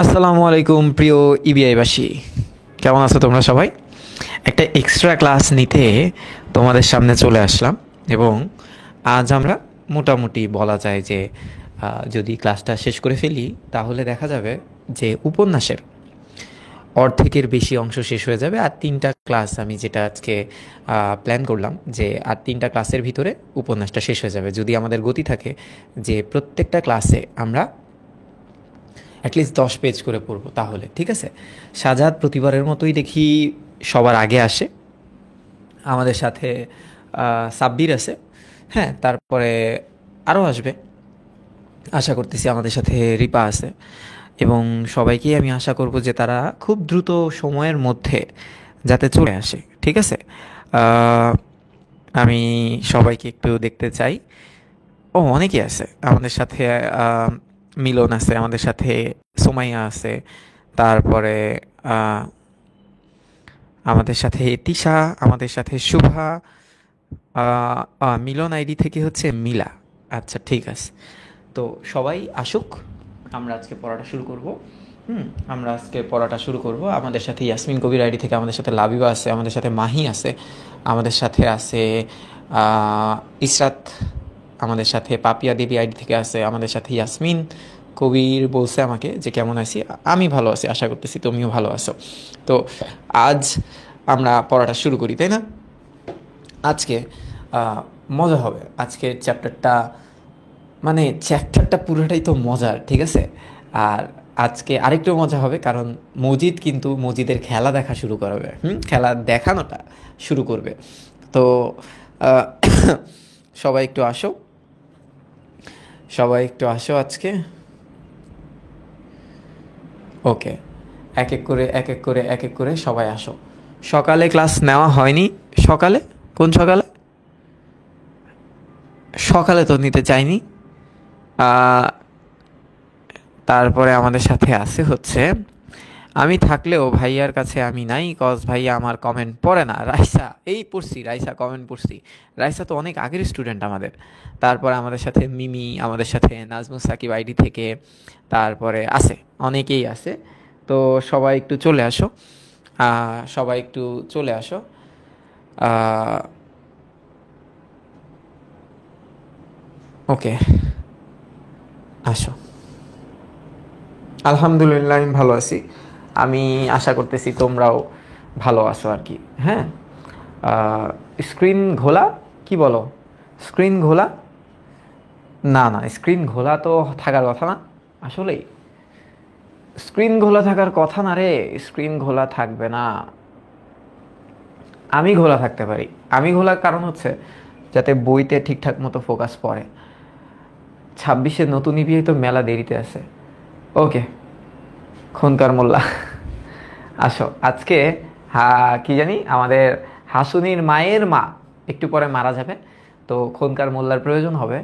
আসসালামু আলাইকুম প্রিয় ইবিআইবাসী, কেমন আছো তোমরা সবাই? একটা এক্সট্রা ক্লাস নিতে তোমাদের সামনে চলে আসলাম। এবং আজ আমরা মোটামুটি বলা যায় যে যদি ক্লাসটা শেষ করে ফেলি তাহলে দেখা যাবে যে উপন্যাসের অর্ধেকের বেশি অংশ শেষ হয়ে যাবে। আর তিনটা ক্লাস আমি যেটা আজকে প্ল্যান করলাম যে আর তিনটা ক্লাসের ভিতরে উপন্যাসটা শেষ হয়ে যাবে, যদি আমাদের গতি থাকে যে প্রত্যেকটা ক্লাসে আমরা অ্যাটলিস্ট 10 পেজ করে পড়বো তাহলে ঠিক আছে। সাজাদ প্রতিবারের মতোই দেখি সবার আগে আসে, আমাদের সাথে সাব্বির আছে, হ্যাঁ, তারপরে আরও আসবে আশা করতেছি, আমাদের সাথে রিপা আছে। এবং সবাইকেই আমি আশা করব যে তারা খুব দ্রুত সময়ের মধ্যে যাতে চলে আসে, ঠিক আছে। আহ, আমি সবাইকে একটু দেখতে চাই। ও অনেকেই আছে আমাদের সাথে, আহ, মিলন আছে আমাদের সাথে, সোমাইয়া আছে, তারপরে আহ, আমাদের সাথে তিশা, আমাদের সাথে শুভা, মিলন আইডি থেকে হচ্ছে মিলা। আচ্ছা ঠিক আছে, তো সবাই আসুক, আমরা আজকে পড়াটা শুরু করব। আমরা আজকে পড়াটা শুরু করব। আমাদের সাথে ইয়াসমিন কবির আইডি থেকে আমাদের সাথে লাবিবা আছে, আমাদের সাথে মাহি আছে, আমাদের সাথে আছে ইসরাত, আমাদের সাথে পাপিয়া দেবী আইডি থেকে আছে, আমাদের সাথে ইয়াসমিন কবির বলছে আমাকে যে কেমন আছি। আমি ভালো আছি, আশা করতেছি তুমিও ভালো আছো। তো আজ আমরা পড়াটা শুরু করি, তাই না? আজকে মজা হবে। আজকের চ্যাপ্টারটা মানে চ্যাপ্টারটা পুরোটাই তো মজার, ঠিক আছে। আর আজকে আরেকটু মজা হবে কারণ মজিদ কিন্তু মজিদের খেলা দেখা শুরু করাবে, খেলা দেখানোটা শুরু করবে। তো আহ, সবাই একটু আসো, সবাই একটু আসো আজকে। ওকে, এক এক করে এক এক করে এক এক করে সবাই আসো। সকালে ক্লাস নেওয়া হয়নি। সকালে কোন সকালে? সকালে তো নিতে চাইনি। আহ, তারপরে আমাদের সাথে আছে হচ্ছে, আমি থাকলেও ভাইয়ার কাছে আমি নাই, কজ ভাইয়া আমার কমেন্ট পড়ে না। রাইসা, এই পড়ছি, রাইসা কমেন্ট পড়ছি। রাইসা তো অনেক আগের স্টুডেন্ট আমাদের। তারপরে আমাদের সাথে মিমি, আমাদের সাথে নাজমুস সাকিব আইডি থেকে, তারপরে আছে, অনেকেই আছে। তো সবাই একটু চলে আসো, সবাই একটু চলে আসো। ওকে, আসো। আলহামদুলিল্লাহ আমি ভালো আছি। আমি আশা করতেছি তোমরাও ভালো আছো আর কি। হ্যাঁ, স্ক্রিন ঘোলা, কি বলো? স্ক্রিন ঘোলা? না না, স্ক্রিন ঘোলা তো থাকার কথা না। আসলেই স্ক্রিন ঘোলা থাকার কথা না রে, স্ক্রিন ঘোলা থাকবে না। আমি ঘোলা থাকতে পারি। আমি ঘোলার কারণ হচ্ছে যাতে বইতে ঠিকঠাক মতো ফোকাস পড়ে। 26-এ নতুন ইবিআই তো মেলা দেরিতে আছে। ওকে, খনকার মোল্লা আসো আজকে। কি জানি আমাদের হাসুনির মায়ের মা একটু পরে মারা যাবে, তো খনকার মোল্লার প্রয়োজন হবে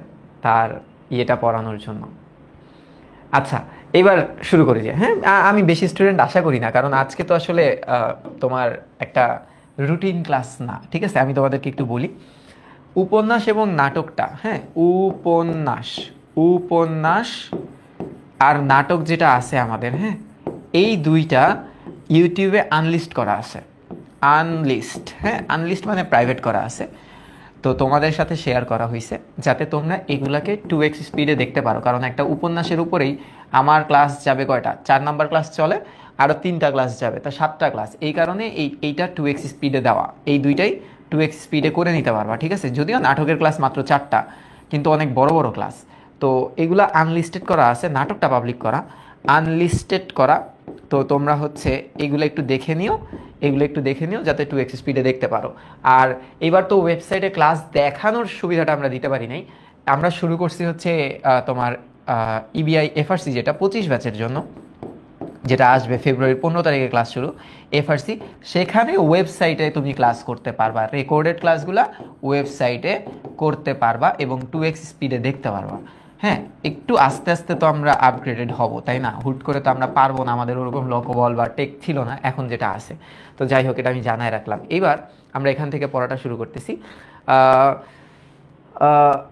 তার ইয়েটা পড়ানোর জন্য। আচ্ছা, এবার শুরু করি যে, হ্যাঁ, আমি বেশি স্টুডেন্ট আশা করি না কারণ আজকে তো আসলে তোমার একটা রুটিন ক্লাস না, ঠিক আছে। আমি তোমাদেরকে একটু বলি উপন্যাস এবং নাটকটা, হ্যাঁ, উপন্যাস, উপন্যাস আর নাটক যেটা আছে আমাদের, হ্যাঁ, এই দুইটা ইউটিউবে আনলিস্ট করা আছে। আনলিস্ট, হ্যাঁ, আনলিস্ট মানে প্রাইভেট করা আছে। তো তোমাদের সাথে শেয়ার করা হয়েছে যাতে তোমরা এগুলাকে 2x স্পিডে দেখতে পারো, কারণ একটা উপন্যাসের উপরেই আমার ক্লাস যাবে কয়টা, 4 নাম্বার ক্লাস চলে, আরও 3টা ক্লাস যাবে, তা 7টা ক্লাস। এই কারণে এইটা 2x স্পিডে দেওয়া, এই দুইটাই 2x স্পিডে করে নিতে পারবা, ঠিক আছে। যদিও নাটকের ক্লাস মাত্র 4টা, কিন্তু অনেক বড় বড় ক্লাস। তো এগুলা আনলিস্টেড করা আছে, নাটকটা পাবলিক করা, আনলিস্টেড করা। তো তোমরা হচ্ছে এগুলো একটু দেখে নিও, এগুলো একটু দেখে নিও যাতে 2x স্পিডে দেখতে পারো। আর এবার তো ওয়েবসাইটে ক্লাস দেখানোর সুবিধাটা আমরা দিতে পারি নাই। আমরা শুরু করছি হচ্ছে তোমার ইবিআই এফআরসি, যেটা 25 ব্যাচের জন্য, যেটা আসবে ফেব্রুয়ারির 15 তারিখে ক্লাস শুরু, এফআরসি। সেখানে ওয়েবসাইটে তুমি ক্লাস করতে পারবা, রেকর্ডেড ক্লাসগুলো ওয়েবসাইটে করতে পারবা এবং 2x স্পিডে দেখতে পারবা। হ্যাঁ, একটু আস্তে আস্তে তো আমরা আপগ্রেডেড হব, তাই না? হুট করে তো আমরা পারবো না, আমাদের ওরকম লোকবল বা টেক ছিল না, এখন যেটা আছে। তো যাই হোক, এটা আমি জানায় রাখলাম। এবার আমরা এখান থেকে পড়াটা শুরু করতেছি।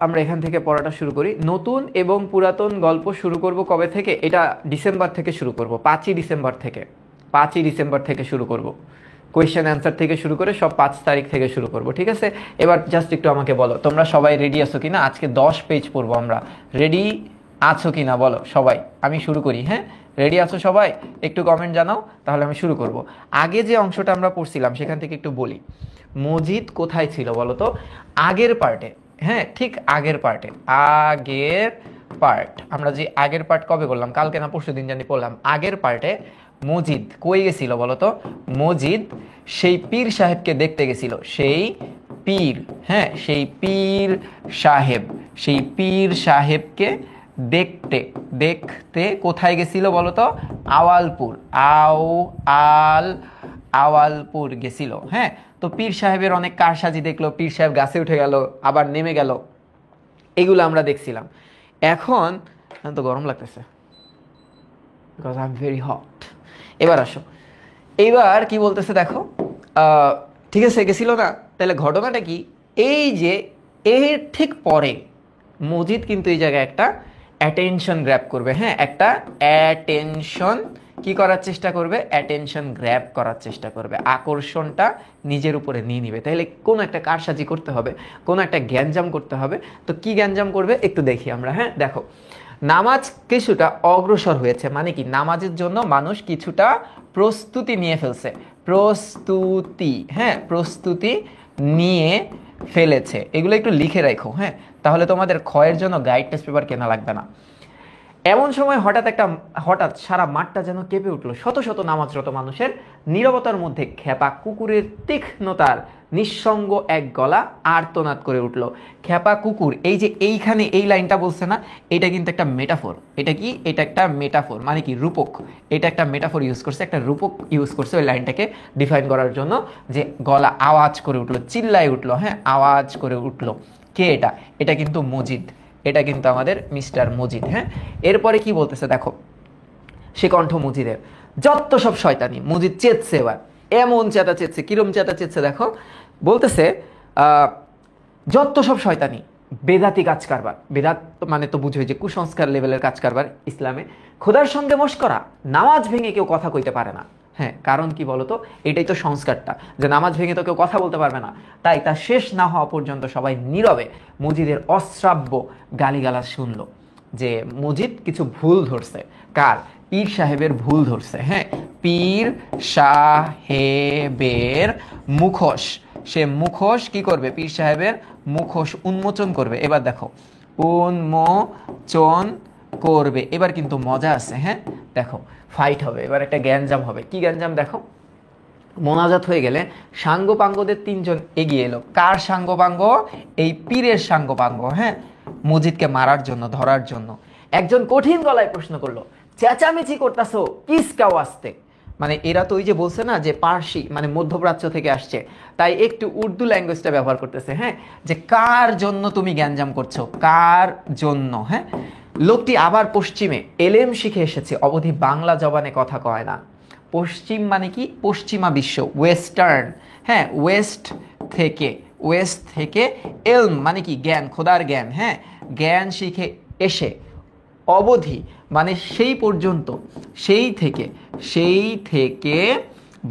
আমরা এখান থেকে পড়াটা শুরু করি। নতুন এবং পুরাতন গল্প শুরু করব কবে থেকে? এটা ডিসেম্বর থেকে শুরু করব, 5ই ডিসেম্বর থেকে। 5ই ডিসেম্বর থেকে শুরু করব, কোয়েশ্চেন অ্যান্সার থেকে শুরু করে সব 5 তারিখ থেকে শুরু করব, ঠিক আছে? এবার জাস্ট একটু আমাকে বলো তোমরা সবাই রেডি আছো কিনা? আজকে 10 পেজ পড়বো আমরা, রেডি আছো কিনা বলো সবাই। আমি শুরু করি, হ্যাঁ? রেডি আছো সবাই? একটু কমেন্ট জানাও, তাহলে আমি শুরু করব। আগে যে অংশটা আমরা পড়ছিলাম সেখান থেকে একটু বলি। মজিদ কোথায় ছিল বলো তো? আগের পার্টে, হ্যাঁ ঠিক আগের পার্টে। আগের পার্ট, আমরা যে আগের পার্ট কবে করলাম? কালকে না পরশু দিন জানি পড়লাম। আগের পার্টে মজিদ কই গেছিল বলো তো? মজিদ সেই পীর সাহেবকে দেখতে গেছিল। সেই পীর, হ্যাঁ সেই পীর সাহেব, সেই পীর সাহেবকে দেখতে দেখতে কোথায় গেছিল বলো তো? আওয়ালপুর। আওয়ালপুর গেছিল, হ্যাঁ। তো পীর সাহেবের অনেক কারসাজি দেখলো, পীর সাহেব গাছে উঠে গেল, আবার নেমে গেল, এগুলো আমরা দেখছিলাম। এখন তো গরম লাগতেছে, because I am very hot. এবার আসো, এইবার কি বলতেছে দেখো। ঠিক আছে গেছিল না? তাহলে ঘটনাটা কি? এই যে এর ঠিক পরে মজিদ কিন্তু এই জায়গায় একটা অ্যাটেনশন গ্র্যাব করবে, হ্যাঁ একটা অ্যাটেনশন কি করার চেষ্টা করবে? অ্যাটেনশন গ্র্যাব করার চেষ্টা করবে, আকর্ষণটা নিজের উপরে নিয়ে নিবে। তাহলে কোনো একটা কারসাজি করতে হবে, কোনো একটা গ্যাঞ্জাম করতে হবে। তো কি গ্যাঞ্জাম করবে একটু দেখি আমরা, হ্যাঁ দেখো। নামাজ কিছুটা অগ্রসর হয়েছে, মানে কি নামাজের জন্য মানুষ কিছুটা প্রস্তুতি নিয়ে ফেলছে। প্রস্তুতি, হ্যাঁ প্রস্তুতি নিয়ে ফেলেছে। এগুলো একটু লিখে রাখো, হ্যাঁ তাহলে তোমাদের ক্ষয়ের জন্য গাইড টেস্ট পেপার কেনা লাগবে না। এমন সময় হঠাৎ সারা মাঠটা যেন কেঁপে উঠলো। শত শত নামাজরত মানুষের নীরবতার মধ্যে খেপা কুকুরের তীক্ষ্ণতার নিঃসঙ্গ এক গলা আর্তনাদ করে উঠলো। খেপা কুকুর, এই যে এইখানে এই লাইনটা বলছে না, এটা কিন্তু একটা মেটাফোর। এটা কি? এটা একটা মেটাফোর, মানে কি রূপক। এটা একটা মেটাফোর ইউজ করছে, একটা রূপক ইউজ করছে ওই লাইনটাকে ডিফাইন করার জন্য, যে গলা আওয়াজ করে উঠলো, চিল্লায় উঠলো, হ্যাঁ আওয়াজ করে উঠলো। কে এটা? এটা কিন্তু মজিদ, এটা কিন্তু আমাদের মিস্টার মজিদ, হ্যাঁ। এরপরে কি বলতেছে দেখো, সে কণ্ঠ মজিদের, যত সব শয়তানি। মজিদ চেতছে এবার, এমন চেতা চেতছে, কিরম চেতা চেতছে দেখো। বলতেছে যত সব শয়তানি, বেদাতি কাজ কারবার। বেদাত মানে তো বুঝোই যে কুসংস্কার লেভেলের কাজ কারবার ইসলামে। খোদার সঙ্গে মশকরা, নামাজ ভেঙে কেউ কথা কইতে পারে না, হ্যাঁ কারণ কি বলতো? এটাই তো সংস্কারটা, যে নামাজ ভেঙে তো কেউ কথা বলতে পারবে না। তাই তা শেষ না হওয়া পর্যন্ত সবাই নীরবে মজিদের অশ্রাব্য গালিগালাজ শুনলো। যে মজিদ কিছু ভুল ধরছে। কার? পীর সাহেবের ভুল ধরছে, হ্যাঁ পীর সাহেবের মুখোশ। সে মুখোশ কি করবে? পীর সাহেবের মুখোশ উন্মোচন করবে। এবার দেখো, উন্মোচন করবে। এবার কিন্তু মজা আছে, হ্যাঁ দেখো ফাইট হবে, এবার একটা গ্যাঞ্জাম হবে। কি গ্যাঞ্জাম দেখো। মোনাজাত হয়ে গেলে সাঙ্গপাঙ্গদের 3 জন এগিয়ে এলো। কার সাঙ্গপাঙ্গ? এই পীরের সাঙ্গপাঙ্গ, হ্যাঁ মজিদকে মারার জন্য, ধরার জন্য। একজন কঠিন গলায় প্রশ্ন করলো, চেঁচামেচি করতেছো কিসকাও আসতে? মানে এরা তো ওই যে বলছে না যে পার্সি মানে মধ্যপ্রাচ্য থেকে আসছে, তাই একটু উর্দু ল্যাঙ্গুয়েজটা ব্যবহার করতেছে, হ্যাঁ যে কার জন্য তুমি গ্যাঞ্জাম করছো, কার জন্য, হ্যাঁ। লোকটি আবার পশ্চিমে এলেম শিখে এসেছে, অবধি বাংলা জবানে কথা কয় না। পশ্চিম মানে কি? পশ্চিমা বিশ্ব, ওয়েস্টার্ন, হ্যাঁ ওয়েস্ট থেকে এলম মানে কি? জ্ঞান, খোদার জ্ঞান, হ্যাঁ জ্ঞান শিখে এসে, অবধি মানে সেই পর্যন্ত, সেই থেকে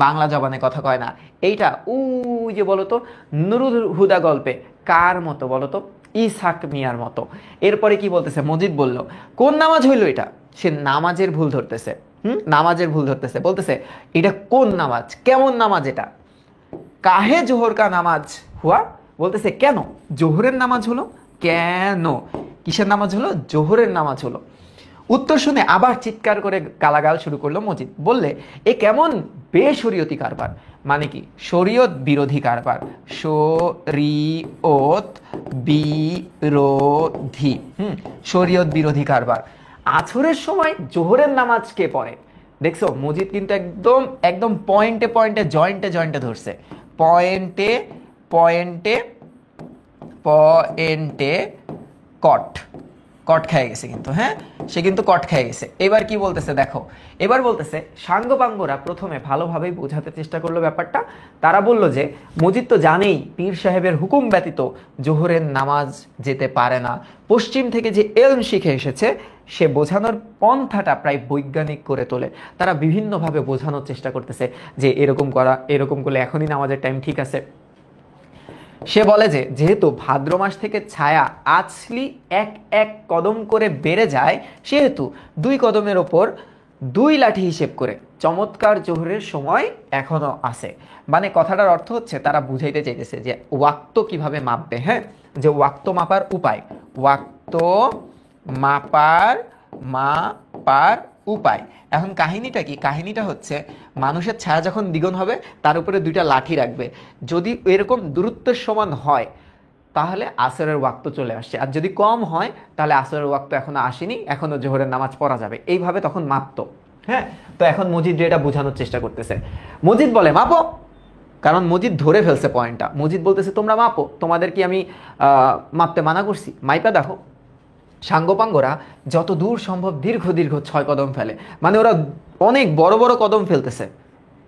বাংলা জবানে কথা কয় না। এইটা ওই যে বলতো নুরুল হুদা গল্পে কার মতো বলতো? ইসহাক মিয়ার মতো। এরপরে কি বলতেছে? মজিদ বলল, কোন নামাজ হইল এটা? সে নামাজের ভুল ধরতেছে, নামাজের ভুল ধরতেছে। বলতেছে এটা কোন নামাজ, কেমন নামাজ এটা? কাহে জোহর কা নামাজ হুয়া? বলতেছে কেন জোহরের নামাজ হলো? কেন কিসের নামাজ হলো? জোহরের নামাজ হলো। উত্তর শুনে আবার চিৎকার করে গালাগাল শুরু করলো মজিদ। বললে এ কেমন বেশরীয়তি কারবার? মানে কি? শরীয়ত বিরোধী কারবার। শরীয়ত বিরোধী, শরীয়ত বিরোধী কারবার। আছরের সময় জোহরের নামাজ কে পড়ে? দেখছো মজিদ কিন্তু একদম একদম পয়েন্টে পয়েন্টে জয়েন্টে ধরছে। পয়েন্টে পয়েন্টে কট কট খেয়ে গেছে কিন্তু, হ্যাঁ সে কিন্তু কট খেয়ে গেছে। এবার কি বলতেছে দেখো, এবার বলতেছে সাঙ্গপাঙ্গরা প্রথমে ভালোভাবেই বোঝাতে চেষ্টা করলো ব্যাপারটা। তারা বলল যে মজিদ তো জানেই পীর সাহেবের হুকুম ব্যতীত জোহরের নামাজ যেতে পারে না, পশ্চিম থেকে যে এলম শিখে এসেছে সে বোঝানোর পন্থাটা প্রায় বৈজ্ঞানিক করে তোলে। তারা বিভিন্নভাবে বোঝানোর চেষ্টা করতেছে যে এরকম করা, এরকম করলে এখনই নামাজের টাইম ঠিক আছে। সে বলে যে যেহেতু ভাদ্র মাস থেকে ছায়া আছলি এক এক কদম করে বেড়ে যায়, সেহেতু 2 কদমের ওপর 2 লাঠি হিসেব করে চমৎকার জোহরের সময় এখনো আছে। মানে কথাটার অর্থ হচ্ছে তারা বুঝাইতে চাইতেছে যে ওয়াক্ত কিভাবে মাপবে, হ্যাঁ যে ওয়াক্ত মাপার উপায়, ওয়াক্ত মাপার উপায়। এখন কাহিনীটা কি, কাহিনীটা হচ্ছে মানুষের ছায়া যখন দ্বিগুণ হবে তার উপরে 2টা লাঠি রাখবে, যদি এরকম দূরত্বের সমান হয় তাহলে আসরের ওয়াক্ত চলে আসছে, আর যদি কম হয় তাহলে আসরের ওয়াক্ত এখনো আসেনি, এখনো জোহরের নামাজ পড়া যাবে, এইভাবে তখন মাপতো। হ্যাঁ, তো এখন মজিদ এটা বোঝানোর চেষ্টা করতেছে। মজিদ বলে মাপো, কারণ মজিদ ধরে ফেলছে পয়েন্টটা। মজিদ বলতেছে তোমরা মাপো, তোমাদের কি আমি মাপতে মানা করছি? মাইপা দেখো। সাঙ্গপাঙ্গরা যত দূর সম্ভব দীর্ঘ দীর্ঘ 6 কদম ফেলে, মানে ওরা অনেক বড় বড় কদম ফেলতেছে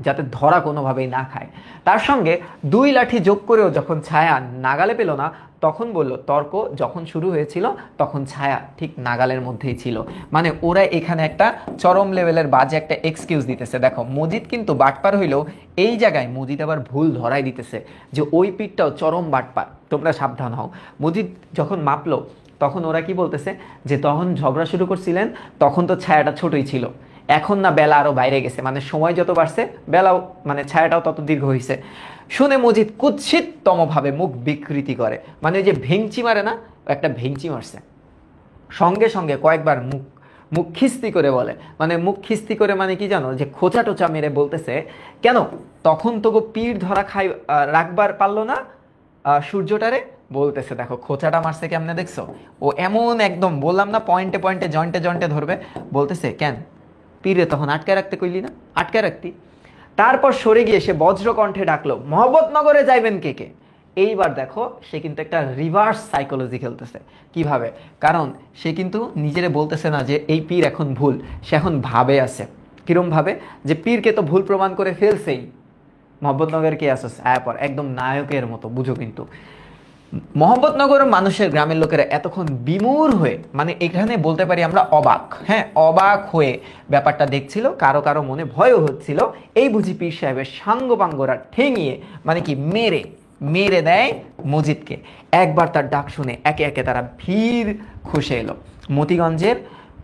যাতে ধরা কোনোভাবেই না খায়। তার সঙ্গে 2 লাঠি যোগ করেও যখন ছায়া নাগালে পেল না, তখন বলল তর্ক যখন শুরু হয়েছিল তখন ছায়া ঠিক নাগালের মধ্যেই ছিল। মানে ওরা এখানে একটা চরম লেভেলের বাজে একটা এক্সকিউজ দিতেছে। দেখো মজিদ কিন্তু বাটপার হইলেও এই জায়গায় মজিদ আবার ভুল ধরাই দিতেছে যে ওই পিঠটাও চরম বাটপার, তোমরা সাবধান হও। মজিদ যখন মাপলো তখন ওরা কি বলতেছে যে তখন ঝগড়া শুরু করছিলেন তখন তো ছায়াটা ছোটই ছিল, এখন না বেলা আরো বাইরে গেছে, মানে সময় যত বাড়ছে বেলাও মানে ছায়াটাও তত দীর্ঘ হয়েছে। শুনে মজিদ কুৎসিততম ভাবে মুখ বিকৃতি করে, মানে ওই যে ভেঙচি মারে না, একটা ভেঙচি মারছে। সঙ্গে সঙ্গে কয়েকবার মুখ মুখ খিস্তি করে বলে, মানে মুখ খিস্তি করে মানে কি জানো, যে খোঁচা টোচা মেরে বলতেছে কেন তখন তো পীর ধরা খাই রাখবার পারলো না সূর্যটারে। বলতেছে দেখো খোঁচাটা মারছে কেমনে দেখছো, ও এমন একদম বললাম না পয়েন্টে পয়েন্টে জয়েন্টে জয়েন্টে ধরবে। বলতেছে কেন পীরে তখন আটকায় রাখতে কইলি না, আটকায় রাখতি। তারপর সরে গিয়ে সে বজ্র কণ্ঠে ডাকলো মহব্বতনগরে যাইবেন কে কে। এইবার দেখো সে কিন্তু একটা রিভার্স সাইকোলজি খেলতেছে। কিভাবে? কারণ সে কিন্তু নিজেরে বলতেছে না যে এই পীর এখন ভুল, সে এখন ভাবে আছে। কিরম ভাবে? যে পীরকে তো ভুল প্রমাণ করে ফেলছেই, মহব্বতনগর কে আসছে পর একদম নায়কের মতো, বুঝো। কিন্তু মোহাম্মদনগরের মানুষের, গ্রামের লোকেরা এতক্ষণ বিমূঢ় হয়ে, মানে এখানে বলতে পারি আমরা অবাক, হ্যাঁ অবাক হয়ে ব্যাপারটা দেখছিল। কারো কারো মনে ভয়ও হচ্ছিল, এই বুঝি পীর সাহেবের সাঙ্গপাঙ্গরা ঠেঙিয়ে মানে কি মেরে মেরে দেয় মজিদকে। একবার তার ডাক শুনে একে একে তারা ভিড় খসে এলো মতিগঞ্জের।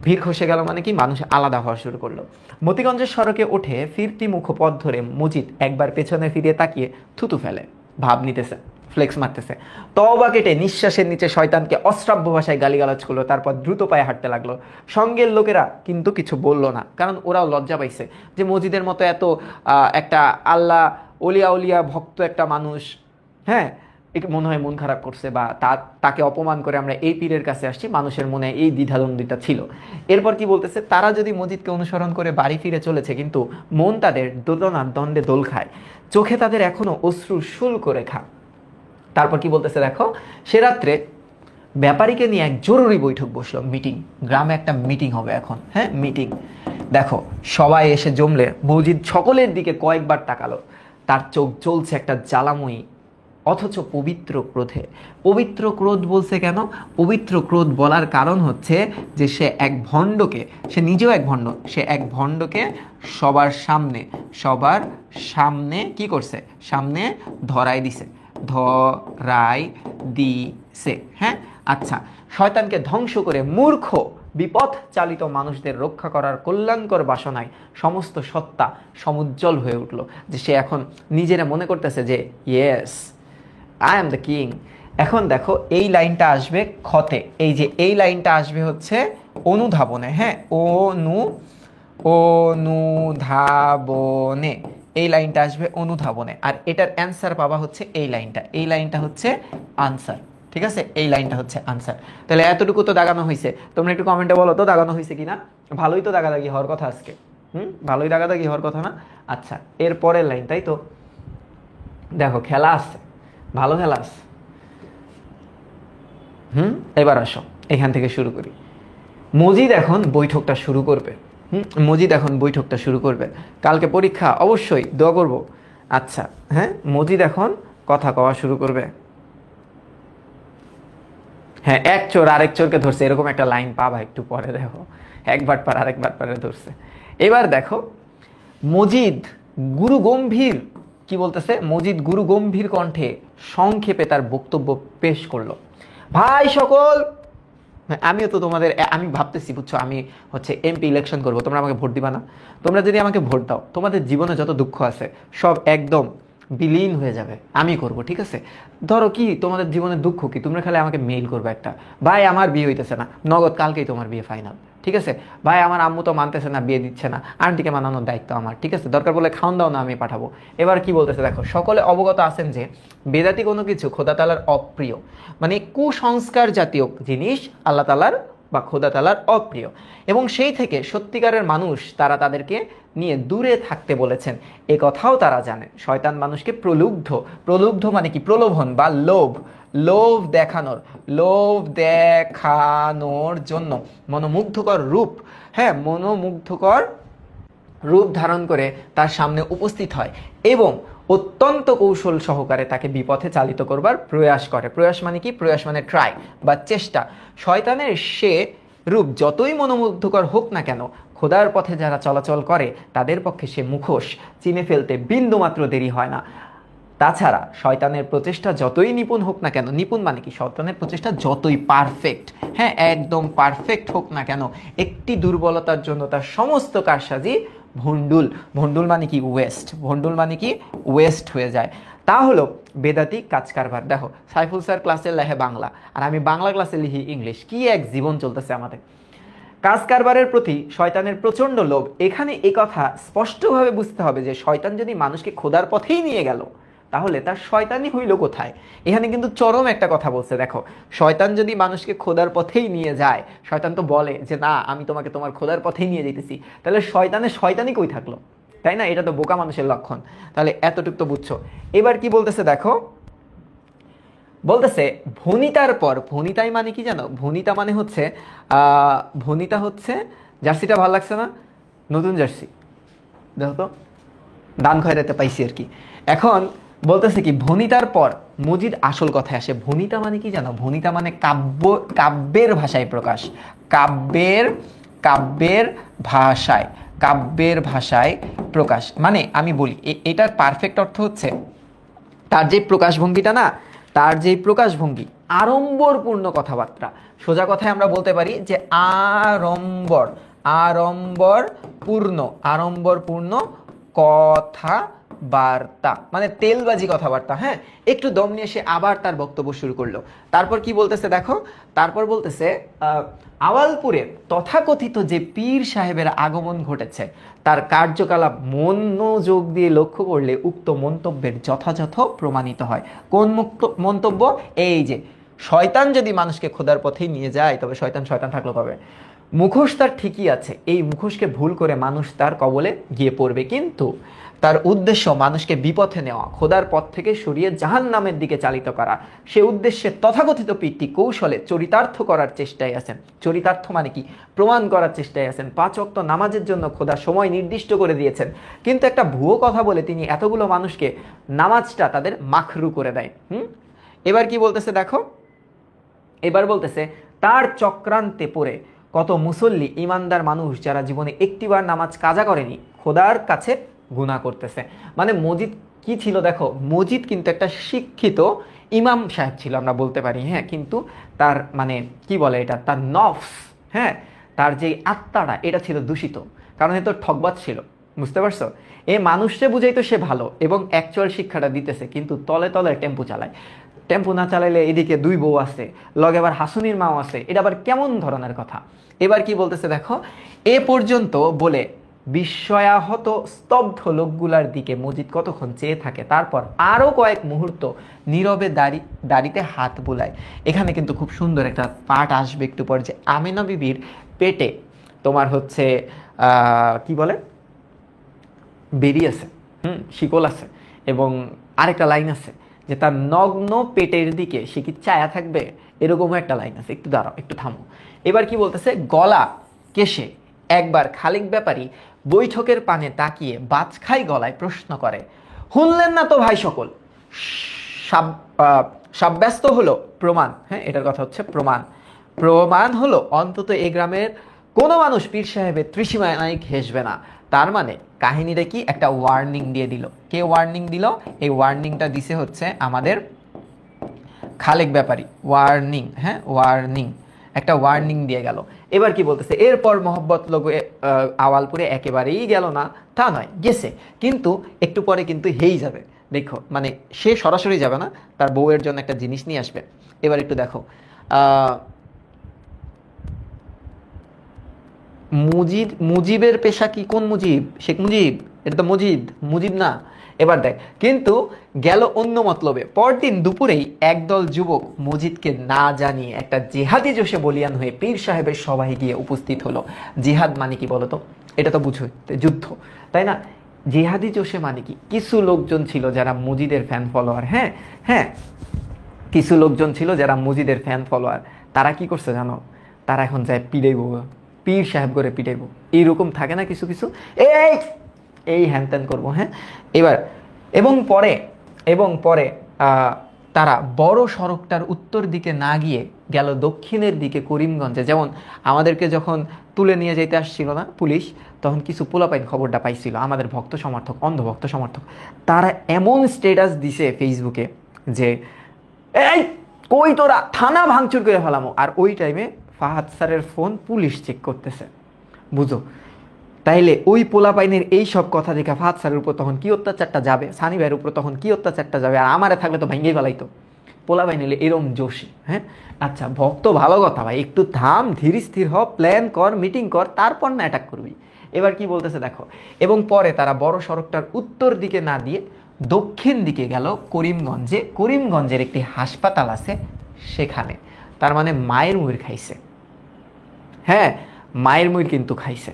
ভিড় খসে গেল মানে কি, মানুষ আলাদা হওয়া শুরু করলো। মতিগঞ্জের সড়কে উঠে ফিরতি মুখ পথ ধরে মজিদ একবার পেছনে ফিরে তাকিয়ে থুতু ফেলে, ভাব নিতেছে, ফ্লেক্স মারতেছে। তওবা কেটে নিঃশ্বাসের নিচে শয়তানকে অশ্রাব্য ভাষায় গালিগালাজ করলো, তারপর দ্রুত পায়ে হাঁটতে লাগলো। সঙ্গের লোকেরা কিন্তু কিছু বলল না, কারণ ওরাও লজ্জা পাইছে যে মজিদের মতো এত একটা আল্লাহ অলিয়া উলিয়া ভক্ত একটা মানুষ, হ্যাঁ একটু মনে হয় মন খারাপ করছে বা তাকে অপমান করে আমরা এই পীরের কাছে আসছি, মানুষের মনে এই দ্বিধাদ্বন্দ্বিতা ছিল। এরপর কি বলতেছে, তারা যদি মজিদকে অনুসরণ করে বাড়ি ফিরে চলেছে, কিন্তু মন তাদের দোলনার দ্বন্দ্বে দোল খায়, চোখে তাদের এখনো অশ্রু শুল করে খা। তারপর কি বলতেছে দেখো, সে রাত্রে ব্যাপারীকে নিয়ে এক জরুরি বৈঠক বসলো, মিটিং। গ্রামে একটা মিটিং হবে এখন, হ্যাঁ মিটিং। দেখো সবাই এসে জমলে মজিদ সকলের দিকে কয়েকবার তাকালো, তার চোখ জ্বলছে একটা জ্বালাময়ী অথচ পবিত্র ক্রোধে। পবিত্র ক্রোধ বলছে কেন? পবিত্র ক্রোধ বলার কারণ হচ্ছে যে সে এক ভণ্ডকে, সে নিজেও এক ভণ্ড, সে এক ভণ্ডকে সবার সামনে কি করছে, সামনে ধরাই দিছে, ধরাই দিছে। হ্যাঁ আচ্ছা, শয়তানকে ধ্বংস করে মূর্খ বিপথ চালিত মানুষদের রক্ষা করার কল্যাণকর বাসনায় সমস্ত সত্তা সমুজ্জ্বল হয়ে উঠল, যে সে এখন নিজেরা মনে করতেছে যে yes I am the king. এখন দেখো এই লাইনটা আসবে ক্ষতে, এই যে এই লাইনটা আসবে হচ্ছে অনুধাবনে, হ্যাঁ অনুধাবনে, এই লাইনটা আসবে অনুধাবনে, আর এটার অ্যান্সার পাবা হচ্ছে এই লাইনটা, এই লাইনটা হচ্ছে আনসার। ঠিক আছে, এই লাইনটা হচ্ছে আনসার। তাহলে এতটুকু তো দাগানো হয়েছে, তোমরা একটু কমেন্টে বলো তো দাগানো হয়েছে কিনা। ভালোই তো দাগাদাগি হওয়ার কথা আজকে, ভালোই দাগাদাগি হওয়ার কথা না। আচ্ছা এর পরের লাইন, তাই তো দেখো খেলা আসছে, ভালো খেলা আসছে। এবার আসো এখান থেকে শুরু করি। মজিদ এখন বৈঠকটা শুরু করবে। মজিদ এখন বৈঠকটা শুরু করবে। কালকে পরীক্ষা, অবশ্যই দোয়া করব। আচ্ছা, হ্যাঁ, মজিদ এখন কথা কওয়া শুরু করবে। হ্যাঁ, এক চোর আরেক চোরকে ধরছে, এরকম একটা লাইন পাবা একটু পরে, দেখো একবার পার আরেকবার পারে ধরছে। এবার দেখো মজিদ গুরু গম্ভীর, কি বলতেছে, মজিদ গুরু গম্ভীর কণ্ঠে সংক্ষেপে তার বক্তব্য পেশ করলো। ভাই সকল, আমিও তো তোমাদের, আমি ভাবতেছি বুঝছো, আমি হচ্ছে এমপি ইলেকশন করব, তোমরা আমাকে ভোট দিবা না? তোমরা যদি আমাকে ভোট দাও, তোমাদের জীবনে যত দুঃখ আছে সব একদম বিলীন হয়ে যাবে, আমি করব, ঠিক আছে? ধরো কি তোমাদের জীবনে দুঃখ কি, তোমরা খালি আমাকে মেইল করবে একটা, ভাই আমার বিয়ে হইতেছে না, নগদ কালকেই তোমার বিয়ে ফাইনাল, ঠিক আছে? ভাই আমার আম্মু তো মানতেছে না, বিয়ে দিচ্ছে না, আন্টিকে মানানোর দায়িত্ব আমার, ঠিক আছে? দরকার বলে খাওন দাও না, আমি পাঠাবো। এবার কি বলতেছে দেখো, সকলে অবগত আছেন যে বেদাতি কোনো কিছু খোদা তাআলার অপ্রিয়, মানে কুসংস্কার জাতীয় জিনিস আল্লাহ তাআলার বা খোদা তাআলার অপ্রিয়, এবং সেই থেকে সত্যিকারের মানুষ তারা তাদেরকে নিয়ে দূরে থাকতে বলেছেন। এ কথাও তারা জানে শয়তান মানুষকে প্রলুব্ধ মানে কি, প্রলোভন বা লোভ দেখানোর জন্য মনোমুগ্ধকর রূপ, হ্যাঁ, মনোমুগ্ধকর রূপ ধারণ করে তার সামনে উপস্থিত হয় এবং অত্যন্ত কৌশল সহকারে তাকে বিপথে চালিত করবার প্রয়াস করে। প্রয়াস মানে কি? প্রয়াস মানে ট্রাই বা চেষ্টা। শয়তানের সে রূপ যতই মনোমুগ্ধকর হোক না কেন, খোদার পথে যারা চলাচল করে তাদের পক্ষে সে মুখোশ চিনে ফেলতে বিন্দুমাত্র দেরি হয় না। তাছাড়া শয়তানের প্রচেষ্টা যতই নিপুণ হোক না কেন, নিপুণ মানে কি, শয়তানের প্রচেষ্টা যতই পারফেক্ট, হ্যাঁ একদম পারফেক্ট হোক না কেন, একটি দুর্বলতার জন্য তার সমস্ত কারসাজি ভণ্ডুল মানে কি ওয়েস্ট হয়ে যায়। তা হলো বেদাতি কাজ কারবার। দেখো সাইফুল স্যার ক্লাসে লেখে বাংলা, আর আমি বাংলা ক্লাসে লিখি ইংলিশ, কি এক জীবন চলতেছে আমাদের। কাজ কারবারের প্রতি শয়তানের প্রচণ্ড লোভ। এখানে এই কথা স্পষ্টভাবে বুঝতে হবে যে শয়তান যদি মানুষকে খোদার পথেই নিয়ে গেল, তাহলে তার শয়তানি হইল কোথায়? এখানে কিন্তু চরম একটা কথা বলছে। দেখো, শয়তান যদি মানুষকে খোদার পথেই নিয়ে যায়, শয়তান তো বলে যে না আমি তোমাকে তোমার খোদার পথেই নিয়ে যেতেছি, তাহলে শয়তানি কই থাকলো, তাই না? এটা তো বোকা মানুষের লক্ষণ। তাহলে এতটুকু তো বুঝছো। এবার কি বলতেছে দেখো, বলতেছে ভনিতার পর, ভনিতাই মানে কি জানো? ভনিতা মানে হচ্ছে ভনিতা হচ্ছে, জার্সিটা ভালো লাগছে না, নতুন জার্সি দেখো তো, দান খয়রাতে পাইছি আর কি। এখন বলতেছে কি, ভনিতার পর মজিদ আসল কথায় আসে। ভনিতা মানে কি জানো? ভনিতা মানে কাব্যের ভাষায় প্রকাশ, কাব্যের ভাষায় প্রকাশ। মানে আমি বলি এটার পারফেক্ট অর্থ হচ্ছে তার যে প্রকাশভঙ্গিটা না, তার যে প্রকাশভঙ্গি, আড়ম্বরপূর্ণ কথাবার্তা। সোজা কথায় আমরা বলতে পারি যে আড়ম্বরপূর্ণ কথাবার্তা, মানে তেলবাজি কথাবার্তা। হ্যাঁ, একটু দম নিয়ে সে আবার তার বক্তব্য শুরু করলো। তারপর কি বলতেছে দেখো, তারপর বলতেছে আওয়ালপুরে তথাকথিত যে পীর সাহেবের আগমন ঘটেছে, তার কার্যকলাপ মনোযোগ দিয়ে লক্ষ্য করলে উক্ত মন্তব্যের যথাযথ প্রমাণিত হয়। কোন মন্তব্য? এই যে শয়তান যদি মানুষকে খোদার পথেই নিয়ে যায়, তবে শয়তান থাকলো তবে মুখোশ তার ঠিকই আছে, এই মুখোশকে ভুল করে মানুষ তার কবলে গিয়ে পড়বে, কিন্তু তার উদ্দেশ্য মানুষকে বিপথে নেওয়া, খোদার পথ থেকে সরিয়ে জাহান্নামের দিকে চালিত করা। সে উদ্দেশ্যে তথাকথিত পীরটি কৌশলে চরিতার্থ করার চেষ্টায় আছেন। চরিতার্থ মানে কি? প্রমাণ করার চেষ্টায় আছেন। 5 ওয়াক্ত নামাজের জন্য খোদা সময় নির্দিষ্ট করে দিয়েছেন, কিন্তু একটা ভুয়ো কথা বলে তিনি এতগুলো মানুষকে নামাজটা তাদের মাখরু করে দেয়। এবার কি বলতেছে দেখো, এবার বলতেছে তার চক্রান্তে পড়ে কত মুসল্লি ইমানদার মানুষ যারা জীবনে একটিবার নামাজ কাজা করেনি, খোদার কাছে গুনাহ করতেছে। মানে মজিদ কি ছিল দেখো, মজিদ কিন্তু একটা শিক্ষিত ইমাম সাহেব ছিল আমরা বলতে পারি, হ্যাঁ, কিন্তু তার মানে কি বলে এটা, তার নফস, হ্যাঁ, তার যে আত্মাটা এটা ছিল দূষিত, কারণ এ তো ঠকবাজ ছিল, বুঝতে পারছো? এ মানুষকে বুঝাইতো সে ভালো এবং অ্যাকচুয়াল শিক্ষাটা দিতেছে, কিন্তু তলে তলে টেম্পু চালায়। টেম্পু না চালাইলে এদিকে 2 বউ আছে, লগে আবার হাসুনির মাও আছে, এটা আবার কেমন ধরনের কথা? এবার কি বলতেছে দেখো, এ পর্যন্ত বলে বিস্ময়াহত স্তব্ধ লোকগুলার দিকে মজিদ কতক্ষণ চেয়ে থাকে, তারপর আরও কয়েক মুহূর্ত নীরবে দাড়িতে হাত বুলায়। এখানে কিন্তু খুব সুন্দর একটা পাঠ আসবে একটু পর, যে আমেনা বিবির পেটে তোমার হচ্ছে কি বলে, বেরি আছে, শিকল আছে, এবং আরেকটা লাইন আছে যে তার নগ্ন পেটের দিকে সে কি চায়া থাকবে, এরকমও একটা লাইন আছে। একটু দাঁড়াও, একটু থামো। এবার কি বলতেছে, গলা কেশে একবার খালিক ব্যাপারী বৈঠকের পানে তাকিয়ে বাজখাই গলায় প্রশ্ন করে, শুনলেন না তো ভাই সকল? সাব্যস্ত হলো প্রমাণ, হ্যাঁ এটার কথা হচ্ছে প্রমাণ, প্রমাণ হলো অন্তত এই গ্রামের কোনো মানুষ পীর সাহেবের ত্রিসীমায় নাই ঘেসবে না। তার মানে কাহিনীটা কি, একটা ওয়ার্নিং দিয়ে দিল। কে ওয়ার্নিং দিল? এই ওয়ার্নিংটা দিছে হচ্ছে আমাদের খালেক ব্যাপারী। ওয়ার্নিং, হ্যাঁ ওয়ার্নিং, একটা ওয়ার্নিং দিয়ে গেল। এবার কি বলতেছে, এরপর মোহব্বত লোক আওয়ালপুরে একেবারেই গেল না তা নয়, গেছে, কিন্তু একটু পরে কিন্তু হেই যাবে। দেখো মানে সে সরাসরি যাবে না, তার বউয়ের জন্য একটা জিনিস নিয়ে আসবে। এবার একটু দেখো, মুজিবের পেশা কি? কোন মুজিব? শেখ মুজিব? এটা তো মুজিব না। এবার দেখ, কিন্তু গেল অন্য মতলবে। পরদিন দুপুরেই একদল যুবক মজিদকে না জানিয়ে একটা জিহাদি জোশে বলিয়ান হয়ে পীর সাহেবের সভায় গিয়ে উপস্থিত হলো। জিহাদ মানে কি বলতো? এটা তো বুঝো, যুদ্ধ, তাই না? জিহাদি জোশে মানে কি? কিছু লোকজন ছিল যারা মজিদের ফ্যান ফলোয়ার, হ্যাঁ হ্যাঁ, কিছু লোকজন ছিল যারা মজিদের ফ্যান ফলোয়ার। তারা কি করছে জানো? তারা এখন যায় পিড়াইব, পীর সাহেব করে পিটাইব, এইরকম থাকে না কিছু কিছু, এই এই হ্যান ত্যান করবো, হ্যাঁ। এবার এবং পরে তারা বড় সড়কটার উত্তর দিকে না গিয়ে গেল দক্ষিণের দিকে করিমগঞ্জে। যেমন আমাদেরকে যখন তুলে নিয়ে যেতে আসছিল না পুলিশ, তখন কিছু পোলাপাইন খবরটা পাইছিল, আমাদের ভক্ত সমর্থক, অন্ধভক্ত সমর্থক, তারা এমন স্ট্যাটাস দিছে ফেসবুকে যে এই কই তোরা, থানা ভাঙচুর করে ফেলামো। আর ওই টাইমে ফাহাদ স্যারের ফোন পুলিশ চেক করতেছে, বুঝো। তাইলে ওই পোলাপাইনের এই সব কথা দেখে ফাহাদ স্যারের উপর তখন কি অত্যাচারটা যাবে, সানি ভাইয়ের উপর তখন কি অত্যাচারটা যাবে। আর আমারে থাকলে তো ভেঙেই ফেলাইতো। পোলাপাইন এলে এরম জোশী, হ্যাঁ। আচ্ছা ভক্ত ভালো কথা ভাই, একটু থাম, ধীর স্থির হ, প্ল্যান কর, মিটিং কর, তারপর না অ্যাটাক করবি। এবার কি বলতেছে দেখো, এবং পরে তারা বড় সড়কটার উত্তর দিকে না দিয়ে দক্ষিণ দিকে গেল করিমগঞ্জে। করিমগঞ্জের একটি হাসপাতাল আছে সেখানে। তার মানে মায়ের মুড় খাইছে, হ্যাঁ মায়ের মুড় কিন্তু খাইছে,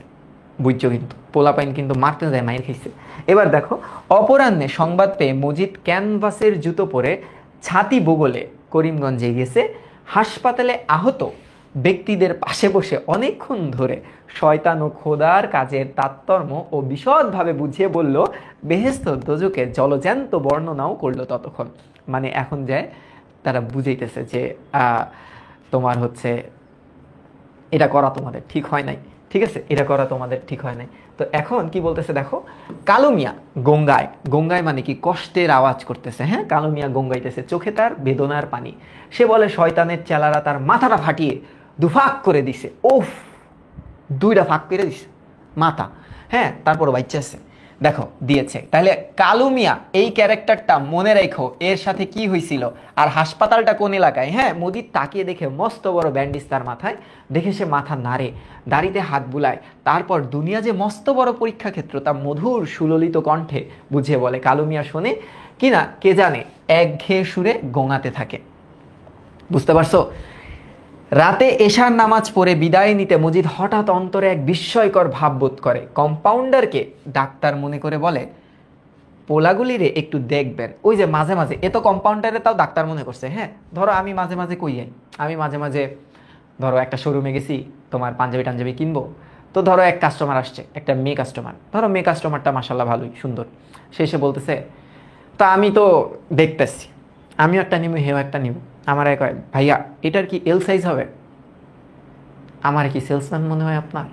বুঝছো, কিন্তু পোলাপাইন কিন্তু মারতে যায়, মায়ের খাইছে। এবার দেখো, অপরাহ্নে সংবাদ পেয়ে মজিদ ক্যানভাসের জুতো পরে ছাতি বগলে করিমগঞ্জে গেছে। হাসপাতালে আহত ব্যক্তিদের পাশে বসে অনেকক্ষণ ধরে শয়তান ও খোদার কাজের তাৎপর্য ও বিশদভাবে বুঝিয়ে বলল, বেহেশত দোজকে জলজ্যান্ত বর্ণনাও করলো ততক্ষণ। মানে এখন যায় তারা বুঝাইতেছে যে তোমার হচ্ছে এটা করা তোমাদের ঠিক হয় নাই, ঠিক আছে, এটা করা তোমাদের ঠিক হয় নাই। তো এখন কি বলতেছে দেখো, কালো মিয়া গঙ্গায়, গঙ্গায় মানে কি কষ্টের আওয়াজ করতেছে, হ্যাঁ কালো মিয়া গঙ্গাইতেছে, চোখে তার বেদনার পানি। সে বলে শয়তানের চেলারা তার মাথাটা ফাটিয়ে দুফাক করে দিছে। ওফ, দুইটা ফাঁক করে দিছে মাথা, হ্যাঁ তারপর বাচ্চা আছে, দেখো দিয়েছে। তাহলে কালু মিয়া এই ক্যারেক্টারটা মনে রেখো, এর সাথে কি হয়েছিল। আর হাসপাতালটা কোন এলাকায়, হ্যাঁ মোদির তাকিয়ে দেখে মস্ত বড় ব্যান্ডিজ তার মাথায়, দেখে সে মাথা নাড়ে, দাড়িতে হাত বুলায়, তারপর দুনিয়া যে মস্ত বড় পরীক্ষা ক্ষেত্র তা মধুর সুললিত কণ্ঠে বুঝিয়ে বলে। কালু মিয়া শোনে কিনা কে জানে, একঘেয়ে সুরে গোঙাতে থাকে। বুঝতে পারছো? রাতে এশার নামাজ পড়ে বিদায় নিতে মজিদ হঠাৎ অন্তরে এক বিস্ময়কর ভাববোধ করে। কম্পাউন্ডারকে ডাক্তার মনে করে বলে, পোলাগুলিরে একটু দেখবেন। ওই যে মাঝে মাঝে, এ তো কম্পাউন্ডারে তাও ডাক্তার মনে করছে, হ্যাঁ ধরো আমি মাঝে মাঝে কই যাই, আমি মাঝে মাঝে ধরো একটা শোরুমে গেছি তোমার পাঞ্জাবি টাঞ্জাবি কিনবো, তো ধরো এক কাস্টমার আসছে, একটা মেয়ে কাস্টমার, ধরো মেয়ে কাস্টমারটা মাশাল্লাহ ভালোই সুন্দর, সে এসে বলতেছে, তা আমি তো দেখতেছি, আমিও একটা নিব, হেও একটা নিব। আমার এক ভাইয়া এটার কি এল সাইজ হবে? আমার কি সেলসম্যান মনে হয় আপনার?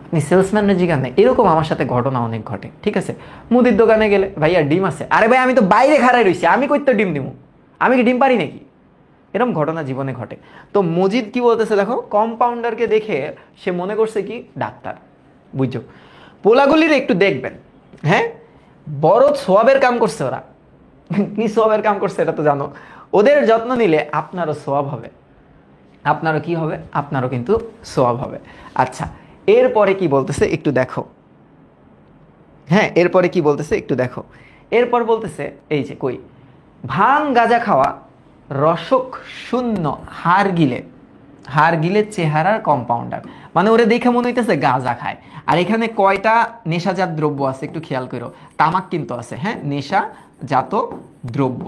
আপনি সেলসম্যানের জিজ্ঞাসা নেই। এরকম আমার সাথে ঘটনা অনেক ঘটে, ঠিক আছে। মুদির দোকানে গেলে, ভাইয়া ডিম আছে? আরে ভাই আমি তো বাইরে খাড়াই রয়েছি, আমি কই তো ডিম দিব, আমি কি ডিম পারি নাকি? এরকম ঘটনা জীবনে ঘটে। তো মজিদ কি বলতেছে দেখো, কম্পাউন্ডারকে দেখে সে মনে করছে কি ডাক্তার, বুঝছো। পোলাগুলির একটু দেখবেন, হ্যাঁ বড় সোয়াবের কাম করছে ওরা। কি সোয়াবের কাম করছে এটা তো জানো। ওদের যত্ন নিলে আপনারও সোয়াব হবে, আপনারও কি হবে, আপনারও কিন্তু সোয়াব হবে। আচ্ছা এরপরে কি বলতেছে একটু দেখো, হ্যাঁ এরপরে কি বলতেছে একটু দেখো। এরপর বলতেছে এই যে কই, ভাং গাঁজা খাওয়া রসক শূন্য হার গিলে চেহারার কম্পাউন্ডার, মানে ওরে দেখে মনে হইতেছে গাঁজা খায়। আর এখানে কয়টা নেশাজাত দ্রব্য আছে একটু খেয়াল করো, তামাক কিন্তু আছে, হ্যাঁ নেশাজাত দ্রব্য,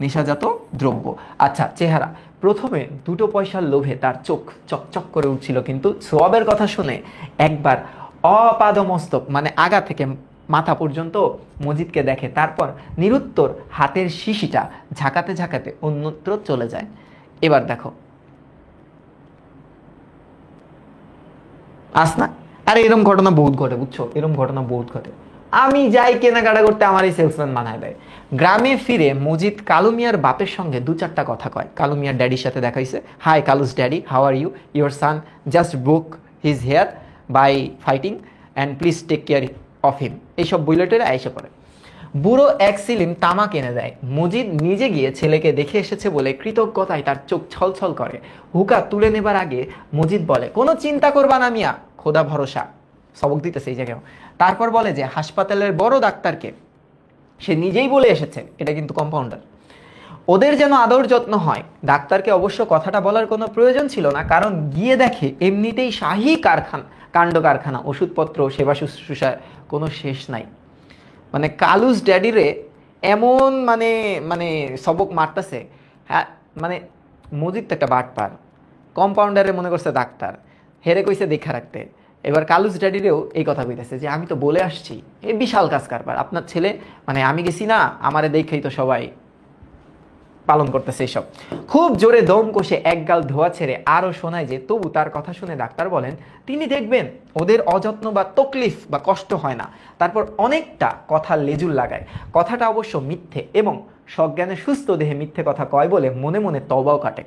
নেশাজাত দ্রব্য। আচ্ছা, চেহারা। প্রথমে 2 পয়সার লোভে তার চোখ চকচক করে উঠছিল, কিন্তু সওয়াবের কথা শুনে একবার অপাদমস্তক মানে আগা থেকে মাথা পর্যন্ত মজিদকে দেখে, তারপর নিরুত্তর হাতের শিশিটা ঝাঁকাতে ঝাঁকাতে অন্যত্র চলে যায়। এবার দেখো আসনা, আরে এরকম ঘটনা বহুত ঘটে, বুঝছো, এরকম ঘটনা বহুত ঘটে। আমি যাই কেনাকাটা করতে, আমার এই সেলসম্যান বানায় দেয়। গ্রামে ফিরে মজিদ কালু মিয়ার বাপের সঙ্গে 2-4টা কথা কয়। কালু মিয়ার ড্যাডির সাথে দেখাইছে, হাই কালুস daddy, how are you, your son just broke his hair by fighting and please take care of him, এইসব বুলেটের আইসে পড়ে। বুড়ো এক সিলিম তামাক এনে দেয়। মজিদ নিজে গিয়ে ছেলেকে দেখে এসেছে বলে কৃতজ্ঞতায় তার চোখ ছলছল করে। হুকা তুলে নেবার আগে মজিদ বলে, কোনো চিন্তা করবা না মিয়া, খোদা ভরসা। সবক দিতেছে এই জায়গায়। তারপর বলে যে হাসপাতালের বড় ডাক্তারকে সে নিজেই বলে এসেছে, এটা কিন্তু কম্পাউন্ডার, ওদের যেন আদর যত্ন হয়। ডাক্তারকে অবশ্য কথাটা বলার কোনো প্রয়োজন ছিল না, কারণ গিয়ে দেখে এমনিতেই শাহী কাণ্ড কারখানা, ওষুধপত্র, সেবা শুশ্রূষার কোনো শেষ নাই। মানে কালুস ড্যাডিরে এমন মানে মানে সবক মারতেছে। হ্যাঁ, মানে মজিদ তো একটা বাটপার, কম্পাউন্ডারে মনে করছে ডাক্তার, হেরে কইছে দেখা রাখতে। এবার কালুস ড্যাডিরেও এই কথা কইতেছে যে আমি তো বলে আসছি, এই বিশাল কাজ কারবার, আপনার ছেলে মানে আমি গেছি না, আমারে দেখেই তো সবাই পালন করতেছে এইসব। খুব জোরে দম কষে একগাল ধোয়া ছেড়ে আরও শোনায় যে তবু তার কথা শুনে ডাক্তার বলেন, তিনি দেখবেন ওদের অযত্ন বা তকলিফ বা কষ্ট হয় না। তারপর অনেকটা কথা লেজুল লাগায়। কথাটা অবশ্য মিথ্যে এবং সজ্ঞানে সুস্থ দেহে মিথ্যে কথা কয় বলে মনে মনে তওবাও কাটে।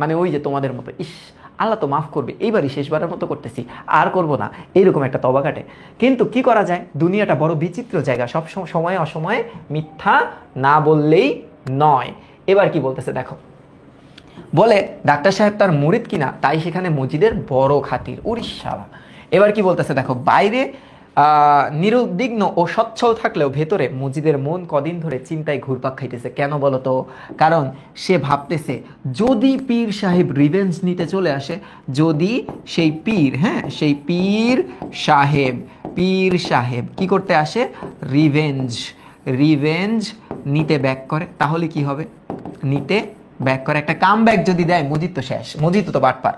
মানে ওই যে তোমাদের মতো, ইস আল্লাহ তো মাফ করবে, এইবারই শেষবারের মতো করতেছি, আর করব না, এইরকম একটা তওবা কাটে। কিন্তু কি করা যায়, দুনিয়াটা বড় বিচিত্র জায়গা, সব সময় অসময়ে মিথ্যা না বললেই নয়। এবার কি বলতেছে দেখো, বলে ডাক্তার সাহেব তার মুরিদ কিনা, তাই সেখানে মজিদের বড় খাতির, উড়িষ্যা। এবার কি বলতেছে দেখো, বাইরে নিরুদ্বিগ্ন ও সচ্ছল থাকলেও ভেতরে মজিদের মন কদিন ধরে চিন্তায় ঘুরপাক খাইতেছে। কেন বলো তো? কারণ সে ভাবতেছে যদি পীর সাহেব রিভেঞ্জ নিতে চলে আসে, যদি সেই পীর, হ্যাঁ সেই পীর সাহেব কি করতে আসে, রিভেঞ্জ নিতে ব্যাক করে, তাহলে কি হবে, নিতে ব্যাক করে একটা কাম ব্যাক যদি দেয়, মজিদ তো শেষ, মজিদ তো বাটপার।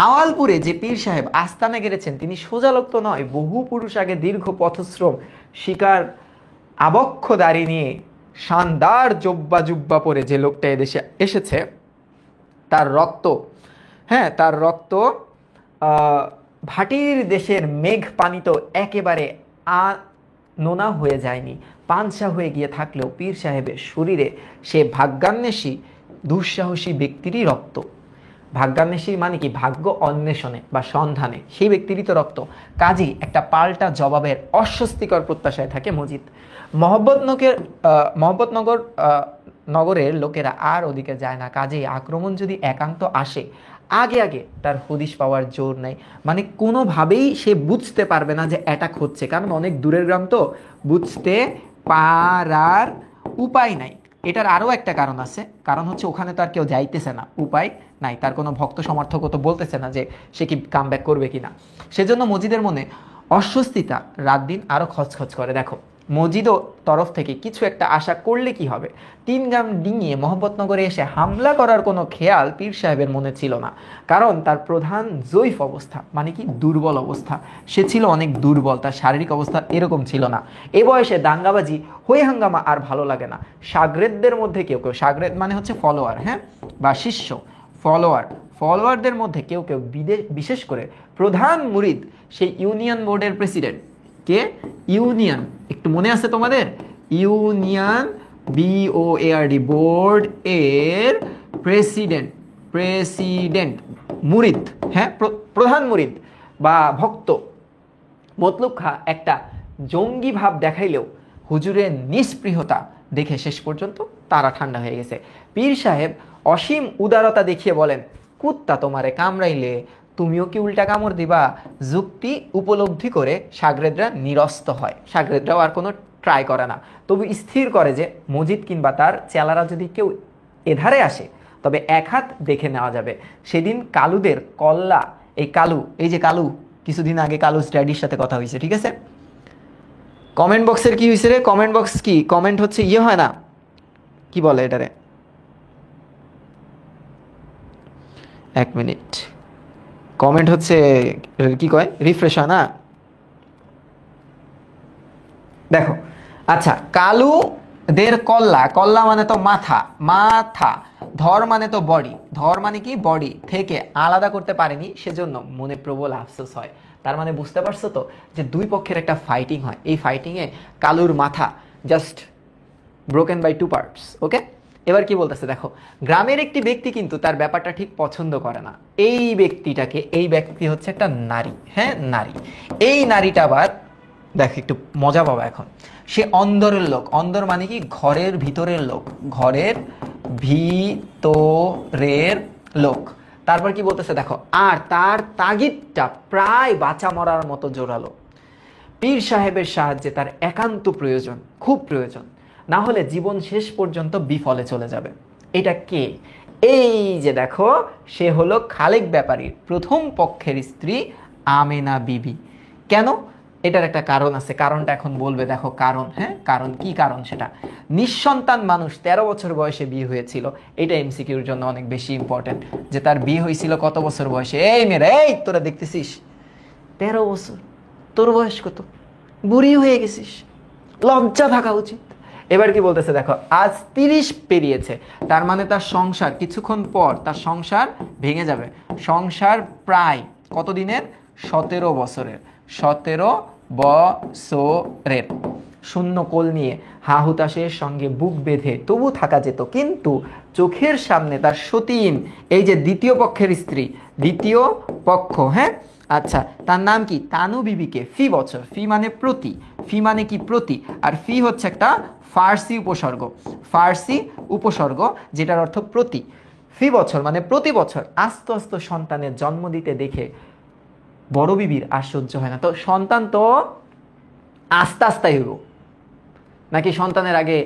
আওয়ালপুরে যে পীর সাহেব আস্তানে গেড়েছেন, তিনি সোজা লোক তো নয়, বহু পুরুষ আগে দীর্ঘ পথশ্রম শিকার আবক্ষ দাড়ি নিয়ে শানদার জুব্বা পরে যে লোকটা এদেশে এসেছে, তার রক্ত ভাটির দেশের মেঘ পানি তো একেবারে নোনা হয়ে যায়নি, পানসা হয়ে গিয়ে থাকলেও পীর সাহেবের শরীরে সে ভাগ্যান্বেষী দুঃসাহসী ব্যক্তিরই রক্ত। ভাগ্যান্বেষী মানে কি, ভাগ্য অন্বেষণে বা সন্ধানে সেই ব্যক্তিরই তো রক্ত। কাজী একটা পাল্টা জবাবের অস্বস্তিকর প্রত্যাশায় থাকে মজিদ। নগরের লোকেরা আর ওদিকে যায় না, কাজেই আক্রমণ যদি একান্ত আসে, আগে তার হদিশ পাওয়ার জোর নেই। মানে কোনোভাবেই সে বুঝতে পারবে না যে অ্যাটাক হচ্ছে, কারণ অনেক দূরের গ্রাম তো, বুঝতে পারার উপায় নাই। এটার আরও একটা কারণ আছে, কারণ হচ্ছে ওখানে তো আর কেউ যাইতেছে না, উপায় নাই, তার কোনো ভক্ত সমর্থকও তো বলতেছে না যে সে কি কাম ব্যাক করবে কিনা। সেজন্য মজিদের মনে অস্বস্তিতা রাত দিন আরও খচখচ করে। দেখো মজিদও তরফ থেকে কিছু একটা আশা করলে কি হবে, 3 গ্রাম ডিঙিয়ে মোহাম্মদনগরে এসে হামলা করার কোনো খেয়াল পীর সাহেবের মনে ছিল না, কারণ তার প্রধান জয়ীফ অবস্থা মানে কি, দুর্বল অবস্থা। সে ছিল অনেক দুর্বল, তার শারীরিক অবস্থা এরকম ছিল না। এ বয়সে দাঙ্গাবাজি হই হাঙ্গামা আর ভালো লাগে না। সাগরেদদের মধ্যে কেউ সাগরেদ মানে হচ্ছে ফলোয়ার, হ্যাঁ বা শিষ্য, ফলোয়ারদের মধ্যে কেউ বিশেষ করে প্রধান মুরিদ সেই ইউনিয়ন বোর্ডের প্রেসিডেন্ট, কে, ইউনিয়ন, একটু মনে আছে তোমাদের, ইউনিয়ন BOARD বোর্ড এর প্রেসিডেন্ট মুরিদ, হ্যাঁ প্রধান মুরিদ বা ভক্ত মতলুব খা একটা জঙ্গি ভাব দেখাইলেও হুজুরের নিস্পৃহতা দেখে শেষ পর্যন্ত তারা ঠান্ডা হয়ে গেছে। পীর সাহেব অসীম উদারতা দেখিয়ে বলেন, কুত্তা তোমারে কামড়াইলে তুমিও কি উল্টা কামড় দিবা? যুক্তি উপলব্ধি করে সাগরেদরা নিরস্ত হয়, সাগরেদরাও আর কোনো ট্রাই করে না, তবু স্থির করে যে মজিদ কিংবা তার চেলারা যদি কেউ এধারে আসে তবে এক হাত দেখে নেওয়া যাবে। সেদিন কালুদের কল্লা, এই যে কালু, কিছুদিন আগে কালুস ড্যাডির সাথে কথা হয়েছে, ঠিক আছে। কমেন্ট বক্সের কি হয়েছে রে, কমেন্ট বক্স কি, কমেন্ট হচ্ছে ইয়ে হয় না, কি বলে এটারে, 1 মিনিট, কমেন্ট হচ্ছে কি কয়, রিফ্রেশ হয় না। দেখো আচ্ছা, কালুদের কল্লা, কল্লা মানে তো মাথা, মাথা, ধর মানে তো বডি, ধর মানে কি বডি থেকে আলাদা করতে পারেনি, সেজন্য মনে প্রবল আফসোস হয়। তার মানে বুঝতে পারছো তো যে দুই পক্ষের একটা ফাইটিং হয়, এই ফাইটিং এ কালুর মাথা জাস্ট ব্রোকেন বাই 2 পার্টস। ওকে, এবার কি বলতেছে দেখো, গ্রামের একটি ব্যক্তি কিন্তু তার ব্যাপারটা ঠিক পছন্দ করে না। এই ব্যক্তিটাকে, এই ব্যক্তি হচ্ছে একটা নারী, হ্যাঁ নারী। এই নারীটা আবার দেখো একটু মজা পাবা এখন, সে অন্দরের লোক, অন্দর মানে কি ঘরের ভিতরের লোক, ঘরের ভিতরের লোক। তারপর কি বলতেছে দেখো, আর তার তাগিদটা প্রায় বাঁচা মরার মতো জোরালো। পীর সাহেবের সাহায্যে তার একান্ত প্রয়োজন, খুব প্রয়োজন, না হলে জীবন শেষ পর্যন্ত বিফলে চলে যাবে। এটা কে? এই যে দেখো, সে হলো খালেক ব্যাপারীর প্রথম পক্ষের স্ত্রী আমেনা বিবি। কেন? এটার একটা কারণ আছে, কারণটা এখন বলবে। দেখো কারণ, হ্যাঁ কারণ, কি কারণ সেটা। নিঃসন্তান মানুষ, 13 বছর বয়সে বিয়ে হয়েছিল। এটা এমসিকিউর জন্য অনেক বেশি ইম্পর্টেন্ট, যে তার বিয়ে হয়েছিল কত বছর বয়সে। এই মেয়েরা, এই তোরা দেখতেছিস 13 বছর, তোর বয়স কত? বুড়ি হয়ে গেছিস, লজ্জা থাকা উচিত। এবার কি বলতেছে দেখো, আজ 30 পেরিয়েছে, তার মানে তার সংসার কিছুক্ষণ পর তার সংসার ভেঙে যাবে। সংসার প্রায় কত দিনের? 17 বছরের, 17 বছরের। শূন্য কোল নিয়ে হা হুতাশের সঙ্গে বুক বেঁধে তবু থাকা যেত, কিন্তু চোখের সামনে তার সতীন, এই যে দ্বিতীয় পক্ষের স্ত্রী, দ্বিতীয় পক্ষ, হ্যাঁ আচ্ছা, তার নাম কি? তানু বিবিকে ফি বছর, ফি মানে প্রতি, ফি মানে কি? প্রতি, আর ফি হচ্ছে একটা ফার্সি উপসর্গ, ফার্সি উপসর্গ যেটার অর্থ প্রতি। ফি বছর মানে প্রতি বছর আস্তে আস্তে সন্তানের জন্ম দিতে দেখে বড় বিবির আর সহ্য হয় না। তো সন্তান তো আস্তে আস্তে হইব নাকি সন্তানের আগে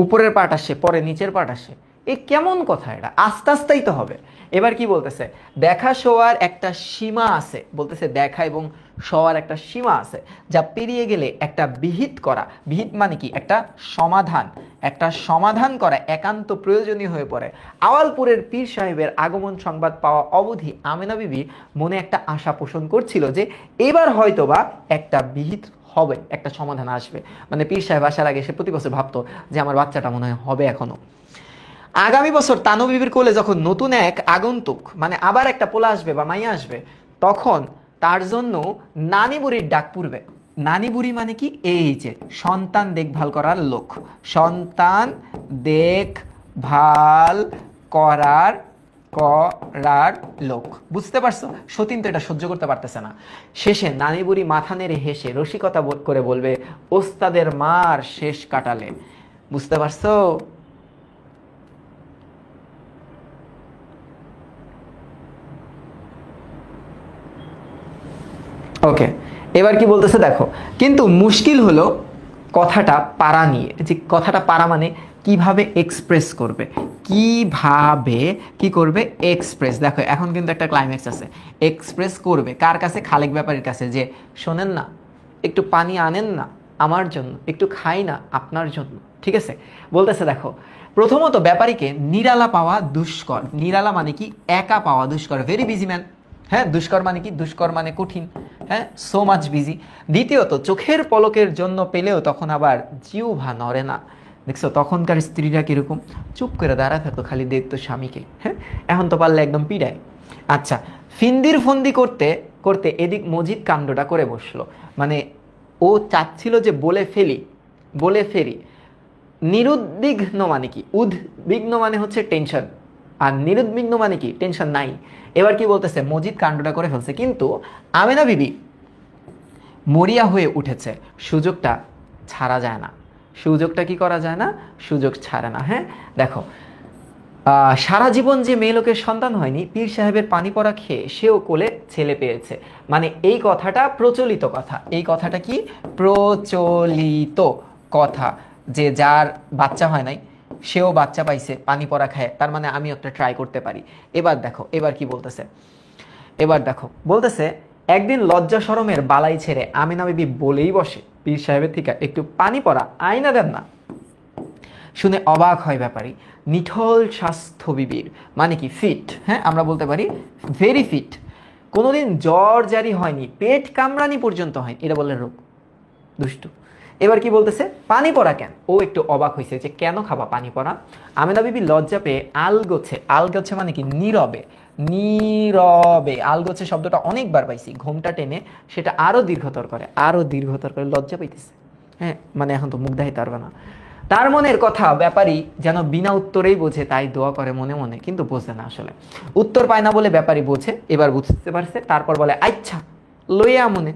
উপরের পার্ট আসে পরে নিচের পার্ট আসে? এ কেমন কথা? এটা আস্তে আস্তেই তো হবে। এবার কি বলতেছে, দেখা শোয়ার একটা সীমা আছে, বলতেছে দেখা এবং শোয়ার একটা সীমা আছে, যা পেরিয়ে গেলে একটা বিহিত করা, বিহিত মানে কি? একটা সমাধান, একটা সমাধান করা একান্ত প্রয়োজনীয় হয়ে পড়ে। আওয়ালপুরের পীর সাহেবের আগমন সংবাদ পাওয়া অবধি আমেনা বিবি মনে একটা আশা পোষণ করছিল যে এবার হয়তোবা একটা বিহিত হবে, একটা সমাধান আসবে। মানে পীর সাহেব আসার আগে সে প্রতি বছর ভাবতো যে আমার বাচ্চাটা মনে হয় হবে এখনো। আগামী বছর তানু বিবির কোলে যখন নতুন এক আগন্তুক, মানে আবার একটা পোলা আসবে বা মাইয়া আসবে, তখন তার জন্য নানি বুড়ির ডাক পূর্বে। নানি বুড়ি মানে কি? এই যে সন্তান দেখভাল করার লোক, সন্তান দেখভাল করার করার লোক। বুঝতে পারছো? সতীন তো এটা সহ্য করতে পারতেছে না। শেষে নানি বুড়ি মাথা নেড়ে হেসে রসিকতা বোধ করে বলবে, ওস্তাদের মার শেষ কাটালে। বুঝতে পারছো? ওকে, এবার কি বলতেছে দেখো, কিন্তু মুশকিল হলো কথাটা পারা নিয়ে। যে কথাটা পারা মানে কিভাবে এক্সপ্রেস করবে, কিভাবে কি করবে এক্সপ্রেস। দেখো এখন কিন্তু একটা ক্লাইম্যাক্স আছে, এক্সপ্রেস করবে কার কাছে? খালেক ব্যাপারীর কাছে। যে শোনেন না, একটু পানি আনেন না আমার জন্য, একটু খাই না আপনার জন্য, ঠিক আছে? বলতেছে দেখো, প্রথমত ব্যাপারীকে নিরালা পাওয়া দুষ্কর। নিরালা মানে কি? একা পাওয়া দুষ্কর, ভেরি বিজি ম্যান। হ্যাঁ, দুষ্কর মানে কি? দুষ্কর মানে কঠিন, হ্যাঁ, সো মাচ বিজি। দ্বিতীয়ত চোখের পলকের জন্য পেলেও তখন আবার জিহ্বা নড়ে না। দেখছো তখনকার স্ত্রীরা কিরকম? চুপ করে দাঁড়া থাকতো, খালি দেখতো স্বামীকে। হ্যাঁ, এখন তো পারলে একদম পিড়ায়। আচ্ছা, ফিন্দির ফন্দি করতে করতে এদিক মজিদ কাণ্ডটা করে বসলো। মানে ও চাচ্ছিল যে বলে ফেলি, বলে ফেরি। নিরুদ্বিগ্ন মানে কি? উদ্বিগ্ন মানে হচ্ছে টেনশন, আর নিরুদ্বিগ্ন মানে কি? টেনশন নাই। এবার কি বলতেছে, মজিদ কাণ্ডটা করে ফেলছে, কিন্তু আমেনা বিবি মরিয়া হয়ে উঠেছে। সুযোগটা ছাড়া যায় না, সুযোগটা কি করা যায় না? সুযোগ ছাড়ে না। হ্যাঁ দেখো, সারা জীবন যে মেয়ে লোকের সন্তান হয়নি, পীর সাহেবের পানি পড়া খেয়ে সেও কোলে ছেলে পেয়েছে। মানে এই কথাটা প্রচলিত কথা, এই কথাটা কি? প্রচলিত কথা, যে যার বাচ্চা হয় নাই সেও বাচ্চা পাইছে পানি পড়া খায়, তার মানে আমি একটা ট্রাই করতে পারি। এবার দেখো, এবার কি বলতেছে, এবার দেখো বলতেছে, একদিন লজ্জা শরমের বালাই ছেড়ে আমিনা বিবি বলেই বসে, পীর সাহেবের থেকে একটু পানি পড়া আয়না দেন না। শুনে অবাক হয় ব্যাপারী। নিঠল স্বাস্থ্য বিবির, মানে কি ফিট, হ্যাঁ আমরা বলতে পারি ভেরি ফিট, কোনোদিন জ্বর জারি হয়নি, পেট কামড়ানি পর্যন্ত হয়নি, এটা বললে রোগ। দুষ্টু। এবার কি বলতেছে, পানি পড়া কেন? ও একটু অবাক হয়েছে যে কেন খাবা পানি পড়া। আমেনা বিবি লজ্জা পেয়ে আলগোছে, আলগোছে মানে কি নীরবে, নীরবে, আলগোছে শব্দটা অনেকবার পাইছি, ঘুমটা টেনে সেটা আরো দীর্ঘতর করে, আরো দীর্ঘতর করে, লজ্জা পাইতেছে। হ্যাঁ মানে এখন তো মুখ দেখাইতে পারবে না। তার মনের কথা ব্যাপারী যেন বিনা উত্তরেই বোঝে, তাই দোয়া করে মনে মনে, কিন্তু বোঝে না আসলে। উত্তর পায় না বলে ব্যাপারী বোঝে, এবার বুঝতে পারছে, তারপর বলে আচ্ছা লইয়া মনে।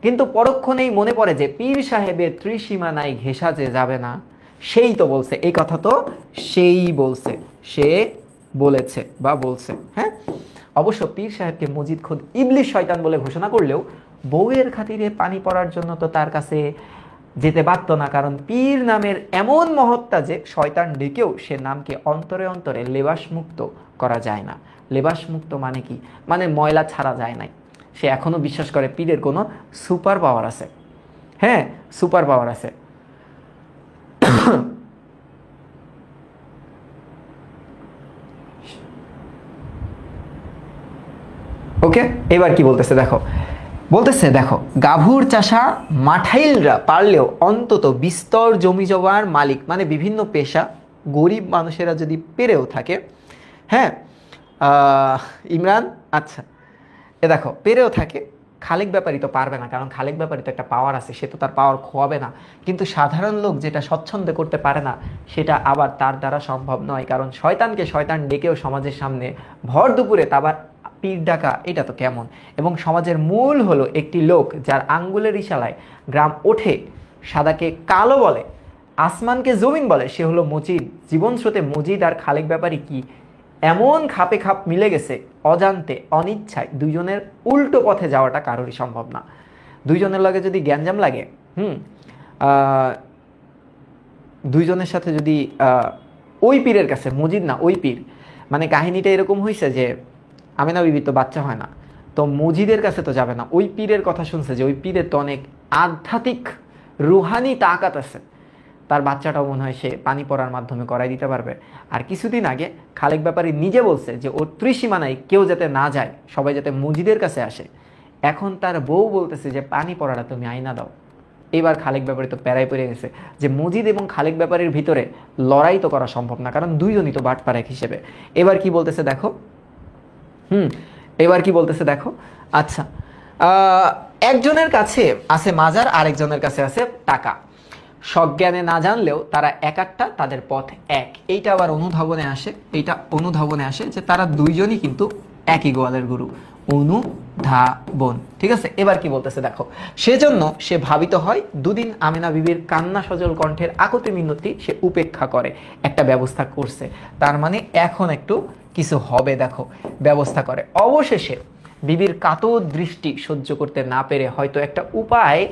কিন্তু পরক্ষণেই মনে পড়ে যে পীর সাহেবের ত্রিসীমানায় ঘেঁষা যে যাবে না, সেই তো বলছে এই কথা, তো সেই বলছে, সে বলেছে বা বলছে। হ্যাঁ অবশ্য পীর সাহেবকে মজিদ খোদ ইবলিশ শয়তান বলে ঘোষণা করলেও বউয়ের খাতিরে পানি পড়ার জন্য তো তার কাছে যেতে পারত না, কারণ পীর নামের এমন মহত্তা যে শয়তান ডেকেও সে নামকে অন্তরে অন্তরে লেবাস মুক্ত করা যায় না। লেবাস মুক্ত মানে কি, মানে ময়লা ছাড়া যায় নাই। সে এখনো বিশ্বাস করে পীরের কোনো সুপার পাওয়ার আছে। হ্যাঁ সুপার পাওয়ার আছে। ওকে এবার কি বলতেছে দেখো, বলতেছে দেখো, গাভুর চাষা মাঠাইলরা পারলেও অন্তত বিস্তর জমি জমার মালিক, মানে বিভিন্ন পেশা গরিব মানুষেরা যদি পেরেও থাকে, হ্যাঁ ইমরান আচ্ছা এ দেখো পেরেও থাকে, খালেক ব্যাপারী তো পারবে না, কারণ খালেক ব্যাপারী তো একটা পাওয়ার আছে, সে তো তার পাওয়ার খোয়াবে না। কিন্তু সাধারণ লোক যেটা স্বচ্ছন্দে করতে পারে না, সেটা আবার তার দ্বারা সম্ভব নয়, কারণ শয়তানকে শয়তান ডেকেও সমাজের সামনে ভর দুপুরে তাবার পীর ডাকা, এটা তো কেমন। এবং সমাজের মূল হলো একটি লোক যার আঙ্গুলের ইশারায় গ্রাম ওঠে, সাদাকে কালো বলে, আসমানকে জমিন বলে, সে হলো মজিদ। জীবন স্রোতে মজিদ আর খালেক ব্যাপারী কি এমন খাপে খাপ মিলে গেছে, অজান্তে অনিচ্ছায় দুইজনের উল্টো পথে যাওয়াটা কারোরই সম্ভব না। দুইজনের লগে যদি গ্যাঞ্জাম লাগে, দুইজনের সাথে যদি ওই পীরের কাছে, মজিদ না ওই পীর, মানে কাহিনীটা এরকম হয়েছে যে আমেনা বিবি তো বাচ্চা হয় না, তো মজিদের কাছে তো যাবে না, ওই পীরের কথা শুনছে যে ওই পীরের তো অনেক আধ্যাত্মিক রুহানি তাকাত আছে, তার বাচ্চাটাও মনে হয় সে পানি পড়ার মাধ্যমে করাই দিতে পারবে। আর কিছুদিন আগে খালেক ব্যাপারী নিজে বলছে যে ওর ত্রিসীমানায় কেউ যাতে না যায়, সবাই যাতে মজিদের কাছে আসে। এখন তার বউ বলতেছে যে পানি পড়াটা তুমি আইনা দাও। এবার খালেক ব্যাপারী তো প্যারায় পড়ে গেছে যে মজিদ এবং খালেক ব্যাপারীর ভিতরে লড়াই তো করা সম্ভব না, কারণ দুইজনই তো বাটপার এক হিসেবে। এবার কি বলতেছে দেখো, এবার কি বলতেছে দেখো, আচ্ছা একজনের কাছে আছে মাজার, আরেকজনের কাছে আছে টাকা, সজ্ঞানে না জানলেও তারা এক একটা, তাদের পথ এক। এইটা আবার অনুধাবনে আসে, এইটা অনুধাবনে আসে যে তারা দুইজনই কিন্তু একই গোয়ালের গুরু, অনুধাবন। ঠিক আছে এবার কি বলতেছে দেখো, সেজন্য সে ভাবিত হয় দুদিন আমেনা বিবির কান্না সজল কণ্ঠের আকুতি মিনতি সে উপেক্ষা করে, একটা ব্যবস্থা করছে, তার মানে এখন একটু কিছু হবে, দেখো ব্যবস্থা করে। অবশেষে বিবির কাতর দৃষ্টি সহ্য করতে না পেরে হয়তো একটা উপায়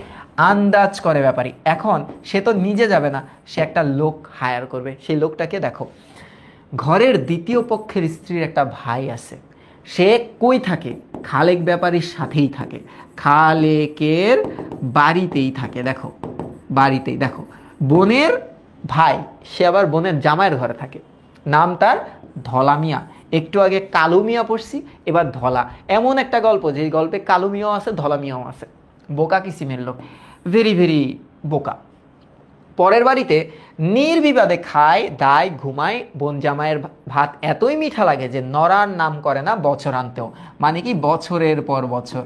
আন্দাজ করে ব্যাপারী। এখন সে তো নিজে যাবে না, সে একটা লোক হায়ার করবে। সেই লোকটাকে দেখো, ঘরের দ্বিতীয় পক্ষের স্ত্রীর একটা ভাই আছে, সে কই থাকে, খালেক ব্যাপারীর সাথেই থাকে, খালেকের বাড়িতেই থাকে, দেখো বাড়িতেই, দেখো বোনের ভাই, সে আবার বোনের জামাইয়ের ঘরে থাকে, নাম তার ধলা মিয়া। একটু আগে কালু মিয়া পড়ছি, এবার ধলা। এমন একটা গল্প যে গল্পে কালু মিয়াও আছে, ধলা মিয়াও আছে। বোকা কিসিমের লোক, ভেরি ভেরি বোকা। পরের বাড়িতে নির্বিবাদে খায় দায় ঘুমায়, বোন জামাইয়ের ভাত এতই মিঠা লাগে যে নরার নাম করে না বছর আনতেও, মানে কি বছরের পর বছর,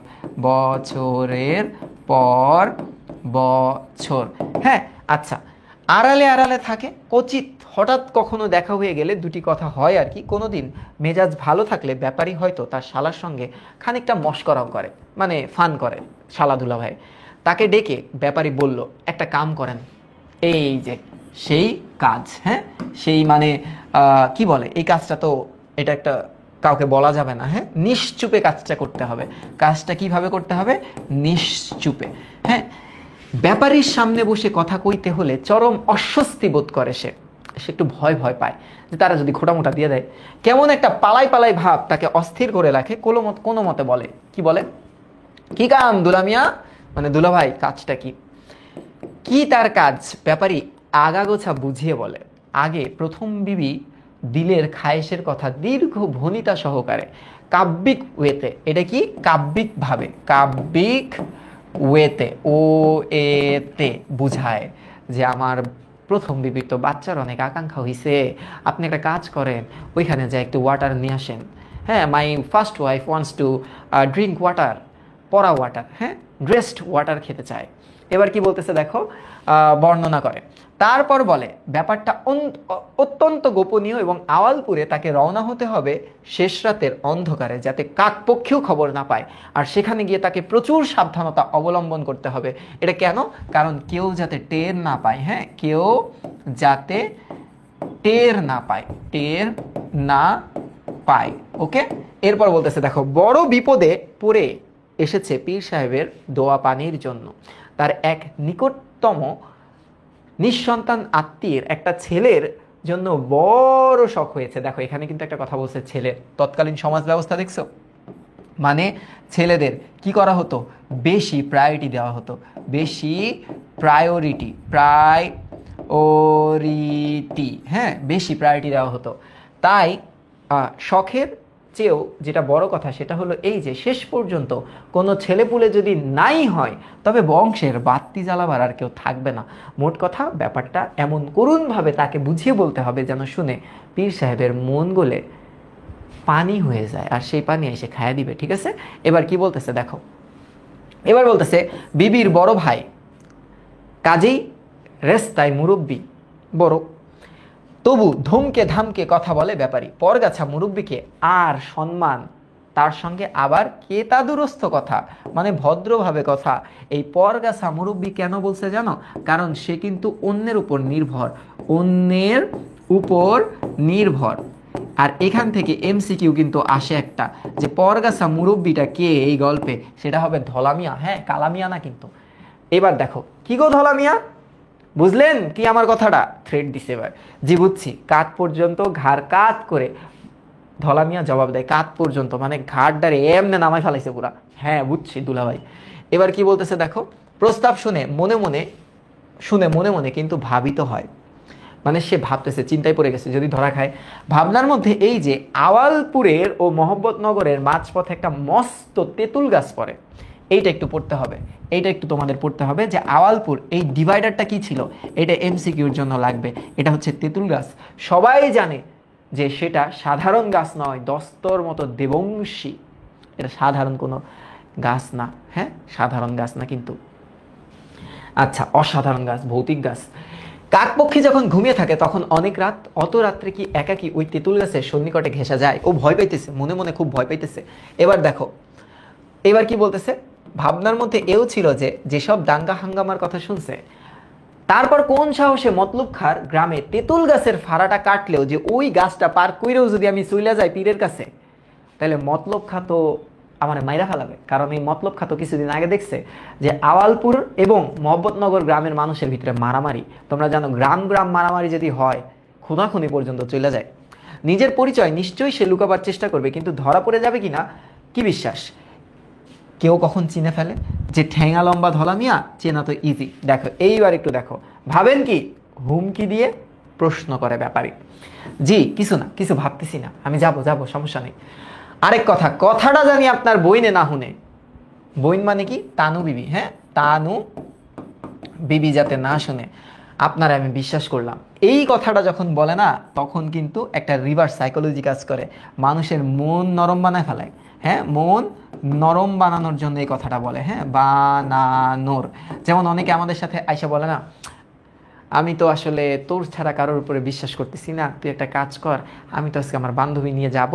বছরের পর বছর। হ্যাঁ আচ্ছা, আড়ালে আড়ালে থাকে, কচিত হঠাৎ কখনো দেখা হয়ে গেলে দুটি কথা হয় আর কি। কোনোদিন মেজাজ ভালো থাকলে ব্যাপারী হয়তো তার শালার সঙ্গে খানিকটা মস্করাও করে, মানে ফান করে শালা দুলা ভাই। তাকে ডেকে ব্যাপারী বলল একটা কাম করেন, এই যে সেই কাজ, হ্যাঁ সেই মানে কি বলে এই কাজটা, তো এটা একটা কাউকে বলা যাবে না, হ্যাঁ নিশ্চুপে কাজটা করতে হবে। কাজটা কিভাবে করতে হবে, নিশ্চুপে। হ্যাঁ ব্যাপারীর সামনে বসে কথা কইতে হলে চরম অস্বস্তি বোধ করে সে, সে একটু ভয় ভয় পায় যে তারা যদি খোটামোটা দিয়ে দেয়। কেমন একটা পালাই পালাই ভাব তাকে অস্থির করে রাখে। কোনো মতে বলে, কি বলে, কি কাম দুলামিয়া, মানে দুলা ভাই কাজটা কি, কি তার কাজ? ব্যাপারী আগাগোছা বুঝিয়ে বলে, আগে প্রথম বিবি দিলের খায়েশের কথা দীর্ঘ ভনিতা সহকারে কাব্যিক ওয়েতে, এটা কি কাব্যিক ভাবে, কাব্যিক ওয়েতে, ও এতে বুঝায় যে আমার প্রথম বিবির তো বাচ্চার অনেক আকাঙ্ক্ষা হয়েছে, আপনি একটা কাজ করেন, ওইখানে যা একটু ওয়াটার নিয়ে আসেন। হ্যাঁ, my first wife wants to drink water, পরা ওয়াটার, হ্যাঁ, ড্রেসড ওয়াটার খেতে চায়। এবার কি বলতেছে দেখো, বর্ণনা করে। তারপর বলে ব্যাপারটা অত্যন্ত গোপনীয় এবং আওয়ালপুরে তাকে রওনা হতে হবে শেষ রাতের অন্ধকারে, যাতে কাকপক্ষেও খবর না পায়, আর সেখানে গিয়ে তাকে প্রচুর সাবধানতা অবলম্বন করতে হবে। এটা কেন? কারণ কেউ যাতে টের না পায়, হ্যাঁ, কেউ যাতে টের না পায়, টের না পায়। ওকে, এরপর বলতেছে দেখো, বড় বিপদে পড়ে এসেছে পীর সাহেবের দোয়া পানির জন্য। তার এক নিকটতম নিঃসন্তান আত্মীয়ের একটা ছেলের জন্য বড় শখ হয়েছে। দেখো এখানে কিন্তু একটা কথা বলছে, ছেলের তৎকালীন সমাজ ব্যবস্থা দেখছো, মানে ছেলেদের কি করা হতো, বেশি প্রায়োরিটি দেওয়া হতো, বেশি প্রায়োরিটি, প্রায়োরিটি, হ্যাঁ, বেশি প্রায়োরিটি দেওয়া হতো। তাই শখের চেয়েও যেটা বড় কথা সেটা হলো এই যে শেষ পর্যন্ত কোনো ছেলেপুলে যদি নাই হয় তবে বংশের বাত্তি জ্বালাবার আর কেউ থাকবে না। মোট কথা ব্যাপারটা এমন করুণভাবে তাকে বুঝিয়ে বলতে হবে যেন শুনে পীর সাহেবের মন গলে পানি হয়ে যায়, আর সেই পানি এসে খাইয়ে দিবে। ঠিক আছে, এবার কি বলতেছে দেখো, এবার বলতেছে বিবির বড় ভাই কাজেই রেস্তায় মুরব্বী বড়, তবু ধমকে ধামকে কথা বলে ব্যাপারী, পরগাছা মুরব্বীকে আর সম্মান, তার সঙ্গে আবার কেতাদুরস্থ কথা, মানে ভদ্রভাবে কথা। এই পরগাছা মুরব্বী কেন বলছে জানো? কারণ সে কিন্তু অন্যের উপর নির্ভর, অন্যের উপর নির্ভর। আর এখান থেকে এমসিকিউ কিন্তু আসে একটা, যে পরগাছা মুরব্বীটা কে এই গল্পে, সেটা হবে ধলামিয়া, হ্যাঁ, কালামিয়া না কিন্তু। এবার দেখো কি গো ধলামিয়া, বুঝলেন কি আমার কথাটা? থ্রেড দিছে এবার। জি বুঝছি, কাত পর্যন্ত, ঘাড় কাত করে ধলামিয়া জবাব দেয়, কাত পর্যন্ত মানে ঘাড়টারে এমনে নামাই ফেলাইছে পুরা। হ্যাঁ বুঝছি দুলাভাই। এবার কি বলতেছে দেখো, প্রস্তাব শুনে মনে মনে কিন্তু ভাবিত হয়, মানে সে ভাবতেছে, চিন্তায় পড়ে গেছে যদি ধরা খায়। ভাবনার মধ্যে এই যে আওয়ালপুরের ও মোহাম্মদনগরের মাঝপথে একটা মস্ত তেঁতুল গাছ পড়ে, এইটা একটু পড়তে হবে, এইটা একটু তোমাদের পড়তে হবে যে আওয়ালপুর এই ডিভাইডারটা কি ছিল, এটা এমসিকিউর জন্য লাগবে। এটা হচ্ছে তেঁতুল গাছ। সবাই জানে যে সেটা সাধারণ গাছ নয়, দস্তর মতো দেবংশী, এটা সাধারণ কোনো গাছ না, হ্যাঁ, সাধারণ গাছ না কিন্তু। আচ্ছা, অসাধারণ গাছ, ভৌতিক গাছ। কাকপক্ষী যখন ঘুমিয়ে থাকে তখন অনেক রাত, অত রাত্রে কি একাকি ওই তেঁতুল গাছের সন্নিকটে ঘেঁষা যায়? ও ভয় পাইতেছে, মনে মনে খুব ভয় পাইতেছে। এবার দেখো, এবার কি বলতেছে, ভাবনার মধ্যে এও ছিল যে যেসব দাঙ্গা হাঙ্গামার কথা শুনছে, তারপর কোন সাহসে মতলব খার গ্রামে তেঁতুল গাছের ফাড়াটা কাটলেও যে ওই গাছটা পার কইরেও যদি আমি চইলা যাই পীরের কাছে, তাহলে মতলব খা তো আমার মাইরা ফেলাবে। কারণ এই মতলব খা তো কিছুদিন আগে দেখছে যে আওয়ালপুর এবং মোহাম্মদনগর গ্রামের মানুষের ভিতরে মারামারি। তোমরা জানো গ্রাম গ্রাম মারামারি যদি হয় খুনাখুনি পর্যন্ত চলে যায়। নিজের পরিচয় নিশ্চয়ই সে লুকাবার চেষ্টা করবে, কিন্তু ধরা পড়ে যাবে কিনা কি বিশ্বাস? কেউ কখন চিনে ফেলে যে ঠ্যাঙা লম্বা ধলামিয়া, চেনা তো ইজি। দেখো এইবার একটু দেখো, ভাবেন কি হুমকি দিয়ে প্রশ্ন করে ব্যাপারী। জি কিছু না, কিছু ভাবতেছি না, আমি যাব সমস্যা নেই। আরেক কথা, কথাটা জানি আপনার বইনে না শুনে। বইন মানে কি? তানু বিবি, হ্যাঁ, তানু বিবি যাতে না শুনে, আপনারা আমি বিশ্বাস করলাম। এই কথাটা যখন বলে না, তখন কিন্তু একটা রিভার্স সাইকোলজি কাজ করে, মানুষের মন নরম বানায় ফেলায়। হ্যাঁ, মন নরম বানানোর জন্য এই কথাটা বলে, হ্যাঁ, বানানোর। যেমন অনেকে আমাদের সাথে আইসা বলে না, আমি তো আসলে তোর ছাড়া কারোর উপরে বিশ্বাস করতেছি না, তুই একটা কাজ কর, আমি তো আজকে আমার বান্ধবী নিয়ে যাব,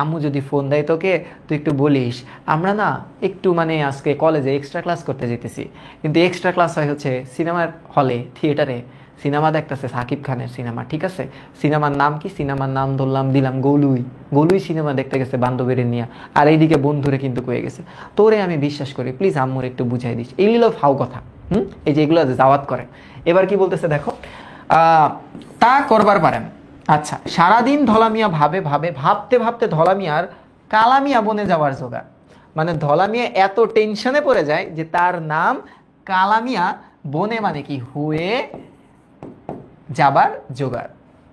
আম্মু যদি ফোন দেয় তোকে তুই একটু বলিস, আমরা না একটু মানে আজকে কলেজে এক্সট্রা ক্লাস করতে যেতেছি। কিন্তু এক্সট্রা ক্লাস হয় হচ্ছে সিনেমার হলে, থিয়েটারে সিনেমা দেখতেছে, সাকিব খানের সিনেমা, ঠিক আছে। সিনেমার নাম কি? সিনেমার নাম দিলাম গলুই সিনেমা দেখতে গেছে বান্ধবীর নিয়ে, আর এইদিকে বন্ধুরে কিন্তু কয়ে গেছে তোরে আমি বিশ্বাস করি, প্লিজ আম্মুর একটু বুঝাই দিস। এইগুলো ফাও কথা, এই যে এগুলো দাওয়াত করে। এবার কি বলতেছে দেখো, তা করবার পারেন। আচ্ছা, সারাদিন ধলামিয়া ভাবতে ভাবতে ধলামিয়ার কালামিয়া বনে যাওয়ার জোগাড়। মানে ধলামিয়া এত টেনশনে পড়ে যায় যে তার নাম কালামিয়া বনে, মানে কি হয়ে যাবার জোগাড়।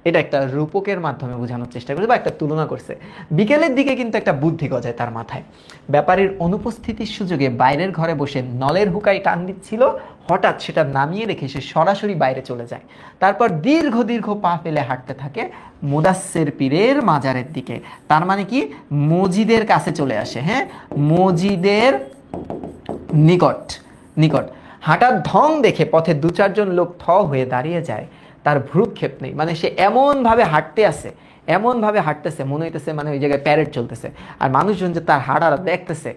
এটা একটা রূপকের মাধ্যমে বোঝানোর চেষ্টা করছে বা একটা তুলনা করছে। বিকেলের দিকে কিন্তু একটা বুদ্ধি গজায় তার মাথায়। ব্যাপারীর অনুপস্থিতির সুযোগে বাইরের ঘরে বসে নলের হুকায় টান দিচ্ছিল, হঠাৎ সেটা নামিয়ে রেখে সে সরাসরি বাইরে চলে যায়। তারপর দীর্ঘ দীর্ঘ পা ফেলে হাঁটতে থাকে মুদাস্সের পীরের মাজারের দিকে। তার মানে কি, মসজিদের কাছে চলে আসে। হ্যাঁ, মসজিদের নিকট নিকট হাঁটার ঢং দেখে পথে 2-4 জন লোক থ হয়ে দাঁড়িয়ে যায়। তার ভ্রুক্ষেপ নেই, মানে সে এমনভাবে হাঁটতেছে মনে হইতেছে মানে ওই জায়গায় প্যারেড চলতেছে। আর মানুষজন যে তার হাঁটা দেখতেছে,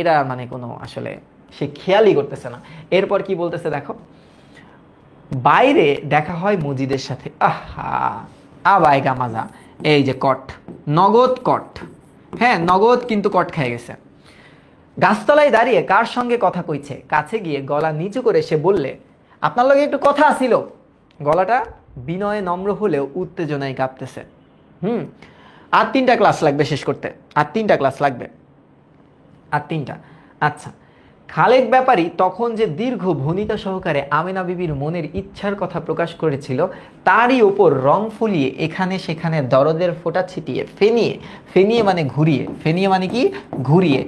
এটা মানে কোনো আসলে সে খেয়ালই করতেছে না। এরপর কি বলতেছে দেখো, বাইরে দেখা হয় মসজিদের সাথে। আহা আবাইগা মাজা, এই যে কট, নগদ কট। হ্যাঁ, নগদ কিন্তু কট খেয়ে গেছে। গাছতলায় দাঁড়িয়ে কার সঙ্গে কথা কইছে, কাছে গিয়ে গলা নিচু করে সে বললে, আপনার লগে একটু কথা আছিল। গলাটা বিনয়ে নম্র হলেও উত্তেজনায় কাঁপতেছে। আর 3টা ক্লাস লাগবে শেষ করতে, আর 3টা ক্লাস লাগবে, আর 3টা। আচ্ছা, খালেক ব্যাপারী তখন যে দীর্ঘ ভনিতা সহকারে আমেনা বিবির মনের ইচ্ছার কথা প্রকাশ করেছিল, তারই ওপর রং ফুলিয়ে এখানে সেখানে দরদের ফোঁটা ছিটিয়ে ফেনিয়ে মানে ঘুরিয়ে, ফেনিয়ে মানে কি ঘুরিয়ে,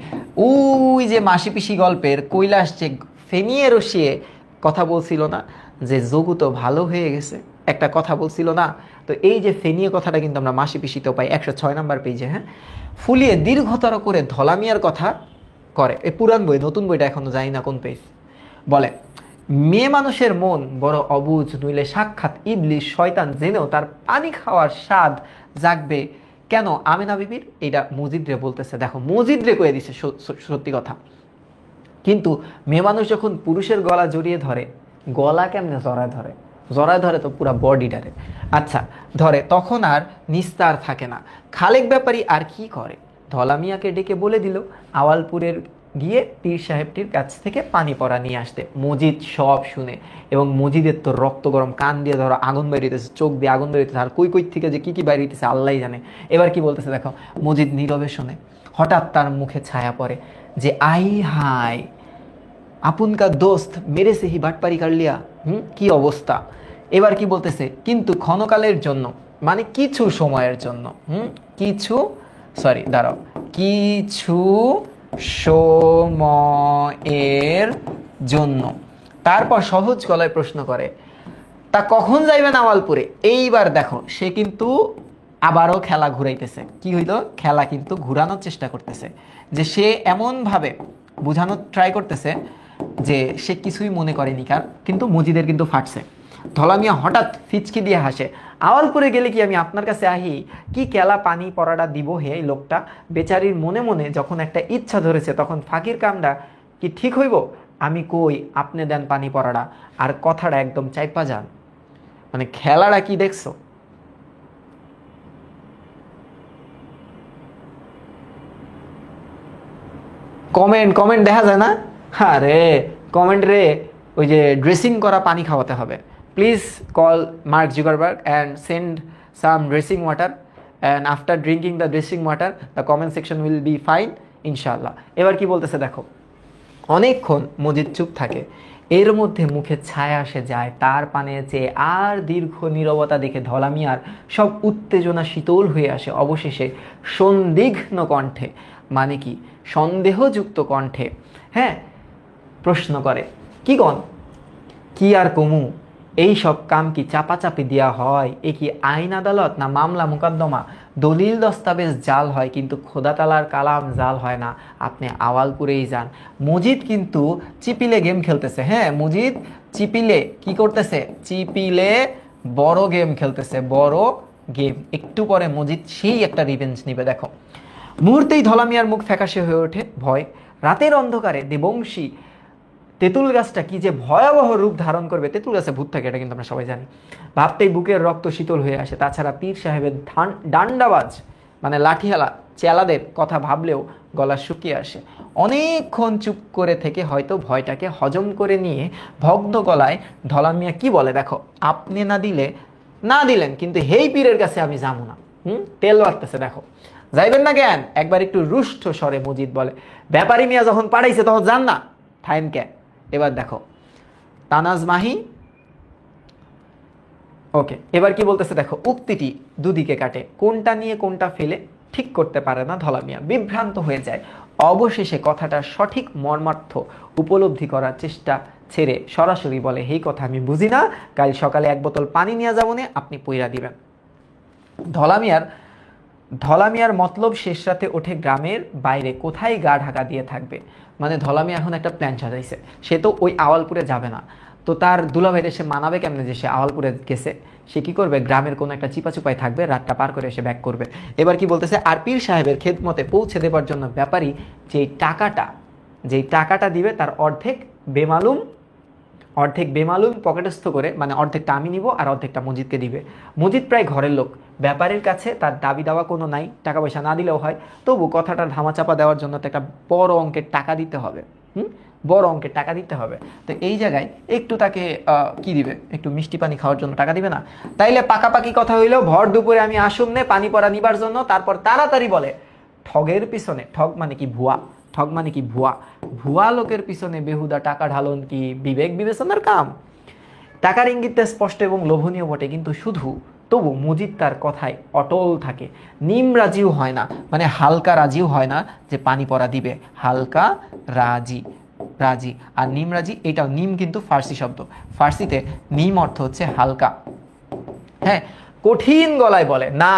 ওই যে মাসি পিসি গল্পের কৈলাস যে ফেনিয়ে রসিয়ে কথা বলছিল না, যে যোগু তো ভালো হয়ে গেছে, একটা কথা বলছিল না। তো এই যে ফেনিয়ে কথাটা কিন্তু আমরা মাসি পিসিতেও পাই 106 নম্বর পেজে। হ্যাঁ, ফুলিয়ে দীর্ঘতর করে ধলামিয়ার কথা করে। এই পুরান বই, নতুন বইটা এখনো জানি না কোন পেজ। বলে, মেয়ে মানুষের মন বড় অবুঝ, নইলে সাক্ষাৎ ইবলিশ শয়তান জেনেও তার পানি খাওয়ার স্বাদ জাগবে কেন আমেনা বিবির। এটা মজিদ রে বলতেছে। দেখো, মজিদ রে কয়ে দিছে সত্যি কথা। কিন্তু মেয়ে মানুষ যখন পুরুষের গলা জড়িয়ে ধরে, গলা কেমনে জড়ায় ধরে তো পুরা বডিটারে। আচ্ছা, ধরে তখন আর নিস্তার থাকে না। খালেক ব্যাপারী আর কি করে, ধলামিয়াকে ডেকে বলে দিল আওয়ালপুরের গিয়ে পীর সাহেবটির কাছ থেকে পানি পড়া নিয়ে আসতে। মজিদ সব শুনে, এবং মজিদের তো রক্ত গরম, কান দিয়ে ধরো আগুন বেরিয়েছে, চোখ দিয়ে আগুন বেরিয়েছে, আর কই থেকে যে কি বেরিয়েছে আল্লাহ জানে। এবার কি বলতেছে দেখো, মজিদ নীরবে শোনে। হঠাৎ তার মুখে ছায়া পড়ে যে আই হাই আপনকা দোস্ত মেরে সে হি বাটপারি কার লিয়া। কি অবস্থা। এবার কি বলতেছে, কিন্তু ক্ষণকালের জন্য, মানে কিছু সময়ের জন্য, কিছু সময়ের জন্য। তারপর সহজ গলায় প্রশ্ন করে, তা কখন যাইবেন আওয়ালপুরে। এইবার দেখো, সে কিন্তু আবারও খেলা ঘুরাইতেছে। কি হইল, খেলা কিন্তু ঘুরানোর চেষ্টা করতেছে, যে সে এমনভাবে বোঝানোর ট্রাই করতেছে যে সে কিছুই মনে করেনি। কিন্তু মজিদের কিন্তু ফাটছে। ধলামিয়া হঠাৎ ফিচকি দিয়ে হাসে, আওয়ালপুরে গেলে কি আমি আপনার কাছে আহি, কি কেলা পানি পড়াটা দিব হে। এই লোকটা বেচারির মনে মনে যখন একটা ইচ্ছা ধরেছে, তখন ফাঁকির কামটা কি ঠিক হইব। আমি কই আপনি দেন পানি পড়াটা, আর কথাটা একদম চাইপা যান। মানে খেলাটা কি দেখছো। কমেন্ট দেখা যায় না। হ্যাঁ রে, কমেন্ট রে, ওই যে ড্রেসিং করা পানি খাওয়াতে হবে। Please call mark Zuckerberg and send some dressing water, and after drinking the dressing water the comment section will be fine ইনশাল্লাহ। এবার কি বলতেছে দেখো, অনেকক্ষণ মজিদ চুপ থাকে। এর মধ্যে মুখে ছায়া আসে যায় তার পানে চেয়ে, আর দীর্ঘ নীরবতা দেখে ধলামিয়ার সব উত্তেজনা শীতল হয়ে আসে। অবশেষে সন্দিগ্ধ কণ্ঠে, মানে কি সন্দেহযুক্ত কণ্ঠে, হ্যাঁ, প্রশ্ন করে, কি গণ, কি আর কমু, এই সব কাম কি চাপাচাপি দেওয়া হয়। এ কি আইন আদালত না মামলা মোকদ্দমা। দলিল দস্তাবেজ জাল হয়, কিন্তু খোদাতালার কালাম জাল হয় না। আপনি আওয়ালপুরেই যান। মজিদ কিন্তু চিপিলে গেম খেলতেছে। হ্যাঁ, মজিদ চিপিলে কি করতেছে, চিপিলে বড় গেম খেলতেছে, বড় গেম। একটু পরে মজিদ সেই একটা রিভেঞ্জ নিবে। দেখো, মুহূর্তেই ধলামিয়ার মুখ ফ্যাকাশে হয়ে ওঠে ভয়। রাতের অন্ধকারে দেবংশী তেঁতুল গাছটা কি যে ভয়াবহ রূপ ধারণ করবে। তেঁতুল গাছে ভূত থাকে, এটা কিন্তু আমরা সবাই জানি। ভাবতেই বুকের রক্ত শীতল হয়ে আসে। তাছাড়া পীর সাহেবের ডান্ডাবাজ মানে লাঠিয়ালা চেলাদের কথা ভাবলেও গলা শুকিয়ে আসে। অনেকক্ষণ চুপ করে থেকে হয়তো ভয়টাকে হজম করে নিয়ে ভগ্ন গলায় ধলামিয়া কি বলে দেখো, আপনি না দিলেন কিন্তু হেই পীরের কাছে আমি যাবো না। তেল বাড়তেছে। দেখো, যাইবেন না জ্ঞান। একবার একটু রুষ্ট স্বরে মজিদ বলে, ব্যাপারী মিয়া যখন পাঠাইছে তখন যান না, ঠাইম কে। এবার দেখো, তানাজ মাহি ওকে, এবার কি বলতেছে দেখো, উক্তিটি দুদিকে কাটে, কোনটা নিয়ে কোনটা ফেলে ঠিক করতে পারে না ধলা মিয়া, বিভ্রান্ত হয়ে যায়। অবশেষে কথাটার সঠিক মর্মার্থ উপলব্ধি করার চেষ্টা ছেড়ে সরাসরি বলে, এই কথা আমি বুঝি না, কাল সকালে এক বোতল পানি নিয়ে যাবো না, আপনি পইরা দিবেন। ধলামিয়ার মতলব শেষ রাতে ওঠে গ্রামের বাইরে কোথায় গা ঢাকা দিয়ে থাকবে। মানে ধলামিয়া এখন একটা প্ল্যান সাজাইছে, সে তো ওই আওয়ালপুরে যাবে না, তো তার দুলাভাইরে সে মানাবে কেমনে যে সে আওয়ালপুরে গেছে। সে কি করবে, গ্রামের কোনো একটা চিপাচুপায় থাকবে, রাতটা পার করে এসে ব্যাক করবে। এবার কি বলতেছে, আর পীর সাহেবের খেদমতে পৌঁছে দেবার জন্য ব্যাপারী যেই টাকাটা দিবে তার অর্ধেক বেমালুম পকেটস্থ করে, মানে অর্ধেকটা আমি নিব আর অর্ধেকটা মজিদকে দিবে। মজিদ প্রায় ঘরের লোক, ব্যাপারীর কাছে তার দাবি দেওয়া কোনো নাই, টাকা পয়সা না দিলেও হয়, তবু কথাটা ধামাচাপা দেওয়ার জন্য তো একটা বড় অঙ্কের টাকা দিতে হবে। বড় অঙ্কের টাকা দিতে হবে। তো এই জায়গায় একটু তাকে কি দিবে, একটু মিষ্টি পানি খাওয়ার জন্য টাকা দিবে না? তাইলে পাকাপাকি কথা হইলো, ভর দুপুরে আমি আসুম নে পানি পড়া নিবার জন্য। তারপর তাড়াতাড়ি বলে, ঠগের পিছনে, ঠগ মানে কি ভুয়া, ভুয়া লোকের পিছনে বেহুদা টাকা ঢালন কি বিবেক বিবেচনার কাম? টাকার ইঙ্গিতটা স্পষ্ট এবং লোভনীয় বটে, কিন্তু তবু মজিদ তার কথায় অটল থাকে। নিম রাজিও হয় না, মানে হালকা রাজিও হয় না যে পানি পড়া দিবে, হালকা রাজি। আর নিম রাজি, এটাও নিম কিন্তু ফার্সি শব্দ, ফার্সিতে নিম অর্থ হচ্ছে হালকা। হ্যাঁ, কঠিন গলায় বলে, না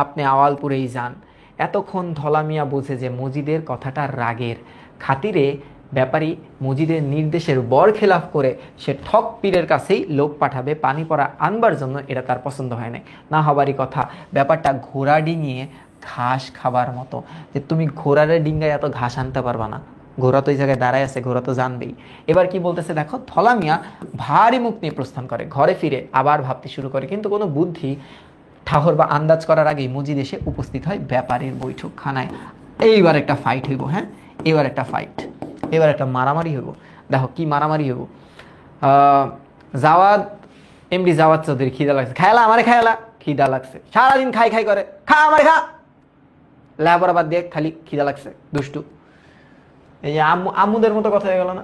আপনি আওয়ালপুরেই যান। এতক্ষণ ধলামিয়া বোঝে যে মজিদের কথাটা রাগের খাতিরে ব্যাপারী মজিদের নির্দেশের বরখেলাফ করে সে ঠক পীরের কাছেই লোক পাঠাবে পানি পড়া আনবার জন্য। এটা তার পছন্দ হয় না হবারই কথা। ব্যাপারটা ঘোড়া ডিঙিয়ে ঘাস খাবার মতো, যে তুমি ঘোড়ারে ডিঙ্গায় এত ঘাস আনতে পারবা না, ঘোড়া তো এই জায়গায় দাঁড়ায় আছে, ঘোড়া তো জানবেই। এবার কি বলতেছে দেখো, ধলামিয়া ভারী মুখ নিয়ে প্রস্থান করে, ঘরে ফিরে আবার ভাবতে শুরু করে, কিন্তু কোনো বুদ্ধি ঠাহর বা আন্দাজ করার আগেই মজিদ এসে উপস্থিত হয় ব্যাপারীর বৈঠকখানায়। এইবার একটা ফাইট হইব, হ্যাঁ এবার একটা মারামারি হইব। দেখো কি মারামারি হইব। এমডি জাওয়াদ চৌধুরী খিদা লাগছে, খায়লা আমারে খায়লা, খিদা লাগছে, সারাদিন খাই করে, খা আমারে খা, লেবরাবাদ দিয়ে খালি খিদা লাগছে, দুষ্টু। এই যে আম্মুদের মতো কথা হয়ে গেল না,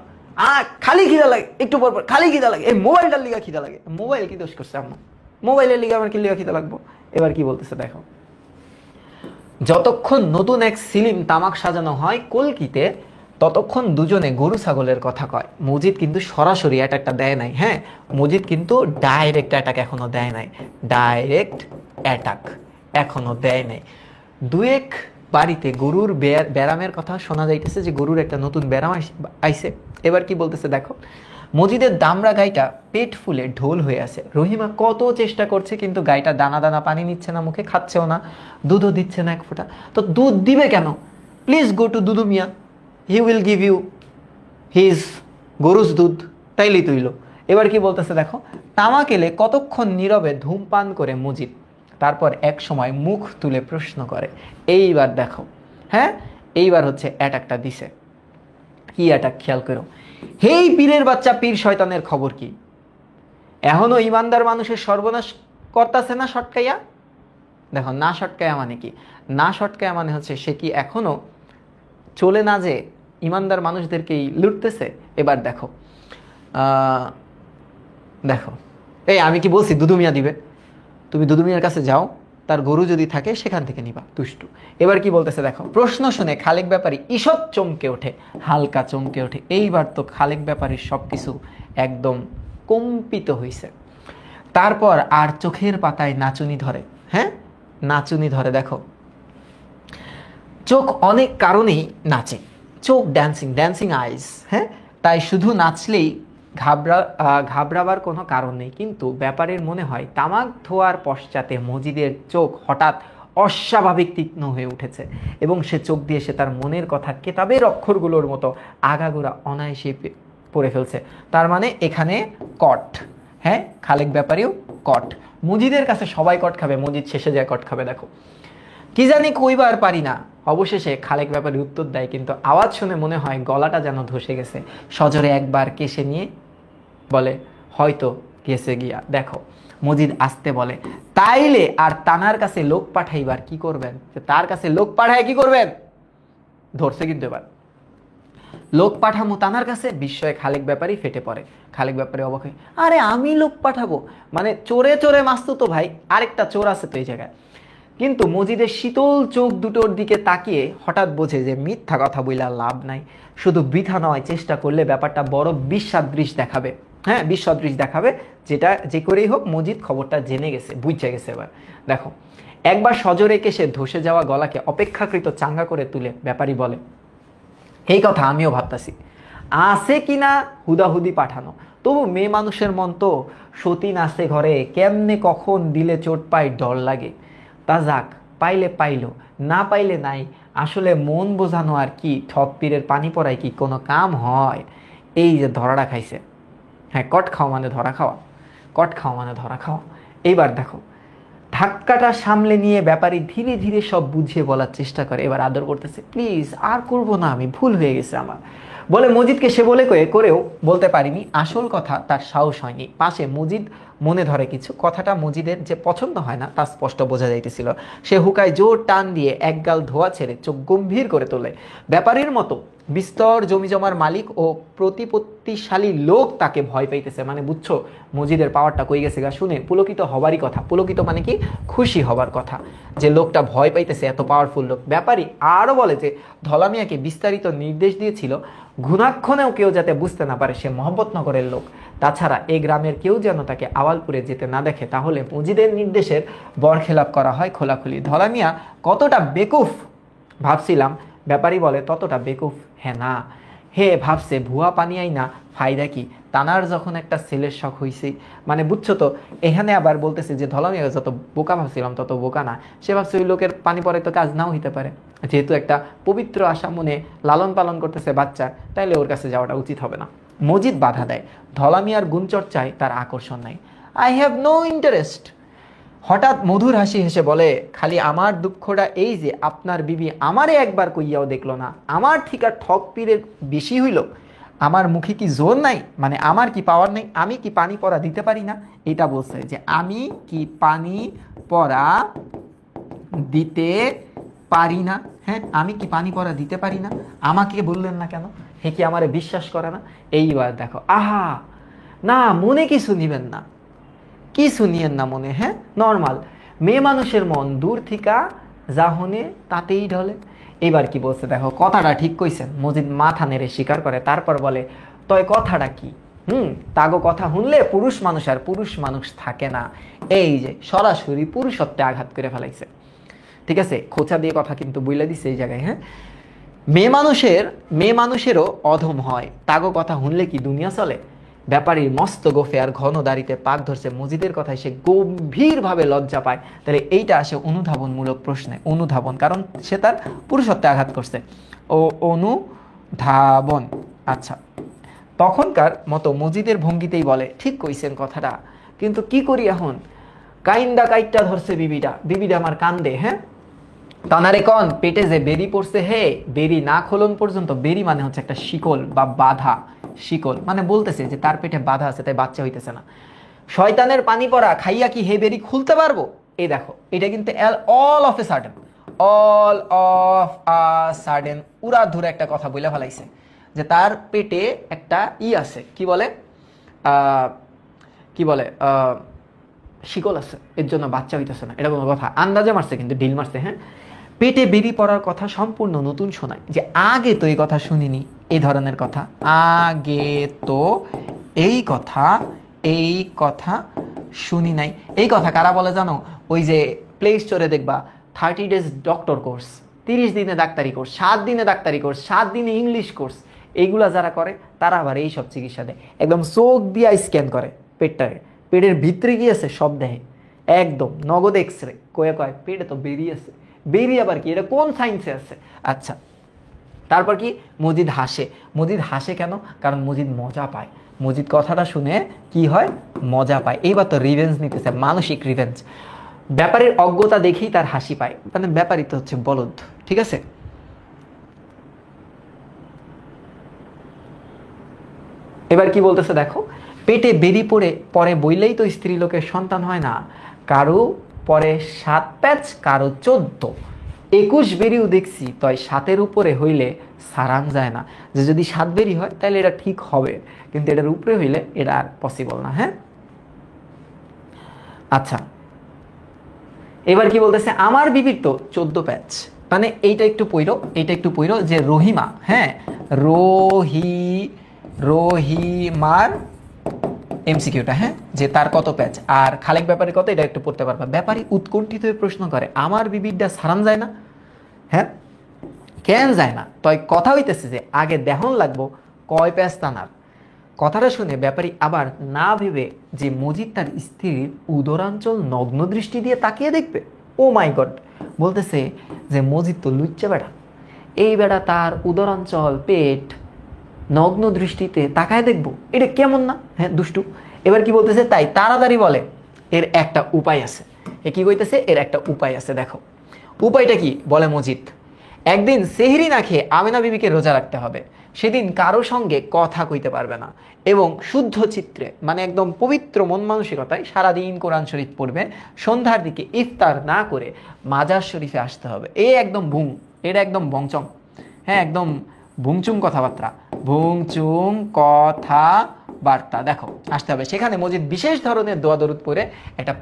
খালি খিদা লাগে, একটু পর খালি খিদা লাগে, এই মোবাইলটার লিগা খিদা লাগে। মোবাইল কি দোষ করছে আম্মু? মোবাইলের লিগা আমার কি লিগা খিদা লাগবো? এবার কি বলতেছে দেখো, যতক্ষণ নতুন এক সিলিম তামাক সাজানো হয় কলকিতে, ততক্ষণ দুজনে গরু ছাগলের কথা কয়। মজিদ কিন্তু সরাসরি অ্যাটাকটা দেয় নাই, হ্যাঁ, মজিদ কিন্তু ডাইরেক্ট অ্যাটাক এখনো দেয় নাই। দুয়েক বাড়িতে গরুর ব্যারামের কথা শোনা যাইতেছে, যে গরুর একটা নতুন ব্যারাম আইছে। এবার কি বলতেছে দেখো, মজিদের দামড়া গাইটা পেট ফুলে ঢোল হয়ে আছে। রহিমা কত চেষ্টা করছে, কিন্তু গাইটা দানা দানা পানি নিচ্ছে না, মুখে খাচ্ছেও না, দুধও দিচ্ছে না এক ফোঁটা। তো দুধ দিবে কেন? Please go to Dudu Mia, he will give you his গরুজ দুধ, তাইলেই তুইল। এবার কি বলতেছে দেখো, তামাক এলে কতক্ষণ নীরবে ধূমপান করে মজিদ, তারপর এক সময় মুখ তুলে প্রশ্ন করে। এইবার দেখো, হ্যাঁ, এইবার হচ্ছে অ্যাটাকটা দিছে। কি অ্যাটাক খেয়াল করো, হেই পীরের বাচ্চা পীর শয়তানের খবর কি? এখনো ইমানদার মানুষের সর্বনাশ করতেছে না সটকাইয়া? দেখো, না সটকায়া মানে কি? না সটকায়া মানে হচ্ছে সে কি এখনো চলে না যে ইমানদার মানুষদেরকেই লুটতেছে। এবার দেখো, এই আমি কি বলছি দুদু মিয়া দিবে? তুমি দুদু মিয়ার কাছে যাও, তার গরু যদি থাকে সেখান থেকে নিবা, দুষ্টু। এবার কি বলতেছে দেখো, প্রশ্ন শুনে খালেক ব্যাপারী ঈষৎ চমকে ওঠে, হালকা চমকে ওঠে। এইবার তো খালেক ব্যাপারীর সবকিছু একদম কম্পিত হইছে। তারপর আর চোখের পাতায় নাচুনি ধরে, হ্যাঁ, নাচুনি ধরে। দেখো, চোখ অনেক কারণেই নাচে, চোখ ড্যান্সিং আইস, হ্যাঁ, তাই শুধু নাচলেই ঘাবড়াবার কোনো কারণ নেই। কিন্তু ব্যাপারের মনে হয় তামাক ধোয়ার পশ্চাতে মজিদের চোখ হঠাৎ অস্বাভাবিক তীক্ষ্ণ হয়ে উঠেছে, এবং সে চোখ দিয়ে সে তার মনের কথা কেতাবের অক্ষরগুলোর মতো আগাগোড়া অনায়াসে পড়ে ফেলছে। তার মানে এখানে কট, হ্যাঁ, খালেক ব্যাপারেও কট। মজিদের কাছে সবাই কট খাবে, মজিদ শেষে যায় কট খাবে। দেখো, কি জানি কইবার পারি না। অবশেষে খালেক ব্যাপারী উত্তর দেয়, কিন্তু আওয়াজ শুনে মনে হয় গলাটা যেন ধসে গেছে। সজোরে একবার কেশে নিয়ে বলে, হয়তো গেছে গিয়া। দেখো, মজিদ আসতে বলে, তাইলে আর তানার কাছে লোক পাঠাইবার কি করবেন? তার কাছে লোক পাঠায় কি করবেন? ধরছে কিন্তু এবার লোক পাঠামো তানার কাছে, বিস্ময়ে খালেক ব্যাপারী ফেটে পড়ে। খালেক ব্যাপারী অবাক হয়, আরে আমি লোক পাঠাবো? মানে চোরে চোরে মাসতো তো ভাই, আরেকটা চোর আছে তো এই জায়গায়। কিন্তু মজিদের শীতল চোখ দুটোর দিকে তাকিয়ে হঠাৎ বোঝে যে মিথ্যা কথা বইলা লাভ নাই, শুধু বৃথা নয়, চেষ্টা করলে ব্যাপারটা বড় বিস্বাদৃশ দেখাবে। হ্যাঁ, বিস্বাদৃশ দেখাবে, যেটা যে করেই হোক মজিদ খবরটা জেনে গেছে, বুঝে গেছে। এবার দেখো, একবার সজোরে কেসে ধসে যাওয়া গলাকে অপেক্ষাকৃত চাঙ্গা করে তুলে ব্যাপারী বলে, এই কথা আমিও ভাবতাছি, আছে কিনা হুদাহুদি পাঠানো। তবু মেয়ে মানুষের মন তো, সতীন আছে ঘরে, কেমনে কখন দিলে চোট পায় ডর লাগে। তা যাক, পাইলে পাইলো, না পাইলে নাই। আসলে মন বোঝানো আর কি, ঠক পীরের পানি পড়ায় কি কোনো কাম হয়? এই যে ধরাটা খাইছে, হ্যাঁ, কট খাওয়া মানে ধরা খাওয়া, কট খাওয়া মানে ধরা খাওয়া। এইবার দেখো, ধাক্কাটা সামলে নিয়ে ব্যাপারী ধীরে ধীরে সব বুঝিয়ে বলার চেষ্টা করে। এবার আদর করতেছে, প্লিজ আর করবো না, আমি ভুল হয়ে গেছে আমার বলে মজিদকে সে বলে করেও বলতে পারিনি। আসল কথা তার সাহস হয়নি। পাশে মজিদ মনে ধরে কিছু, কথাটা মজিদের যে পছন্দ হয় না তা স্পষ্ট বোঝা যাইতেছিল। সে হুকায় জোর টান দিয়ে একগাল ধোয়া ছেড়ে চোখ গম্ভীর করে তোলে। ব্যাপারীর মতো বিস্তর জমিজমার মালিক ও প্রতিপত্তিশালী লোক তাকে ভয় পাইতেছে। মানে বুঝছো মজিদের পাওয়ারটা কই গেছে গা। শুনে পুলকিত হবারই কথা। পুলকিত মানে কি, খুশি হবার কথা, যে লোকটা ভয় পাইতেছে, এত পাওয়ারফুল লোক। ব্যাপারী আরও বলে যে ধলামিয়াকে বিস্তারিত নির্দেশ দিয়েছিল ঘুণাক্ষণেও কেউ যাতে বুঝতে না পারে সে মহব্বতনগরের লোক। তাছাড়া এই গ্রামের কেউ যেন তাকে আওয়ালপুরে যেতে না দেখে, তাহলে মজিদের নির্দেশের বরখেলাপ করা হয় খোলাখুলি। ধলামিয়া কতটা বেকুফ ভাবছিলাম, ব্যাপারী বলে ততটা বেকুফ হ্যাঁ না, হে ভাবছে ভুয়া পানিয়াই না, ফায়দা কি? তানার যখন একটা ছেলের শখ হয়েছে, মানে বুঝছো তো। এখানে আবার বলতেছে যে ধলামিয়া যত বোকা ভাবছিলাম তত বোকা না। সে ভাবছে ওই লোকের পানি পরে তো কাজ নাও হইতে পারে, যেহেতু একটা পবিত্র আশা মনে লালন পালন করতেছে বাচ্চা, তাইলে ওর কাছে যাওয়াটা উচিত হবে না। মজিদ বাধা দেয়, ধলামিয়ার গুণচর্চায় তার আকর্ষণ নাই। I have no interest. হঠাৎ মধুর হাসি হেসে বলে, খালি আমার দুঃখটা এই যে আপনার বিবি আমারে একবার কইয়াও দেখলো না। আমার ঠিক আর ঠক পীরের বেশি হইল? আমার মুখে কি জোর নাই? মানে আমার কি পাওয়ার নেই? আমি কি পানি পরা দিতে পারি না? এটা বলছে যে আমি কি পানি পরা দিতে পারি না। হ্যাঁ, আমি কি পানি পরা দিতে পারি না? আমাকে বললেন না কেন? হে কি আমারে বিশ্বাস করে না? এইবার দেখো, আহা না, মনে কিছু নিবেন না, কি শুনিয়েন না মনে। হ্যাঁ, নর্মাল মেয়ে মানুষের মন দূর থিকা যাহনে তাতেই ঢলে। এবার কি বলছে দেখো, কথাটা ঠিক কইছেন। মজিদ মাথা নেড়ে স্বীকার করে, তারপর বলে, তয় কথাটা কি? তাগো কথা শুনলে পুরুষ মানুষ আর পুরুষ মানুষ থাকে না। এই যে সরাসরি পুরুষত্বে আঘাত করে ফেলাইছে। ঠিক আছে, খোঁচা দিয়ে কথা কিন্তু বইলা দিছে এই জায়গায়। হ্যাঁ, মেয়ে মানুষেরও অধম হয়, তাগো কথা শুনলে কি দুনিয়া চলে? ব্যাপারীর মস্ত গোফে আর ঘন দাড়িতে পাক ধরছে। মজিদের কথায় সে গম্ভীরভাবে লজ্জা পায়। তাহলে এইটা আসে অনুধাবনমূলক প্রশ্নে। অনুধাবন, কারণ সে তার পুরুষত্বে আঘাত করছে। ও অনুধাবন, আচ্ছা। তখনকার মতো মজিদের ভঙ্গিতেই বলে, ঠিক কইছেন কথাটা, কিন্তু কি করি এখন? কাইন্দা কাইটটা ধরছে বিবিটা আমার কান্দে। হ্যাঁ, তানারে কন পেটে যে বেরি পড়ছে, হে বেরি না খোলন পর্যন্ত। বেরি মানে হচ্ছে একটা শিকল বা বাধা। শিকল মানে বলতেছে যে তার পেটে বাধা আছে, তাই বাচ্চা হইতেছে না। শয়তানের পানি পড়া খাইয়া কি হে বেরি খুলতে পারবো? এই দেখো, এটা কিন্তু অল অফ আ সাডেন উড়া ধরে একটা কথা বলে ফেলাইছে যে তার পেটে একটা আছে, কি বলে শিকল আছে, এর জন্য বাচ্চা হইতেছে না। এটা কোনো কথা? আন্দাজে মারছে, কিন্তু ডিল মারছে। হ্যাঁ, পেটে বেরি পড়ার কথা সম্পূর্ণ নতুন শোনায়, যে আগে তো এই কথা শুনিনি। এই ধরনের কথা আগে তো এই কথা শুনি নাই। এই কথা কারা বলে জানো? ওই যে প্লে স্টোরে দেখবা 30 days ডক্টর কোর্স, 30 দিনে ডাক্তারি কোর্স, 7 দিনে ডাক্তারি কোর্স, 7 দিনে ইংলিশ কোর্স, এইগুলা যারা করে তারা আবার এই সব চিকিৎসা দেয়। একদম চোখ দিয়ে স্ক্যান করে পেটটাকে, পেটের ভিতরে কি আছে সব দেখে, একদম নগদ এক্সরে। কয় পেটে তো বেরিয়ে আছে। বেরিয়ে আবার কি? এটা কোন সায়েন্সে আছে? আচ্ছা, তারপর কি? মজিদ হাসে কেন? কারণ মজিদ মজা পায়। মজিদ কথাটা শুনে কি হয়? মজা পায়। এইবার তো রিভেঞ্জ নিতেছে, মানসিক রিভেঞ্জ। ব্যাপারীর অজ্ঞতা দেখেই তার হাসি পায়, মানে ব্যাপারী তো হচ্ছে বলদ। ঠিক আছে, এবার কি বলতেছে দেখো, পেটে বেরি পরে বইলেই তো স্ত্রী লোকের সন্তান হয় না। কারো পরে 7 প্যাচ, কারো 14। 21 বেরিও দেখছি, তয় 7-এর উপরে হইলে সারান যায় না। যে যদি 7 বেরি হয় তাহলে এটা ঠিক হবে, কিন্তু এটার উপরে হইলে এটা আর পসিবল না। হ্যাঁ, আচ্ছা, এবার কি বলতেছে, আমার বিবির তো 14 প্যাচ। মানে এইটা একটু পইরো যে রহিমা, হ্যাঁ, রহিমার এমসিকিউটা, হ্যাঁ, যে তার কত প্যাচ আর খালেক ব্যাপারী কত, এটা একটু পড়তে পারবা। ব্যাপারী উৎকণ্ঠিত হয়ে প্রশ্ন করে, আমার বিবিরটা সারান যায় না? হ্যাঁ, কেন যায় না? তাই কথা হইতেছে যে আগে দেহন লাগবো কয় প্যাচ তানার। কথাটা শুনে ব্যাপারী আবার না ভেবে যে মজিদ তার স্ত্রীর উদরাঞ্চল নগ্ন দৃষ্টি দিয়ে তাকিয়ে দেখবে। ও মাই গড, বলতেছে যে মজিদ তো লুচ্চা বেড়া, এই বেড়া তার উদরাঞ্চল পেট নগ্ন দৃষ্টিতে তাকায় দেখবো, এটা কেমন না? হ্যাঁ, দুষ্টু। এবার কি বলতেছে, তাই তাড়াতাড়ি বলে এর একটা উপায় আছে। এ কি কইতেছে, এর একটা উপায় আছে, দেখো উপায়টা কি। বলে মজিদ, একদিন সেহরি না খেয়ে আমেনা বিবিকে রোজা রাখতে হবে। সেদিন কারো সঙ্গে কথা কইতে পারবে না এবং শুদ্ধ চিত্রে, মানে একদম পবিত্র মন মানসিকতায় সারাদিন কোরআন শরীফ পড়বে। সন্ধ্যার দিকে ইফতার না করে মাজার শরীফে আসতে হবে। এটা একদম বংচং, হ্যাঁ, একদম ভুংচুং কথাবার্তা, ভুংচুং কথাবার্তা। দেখো আসতে হবে সেখানে। মজিদ বিশেষ ধরনের দোয়া দরুদ পরে একটা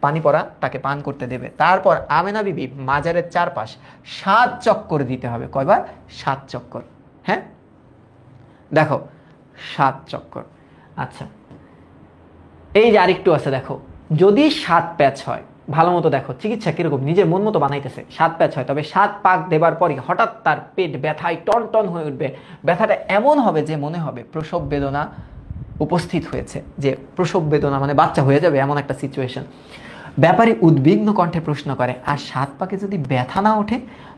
পানি পড়া তাকে পান করতে দেবে। তারপর আমেনা বিবি মাজারের চারপাশ 7 চক্কর দিতে হবে। কয়বার? 7 চক্কর। হ্যাঁ, দেখো 7 চক্কর। আচ্ছা, এই যে আরেকটু আছে, দেখো যদি 7 প্যাচ হয়, ভালো মতো দেখো চিকিৎসা কিরকম নিজের মন মতো বানাইতেছে। 7 প্যাচ হয়, তবে 7 পাক দেবার পরই হঠাৎ তার পেট ব্যথায় টন টন হয়ে উঠবে। ব্যথাটা এমন হবে যে মনে হবে প্রসব বেদনা উপস্থিত হয়েছে, যে প্রসব বেদনা মানে বাচ্চা হয়ে যাবে, এমন একটা সিচুয়েশন। ব্যাপারী উদ্বিগ্ন কণ্ঠে প্রশ্ন করে, আর 7 পাকে যদি ব্যথা না ওঠে?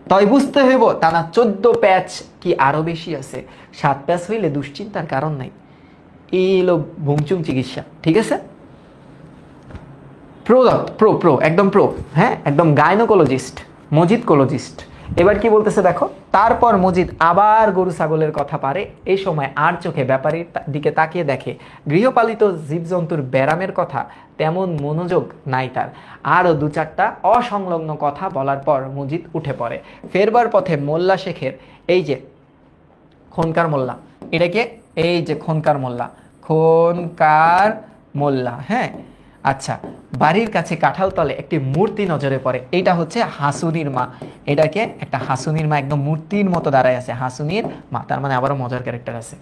তাই বুঝতে হইব তা না 14 প্যাচ কি আরো বেশি আছে। 7 প্যাচ হইলে দুশ্চিন্তার কারণ নাই। এই হলো ভুংচুং চিকিৎসা, ঠিক আছে? একদম প্রো, হ্যাঁ, একদম গাইনোকোলজিস্ট, মজিদ কোলজিস্ট। এবার কি বলতেছে দেখো, তারপর মজিদ আবার গরু ছাগলের কথা পারে। এই সময় আর চোখে ব্যাপারীর দিকে তাকিয়ে দেখে গৃহপালিত জীবজন্তুর ব্যারামের কথা তেমন মনোযোগ নাই তার। আরও 2-4টা অসংলগ্ন কথা বলার পর মজিদ উঠে পড়ে। ফেরবার পথে মোল্লা শেখের, এই যে খনকার মোল্লা, এটাকে এই যে খনকার মোল্লা, হ্যাঁ, আচ্ছা, বাড়ির কাছে কাঁঠালতলে একটি মূর্তি নজরে পড়ে। এটা হচ্ছে হাসুনির মা। এটাকে একটা হাসুনির মা, একদম মূর্তির মতো দাঁড়ায় আছে, হাসুনির মা। তার মানে আবারও মজার ক্যারেক্টার আছে।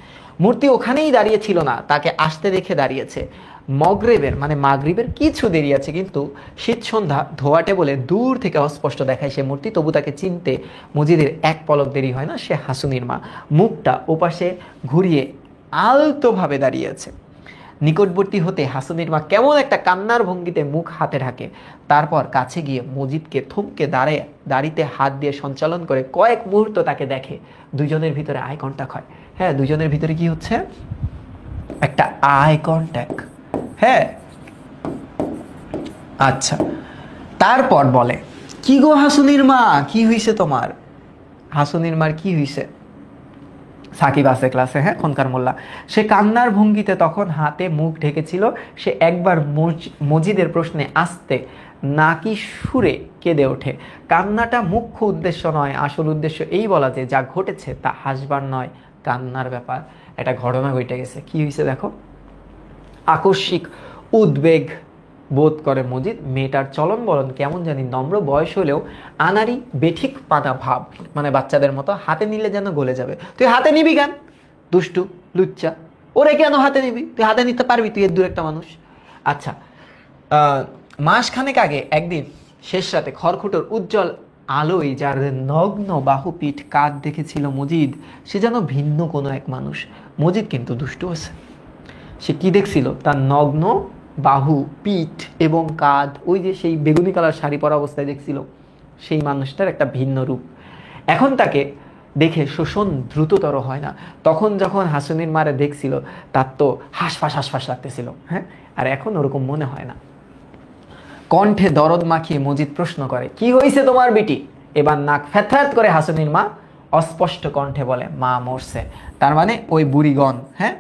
মূর্তি ওখানেই দাঁড়িয়ে ছিল না, তাকে আসতে দেখে দাঁড়িয়েছে। মাগরিবের কিছু দেরি আছে, কিন্তু শীত সন্ধ্যা ধোয়াটে বলে দূর থেকে অস্পষ্ট দেখায় সে মূর্তি। তবু তাকে চিনতে মজিদের এক পলক দেরি হয় না। সে হাসুনির মা, মুখটা ওপাশে ঘুরিয়ে আলতোভাবে দাঁড়িয়ে আছে। নিকটবর্তী হতে হাসুনির মা কেমন একটা কান্নার ভঙ্গিতে মুখ হাতে ঢাকে। তারপর কাছে গিয়ে মজিদকে থমকে দাঁড়িতে হাত দিয়ে সঞ্চালন করে কয়েক মুহূর্ত তাকে দেখে। দুজনের ভিতরে আই কন্ট্যাক্ট হয়। হ্যাঁ, দুজনের ভিতরে কি হচ্ছে? একটা আই কন্ট্যাক্ট। হ্যাঁ, আচ্ছা, তারপর বলে, কি গো হাসুনির মা, কি হইছে তোমার? হাসুনির মার কি হইছে? সাকিব আছে ক্লাসে, হ্যাঁ, খনকার মোল্লা। সে কান্নার ভঙ্গিতে তখন হাতে মুখ ঢেকেছিল। সে একবার মজিদের প্রশ্নে আস্তে নাকি সুরে কেঁদে ওঠে। কান্নাটা মুখ্য উদ্দেশ্য নয়, আসল উদ্দেশ্য এই বলা যে যা ঘটেছে তা হাসবার নয়, কান্নার ব্যাপার। একটা ঘটনা ঘটে গেছে। কি হয়েছে দেখো। আকস্মিক উদ্বেগ বোধ করে মজিদ। মেয়েটার চলন বলন কেমন জানি নম্র, বয়স হলেও আনারি বেঠিক পাতা ভাব, মানে বাচ্চাদের মতো। হাতে নিলে যেন গলে যাবে। তুই হাতে নিবি কেন? দুষ্টু লুচ্চা, ওরে কেন হাতে নিবি? তুই হাতে নিতে পারবি? তুই এর দূর একটা মানুষ। আচ্ছা, মাসখানেক আগে একদিন শেষ রাতে খড়কুটোর উজ্জ্বল আলোয় যার নগ্ন বাহু পিঠ কাঁধ দেখেছিল মজিদ, সে যেন ভিন্ন কোনো এক মানুষ। মজিদ কিন্তু দুষ্টু আছে। সে কি দেখছিল? তার নগ্ন বাহু পিঠ এবং কাঁধ, ওই যে সেই বেগুনি কালার শাড়ি পরা অবস্থায় দেখছিল সেই মানুষটার একটা ভিন্ন রূপ। এখন তাকে দেখে শোষণ দ্রুততর হয় না। তখন যখন হাসুনির মারে দেখছিল তার তো হাঁসফাঁস লাগতেছিল, হ্যাঁ, আর এখন ওরকম মনে হয় না। কণ্ঠে দরদ মাখিয়ে মজিদ প্রশ্ন করে, কি হয়েছে তোমার বিটি? এবার নাক ফ্যাথ করে হাসুনির মা অস্পষ্ট কণ্ঠে বলে, মা মরছে। তার মানে ওই বুড়িগণ, হ্যাঁ,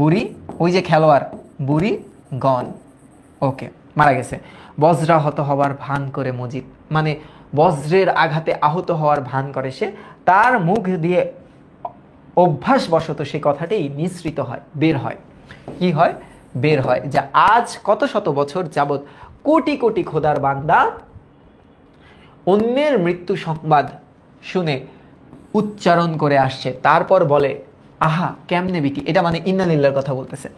বুড়ি ওই যে খেলোয়াড়, বুড়ি গন, ওকে, মারা গেছে। বজ্রাহত হবার ভান করে মজিদ, মানে বজ্রের আঘাতে আহত হওয়ার ভান করে সে, তার মুখ দিয়ে অভ্যাসবশত সে কথাটি নিঃসৃত হয়, বের হয়। কি হয়? বের হয় যে আজ কত শত বছর যাবৎ কোটি কোটি খোদার বান্দা অন্যের মৃত্যু সংবাদ শুনে উচ্চারণ করে আসছে, তারপর বলে আহা কেমনে বিটি, এটা মানে ইন্নালিল্লাহর কথা বলতেছে।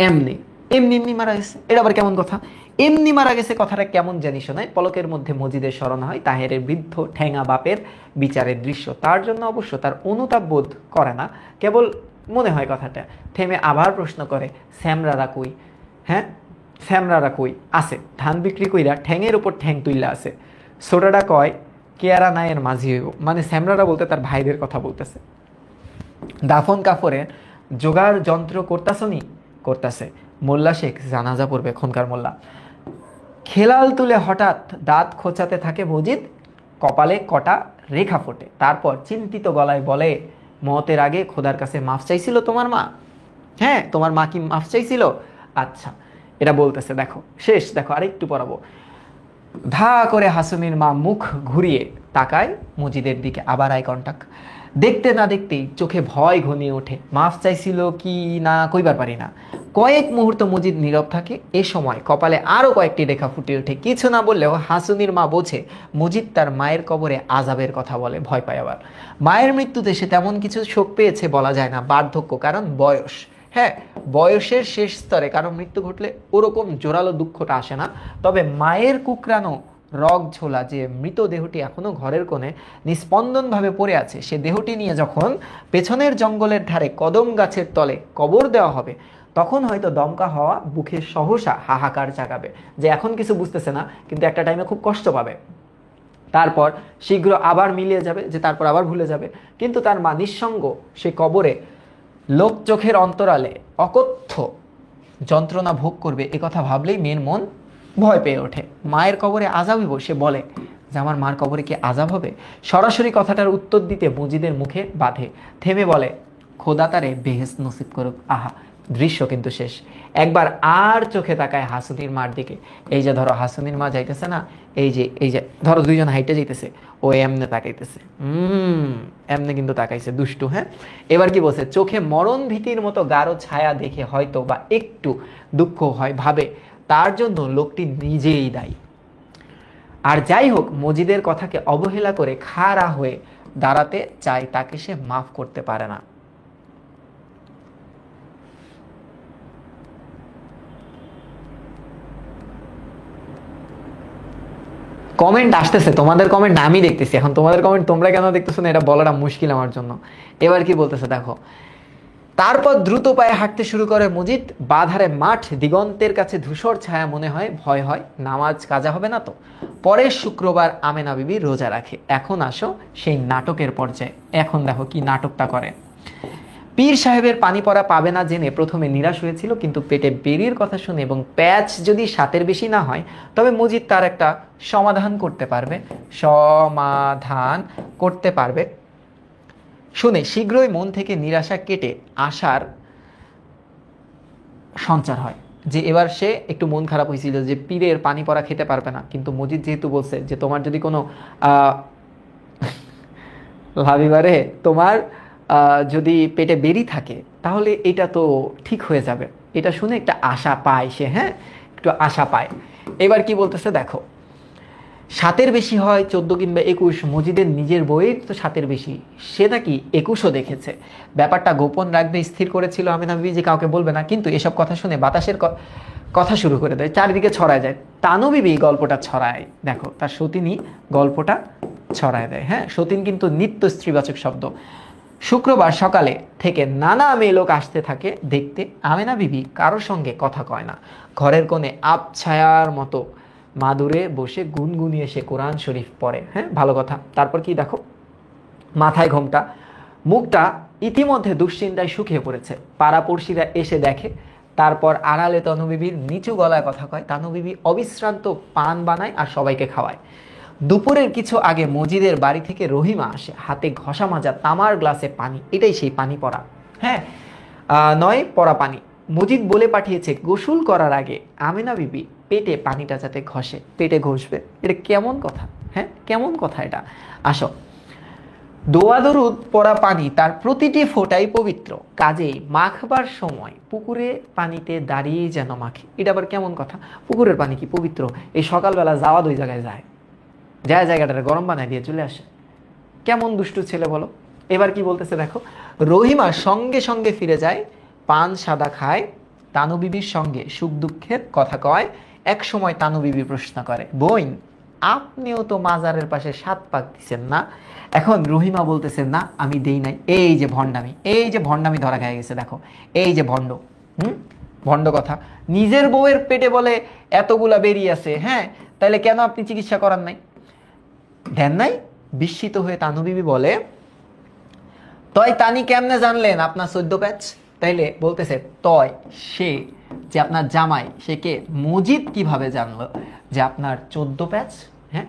এমনি এমনি এমনি মারা গেছে, এটা আবার কেমন কথা? এমনি মারা গেছে কথাটা কেমন জানি শোনায়। পলকের মধ্যে মজিদের স্মরণ হয় তাহেরের বৃদ্ধ ঠেঙা বাপের বিচারের দৃশ্য। তার জন্য অবশ্য তার অনুতাপ বোধ করে না, কেবল মনে হয় কথাটা। থেমে আবার প্রশ্ন করে, শ্যামরারা কই? হ্যাঁ, শ্যামরারা কই? আছে, ধান বিক্রি কইরা ঠ্যাঙের উপর ঠ্যাং তুইলা আছে। ছোটাটা কয় কেয়ারা নায়ের মাঝি হইব, মানে শ্যামরারা বলতে তার ভাইদের কথা বলতেছে। দাফন কাফরের জোগাড় যন্ত্র করতাছনি? করতেছে। মোল্লা শেখ জানাজা পড়বে, এখনকার মোল্লা। খেলাল তুলে হঠাৎ দাঁত খোঁচাতে থাকে মজিদ, কপালে কটা রেখা ফোটে, তারপর চিন্তিত গলায় বলে, মতের আগে খোদার কাছে মাফ চাইছিল তোমার মা? হ্যাঁ, তোমার মা কি মাফ চাইছিল? আচ্ছা, এটা বলতেছে, দেখো শেষ, দেখো আরেকটু পড়াবো। ধা করে হাসুনির মা মুখ ঘুরিয়ে তাকায় মজিদের দিকে, আবার আই কন্টাক্ট। দেখতে না দেখতেই চোখে ভয় ঘনিয়ে ওঠে। মাফ চাইছিল কি না কইবার পারি না। কয়েক মুহূর্ত মজিদ নীরব থাকে। এ সময় কপালে আরো কয়েকটি রেখা ফুটে ওঠে। কিছু না বললেও হাসুনির মা বোঝে মজিদ তার মায়ের কবরে আজাবের কথা বলে, ভয় পায়। আবার মায়ের মৃত্যুতে সে তেমন কিছু শোক পেয়েছে বলা যায় না, বার্ধক্য, কারণ বয়স। হ্যাঁ, বয়সের শেষ স্তরে কারণ মৃত্যু ঘটলে ওরকম জোরালো দুঃখটা আসে না। তবে মায়ের কুকরানো রগ ঝোলা যে মৃতদেহটি এখনো ঘরের কোণে নিস্পন্দনভাবে পড়ে আছে, সে দেহটি নিয়ে যখন পেছনের জঙ্গলের ধারে কদম গাছের তলে কবর দেওয়া হবে, তখন হয়তো দমকা হওয়া বুকে সহসা হাহাকার জাগাবে, যে এখন কিছু বুঝতেছে না কিন্তু একটা টাইমে খুব কষ্ট পাবে। তারপর শীঘ্র আবার মিলিয়ে যাবে, যে তারপর আবার ভুলে যাবে। কিন্তু তার মা নিঃসঙ্গ সে কবরে লোক চোখের অন্তরালে অকথ্য যন্ত্রণা ভোগ করবে, এ কথা ভাবলেই মেয়ের মন ভয় পেয়ে ওঠে। মায়ের কবরে আজাব হইব, সে বলে যে আমার মার কবরে কি আজাব হবে? সরাসরি কথাটার উত্তর দিতে মজিদের মুখে বাঁধে। থেমে বলে, খোদা তারে বেহেশত নসিব করুক। আহা, দৃশ্য কিন্তু শেষ। একবার আর চোখে তাকায় হাসুনির মার দিকে। এই যে ধরো হাসুনির মা যাইতেছে না, এই যে ধরো দুইজন হাইটে যাইতেছে, ও এমনে তাকাইতেছে, এমনে কিন্তু তাকাইছে, দুষ্টু। হ্যাঁ, এবার কি বলছে? চোখে মরণ ভীতির মতো গাঢ় ছায়া দেখে হয়তো বা একটু দুঃখ হয়, ভাবে তার জন্য লোকটি নিজেই দায়ী। আর যাই হোক, মজিদের কথাকে অবহেলা করে খাড়া হয়ে দাঁড়াতে চায়, তাকে সে মাফ করতে পারে না। কমেন্ট আসতেছে, তোমাদের কমেন্ট আমি দেখতেছি, এখন তোমাদের কমেন্ট তোমরা কেন দেখতেছো না এটা বলাটা মুশকিল আমার জন্য। এবার কি বলতেছে দেখো। তারপর দ্রুত পায়ে হাঁটতে শুরু করে মজিদ। বাধারে মাঠ, দিগন্তের কাছে ধূসর ছায়া, মনে হয় ভয় হয় নামাজ কাজা হবে না তো। পরের শুক্রবার আমেনা বিবি রোজা রাখে। এখন আসো সেই নাটকের পর্যায়ে। এখন দেখো কি নাটকটা করে। পীর সাহেবের পানি পড়া পাবে না জেনে প্রথমে নিরাশ হয়েছিল, কিন্তু পেটে বেরির কথা শুনে এবং প্যাচ যদি 7-এর বেশি না হয়, তবে মজিদ তার একটা সমাধান করতে পারবে শুনে শীঘ্রই মন থেকে নিরাশা কেটে আশার সঞ্চার হয়। যে এবার সে একটু মন খারাপ হয়েছিল যে পীরের পানি পড়া খেতে পারবে না, কিন্তু মজিদ যেহেতু বলছে যে তোমার যদি কোনো লাভিবারে তোমার যদি পেটে বেরি থাকে তাহলে এটা তো ঠিক হয়ে যাবে, এটা শুনে একটা আশা পায় সে। হ্যাঁ, একটু আশা পায়। এবার কি বলতেছে দেখো। 7-এর বেশি হয় 14 কিংবা 21, মজিদের নিজের বইয়ের তো 7-এর বেশি, সে নাকি 21ও দেখেছে। ব্যাপারটা গোপন রাখবে স্থির করেছিল আমেনা বিবি, যে কাউকে বলবে না। কিন্তু এসব কথা শুনে বাতাসের কথা শুরু করে দেয়, চারিদিকে ছড়ায় যায়। তানু বিবি গল্পটা ছড়ায়, দেখো তার সতীনী গল্পটা ছড়ায় দেয়। হ্যাঁ, সতীন কিন্তু নিত্য স্ত্রীবাচক শব্দ। শুক্রবার সকালে থেকে নানা মেয়ে লোক আসতে থাকে দেখতে। আমেনা বিবি কারোর সঙ্গে কথা কয় না। ঘরের কোণে আবছায়ার মতো মাদুরে বসে গুনগুনিয়ে সে কোরআন শরীফ পড়ে। হ্যাঁ, ভালো কথা। তারপর কি দেখো, মাথায় ঘোমটা, মুখটা ইতিমধ্যে দুশ্চিন্তায় শুকিয়ে পড়েছে। পাড়াপড়শিরা এসে দেখে। তারপর আড়ালে তনুবিবির নিচু গলায় কথা কয়। তানুবিবি অবিশ্রান্ত পান বানায় আর সবাইকে খাওয়ায়। দুপুরের কিছু আগে মজিদের বাড়ি থেকে রহিমা আসে, হাতে ঘষা মাজা তামার গ্লাসে পানি। এটাই সেই পানি পড়া। হ্যাঁ, নয় পড়া পানি। মজিদ বলে পাঠিয়েছে গোসল করার আগে আমেনা বিবি পেটে পানিটা যাতে ঘষে, পেটে ঘষবে। এটা কেমন কথা? হ্যাঁ, কেমন কথা এটা? আসো, দোয়া দরুদ পড়া পানি তার প্রতিটি ফোঁটাই পবিত্র, কাজেই মাখবার সময় পুকুরে পানিতে দাঁড়িয়ে যেন মাখে। এটা আবার কেমন কথা? পুকুরের পানি কি পবিত্র? এই সকালবেলা যাওয়া ওই জায়গায় যায়, জায়গাটারে গরম বানায় দিয়ে চলে আসে। কেমন দুষ্টু ছেলে বলো। এবার কি বলতেছে দেখো, রহিমা সঙ্গে সঙ্গে ফিরে যায়, পান সাদা খায়, তানু বিবির সঙ্গে সুখ দুঃখের কথা কয়। এক সময় তানু বিবি প্রশ্ন করে, বোন আপনিও তো মাজারের পাশে 7 পাক দিচ্ছেন না? এখন রহিমা বলতেছেন না আমি দেই নাই। এই যে ভণ্ডামি, এই যে ভণ্ডামি ধরা খেয়ে গেছে দেখো, এই যে ভণ্ড। ভণ্ড কথা, নিজের বউয়ের পেটে বলে এতগুলা বেরিয়ে আছে, হ্যাঁ তাইলে কেন আপনি চিকিৎসা করার নাই, ধ্যান নাই? বিস্মিত হয়ে তানু বিবি বলে, তয় তানি কেমনে জানলেন আপনার 14 প্যাচ? তাইলে বলতেছে তয় সে যে আপনার জামাই, সে কে? মজিদ কিভাবে জানলো যে আপনার 14 প্যাচ? হ্যাঁ,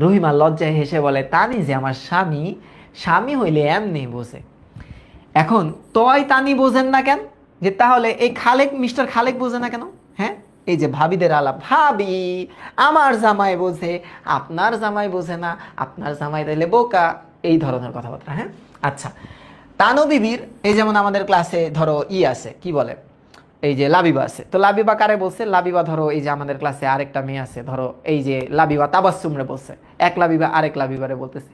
রহিমা লজ্জায় হেসে বলে, তানি যে আমার স্বামী, স্বামী হইলে এমনি বোঝে। এখন তয় তানি বোঝেন না কেন? যে তাহলে এই খালেক, মিস্টার খালেক বোঝে না কেন? হ্যাঁ, এই যে ভাবিদের আলাপ, ভাবি আমার জামাই বোঝে, আপনার জামাই বোঝে না, আপনার জামাই তাইলে বোকা, এই ধরনের কথাবার্তা। হ্যাঁ, আচ্ছা, তানু বিবির এই যেমন আমাদের ক্লাসে ধরো আছে, কি বলে, এই যে লাবিবা আছে, তো লাবিবা কারে বলছে? লাবিবা ধরো এই যে আমাদের ক্লাসে আরেকটা মেয়ে আছে, ধরো এই যে লাবিবা তাবাসসুমরে বলছে, এক লাবিবা আরেক লাবিবারে বলতেছে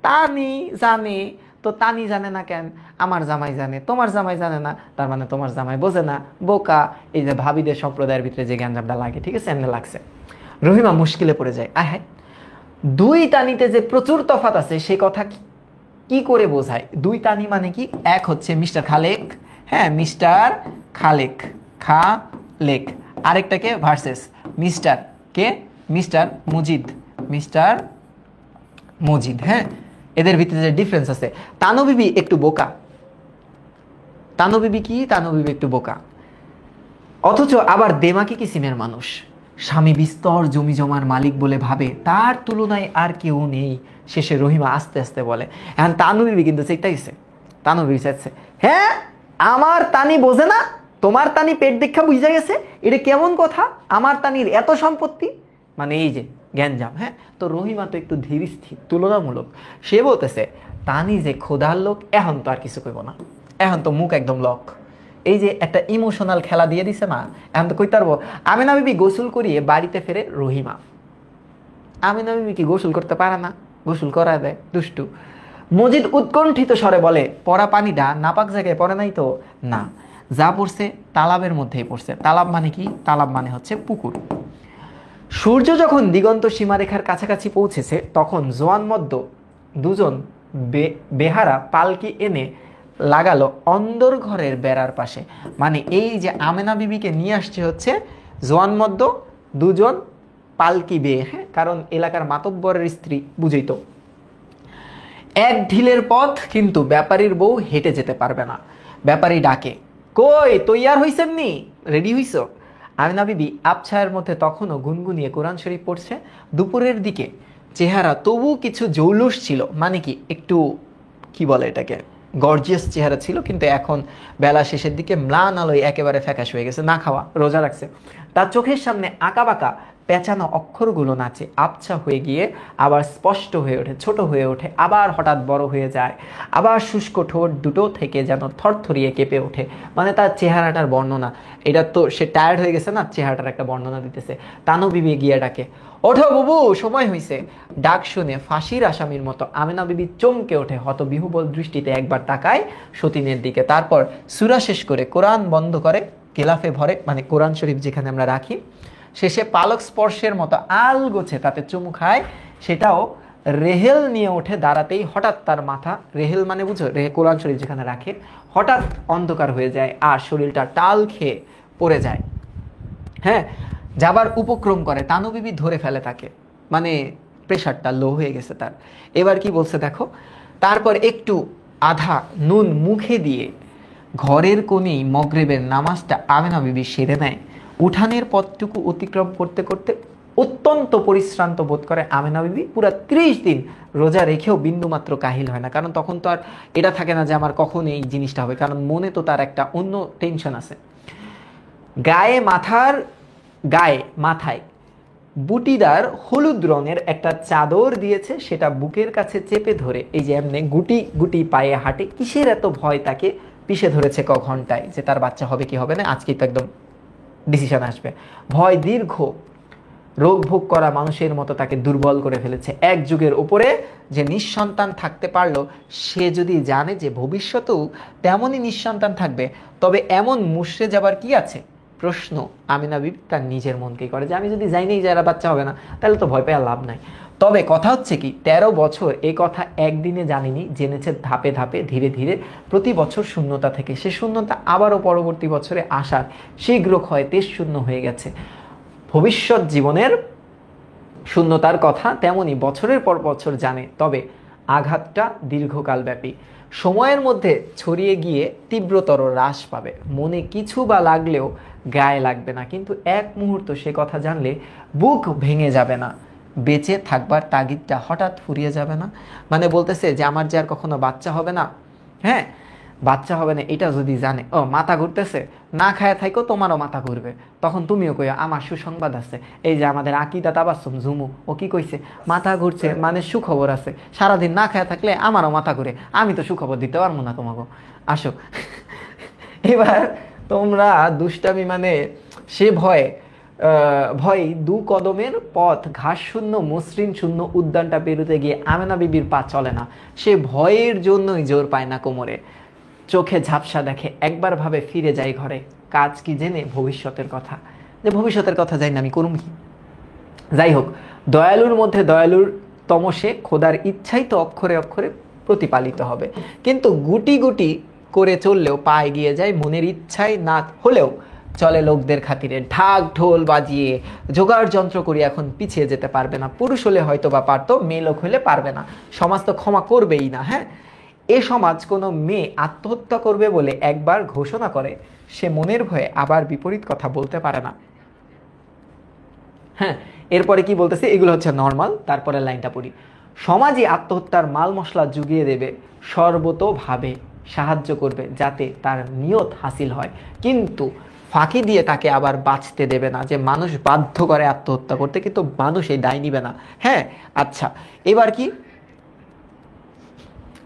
তানি জানে। তো তানি জানে না কেন? আমার জামাই জানে, তোমার জামাই জানে না, তার মানে তোমার জামাই বোঝে না, বোকা। এই যে ভাবিদের সম্প্রদায়ের ভিতরে যে জ্ঞানজামটা লাগে, ঠিক আছে, এমনি লাগছে। রহিমা মুশকিলে পড়ে যায়। হ্যাঁ, দুই তানিতে যে প্রচুর তফাৎ আছে সে কথা কি করে বোঝায়? দুই তানি মানে কি? এক হচ্ছে মিস্টার খালেক, হ্যাঁ মিস্টার খালেক, খালেক, আরেকটাকে ভার্সেস মিস্টার কে? Mister Mujid, mister Majid. হ্যাঁ, এদের ভিতরে যে ডিফারেন্স আছে। তানু বিবি একটু বোকা, তানু বিবি কি? তানু বিবি একটু বোকা, অথচ আবার দেমাকি কিসিমের মানুষ। স্বামী বিস্তর জমি জমার মালিক বলে ভাবে তার তুলনায় আর কেউ নেই। শেষে রহিমা আস্তে আস্তে বলে, এখন তানু বিবি কিন্তু চেকটা গেছে, তানু বিবি চাইছে, হ্যাঁ আমার তানি বোঝে না, তোমার তানি পেট দেখা বুঝা গেছে, এটা কেমন কথা? আমার তানির এত সম্পত্তি, মানে এই যে জ্ঞানজাম। হ্যাঁ, তো রহিমা তো একটু ধীর স্থির তুলনামূলক, সে বলতেছে তানি যে খোদার লোক, এখন তো আর কিছু কইব না, এখন তো মুখ একদম লক। এই যে একটা ইমোশনাল খেলা দিয়ে দিছে না, এখন তো কইতে পারবো। আমিনা বিবি গোসল করিয়ে বাড়িতে ফেরে রহিমা। আমিনা বিবি কি গোসল করতে পারে না? গোসল করা দেয়, দুষ্টু। মজিদ উৎকণ্ঠিত স্বরে বলে, পড়া পানিটা নাপাক জায়গায় পড়ে নাই তো? না, যা পড়ছে তালাবের মধ্যেই পড়ছে। তালাব মানে কি? তালাব মানে হচ্ছে পুকুর। সূর্য যখন দিগন্ত সীমারেখার কাছাকাছি পৌঁছেছে তখন জোয়ানমদ্য দুজন বেহারা পালকি এনে লাগালো অন্দর ঘরের বেড়ার পাশে। মানে এই যে আমেনা বিবিকে নিয়ে আসছে হচ্ছে জোয়ানমদ্য দুজন পালকি বেয়ে, হ্যাঁ, কারণ এলাকার মাতব্বরের স্ত্রী, বুঝেই তো। এক ঢিলের পথ, কিন্তু ব্যাপারীর বউ হেঁটে যেতে পারবে না। ব্যাপারী ডাকে, কই তৈয়ার হইছেন নি? রেডি হইছ? আমিনা বিবি আবছায়ের মধ্যে তখনও গুনগুনিয়ে কোরআন শরীফ পড়ছে। দুপুরের দিকে চেহারা তবু কিছু জৌলুস ছিল, মানে কি একটু কি বলে এটাকে, গর্জিয়াস চেহারা ছিল, কিন্তু এখন বেলা শেষের দিকে ম্লান আলোয় একেবারে ফ্যাকাশ হয়ে গেছে, না খাওয়া, রোজা রাখছে। তার চোখের সামনে আঁকাবাঁকা পেঁচানো অক্ষরগুলো নাচে, আবছা হয়ে গিয়ে আবার স্পষ্ট হয়ে ওঠে, ছোট হয়ে ওঠে, আবার হঠাৎ বড় হয়ে যায়, আবার শুষ্ক ঠোঁট দুটো থেকে যেন থরথরিয়ে কেঁপে ওঠে। মানে তার চেহারাটার বর্ণনা, এটা তো সে টায়ার্ড হয়ে গেছে না, চেহারাটার একটা বর্ণনা দিতেছে। তানু বিবি গিয়ে ডাকে, ওঠো বুবু, সময় হয়েছে। ডাক শুনে ফাঁসির আসামির মতো আমেনা বিবি চমকে ওঠে, হতবিহ্বল দৃষ্টিতে একবার তাকায় সতীনের দিকে, তারপর সূরা শেষ করে কোরআন বন্ধ করে গেলাফে ভরে, মানে কোরআন শরীফ যেখানে আমরা রাখি, শেষে পালক স্পর্শের মতো আল গোছে তাতে চুমু খায়, সেটাও রেহেল নিয়ে ওঠে। দাঁড়াতেই হঠাৎ তার মাথা, রেহেল মানে বুঝো, কোরআন শরীফ যেখানে রাখে, হঠাৎ অন্ধকার হয়ে যায় আর শরীরটা টাল খেয়ে পড়ে যায়। হ্যাঁ, যাবার উপক্রম করে, তানু বিবি ধরে ফেলে তাকে, মানে প্রেশারটা লো হয়ে গেছে তার। এবার কি বলছে দেখো, তারপর একটু আধা নুন মুখে দিয়ে ঘরের কোণেই মগরিবের নামাজটা আমেনা বিবি সেরে নেয়। উঠানের পথটুকু অতিক্রম করতে করতে অত্যন্ত পরিশ্রান্ত বোধ করে আমেনা বিবি। পুরো 30 দিন রোজা রেখেও বিন্দুমাত্র কাহিল হয় না, কারণ তখন তো আর এটা থাকে না যে আমার কখন এই জিনিসটা হবে, কারণ মনে তো তার একটা অন্য টেনশন আছে। গায়ে মাথায় বুটিদার হলুদ রঙের একটা চাদর দিয়েছে, সেটা বুকের কাছে চেপে ধরে এই যে এমনি গুটি গুটি পায়ে হাঁটে। কিসের এত ভয় তাকে পিষে ধরেছে ঘন্টায় যে তার বাচ্চা হবে কি হবে না, আজকেই তো একদম ডিসিশন আসবে। ভয় দীর্ঘ রোগ ভোগ করা মানুষের মতো তাকে দুর্বল করে ফেলেছে। এক যুগের উপরে যে নিঃসন্তান থাকতে পারলো, সে যদি জানে যে ভবিষ্যতেও তেমনই নিঃসন্তান থাকবে, তবে এমন মুষড়ে যাবার কি আছে? প্রশ্ন আমিনা বিবি তার নিজের মনকেই করে যে আমি যদি যাইনি যারা বাচ্চা হবে না, তাহলে তো ভয় পেয়ে লাভ নাই। তবে কথা হচ্ছে কি, 13 বছর এই কথা একদিনে জানিনি, জেনেছে ধাপে ধাপে ধীরে ধীরে, প্রতি বছর শূন্যতা থেকে। সে শূন্যতা আবারও পরবর্তী বছরে আসার শীঘ্র ক্ষয় তেজ শূন্য হয়ে গেছে। ভবিষ্যৎ জীবনের শূন্যতার কথা তেমনি বছরের পর বছর জানে, তবে আঘাতটা দীর্ঘকালব্যাপী, সময়ের মধ্যে ছড়িয়ে গিয়ে তীব্রতর হ্রাস পাবে। মনে কিছু বা লাগলেও গায়ে লাগবে না, কিন্তু এক মুহূর্ত সে কথা জানলে বুক ভেঙে যাবে না, বেঁচে থাকবার তাগিদটা হঠাৎ ফুরিয়ে যাবে না। মানে বলতেছে যে আমার যে আর কখনো বাচ্চা হবে না, হ্যাঁ বাচ্চা হবে না, এটা যদি জানে, ও মাথা ঘুরতেছে, না খায় থাইকো তোমারও মাথা ঘুরবে, তখন তুমিও কইও আমার সুসংবাদ আছে। এই যে আমাদের আকিদা তাবাসসুম ঝুমু, ও কি কইছে, মাথা ঘুরছে মানে সুখবর আছে, সারাদিন না খায় থাকলে আমারও মাথা ঘুরে, আমি তো সুখবর দিতে পারবো না তোমাকে, আসো। এবার তোমরা দুষ্টামি মানে সে ভয়ে ভয় দু কদমের পথ ঘাস শূন্য মসৃণ শূন্য উদ্যানটা পেরোতে গিয়ে আমেনা বিবির পা চলে না। সে ভয়ের জন্যই জোর পায় না কোমরে, চোখে ঝাপসা দেখে, একবার ভাবে ফিরে যাই ঘরে। কাজ কি জেনে ভবিষ্যতের কথা, যে ভবিষ্যতের কথা জানি না আমি করুম কি। যাই হোক, দয়ালুর মধ্যে দয়ালুর তমসে খোদার ইচ্ছাই তো অক্ষরে অক্ষরে প্রতিপালিত হবে। কিন্তু গুটি গুটি করে চললেও পা এগিয়ে যায়, মনের ইচ্ছাই না হলেও চলে লোকদের খাতিরে। ঢাক ঢোল বাজিয়ে জোগাড় যন্ত্র করি এখন পিছিয়ে যেতে পারবে না। পুরুষ হলে হয়তো বা পারতো, মেয়ে লোক হলে পারবে না। সমাজ তো ক্ষমা করবেই না। হ্যাঁ, এ সমাজ কোনো মেয়ে আত্মহত্যা করবে বলে একবার ঘোষণা করে, সে মনের ভয়ে আবার বিপরীত কথা বলতে পারে না। হ্যাঁ, এরপরে কি বলতেছে, এগুলো হচ্ছে নর্মাল। তারপরে লাইনটা পড়ি, সমাজই আত্মহত্যার মাল মশলা জুগিয়ে দেবে, সর্বতোভাবে সাহায্য করবে যাতে তার নিয়ত হাসিল হয়, কিন্তু ফাঁকি দিয়ে তাকে আবার বাঁচতে দেবে না। যে মানুষ বাধ্য করে আত্মহত্যা করতে, কিন্তু মানুষ এই দায় নিবে না। হ্যাঁ, আচ্ছা এবার কি,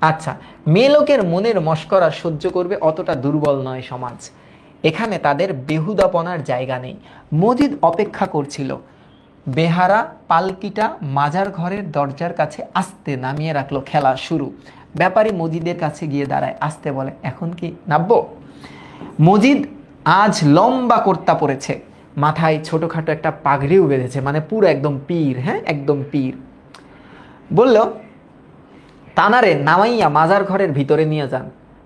আচ্ছা মেয়ে লোকের মনের মস্করা সহ্য করবে অতটা দুর্বল নয় সমাজ, এখানে তাদের বেহুদাপনার জায়গা নেই। মজিদ অপেক্ষা করছিল, বেহারা পালকিটা মাজার ঘরের দরজার কাছে আস্তে নামিয়ে রাখলো, খেলা শুরু। ব্যাপারী মজিদের কাছে গিয়ে দাঁড়ায়, আস্তে বলে, এখন কি নামবো? মজিদ আজ লম্বা কর্তা পড়েছে, মাথায় ছোটখাটো একটা পাগড়িও বেঁধেছে, মানে পুরো একদম পীর। হ্যাঁ, একদম পীর। বলল, তানারে নামাইয়া মাজার ঘরের ভিতরে নিয়ে যান।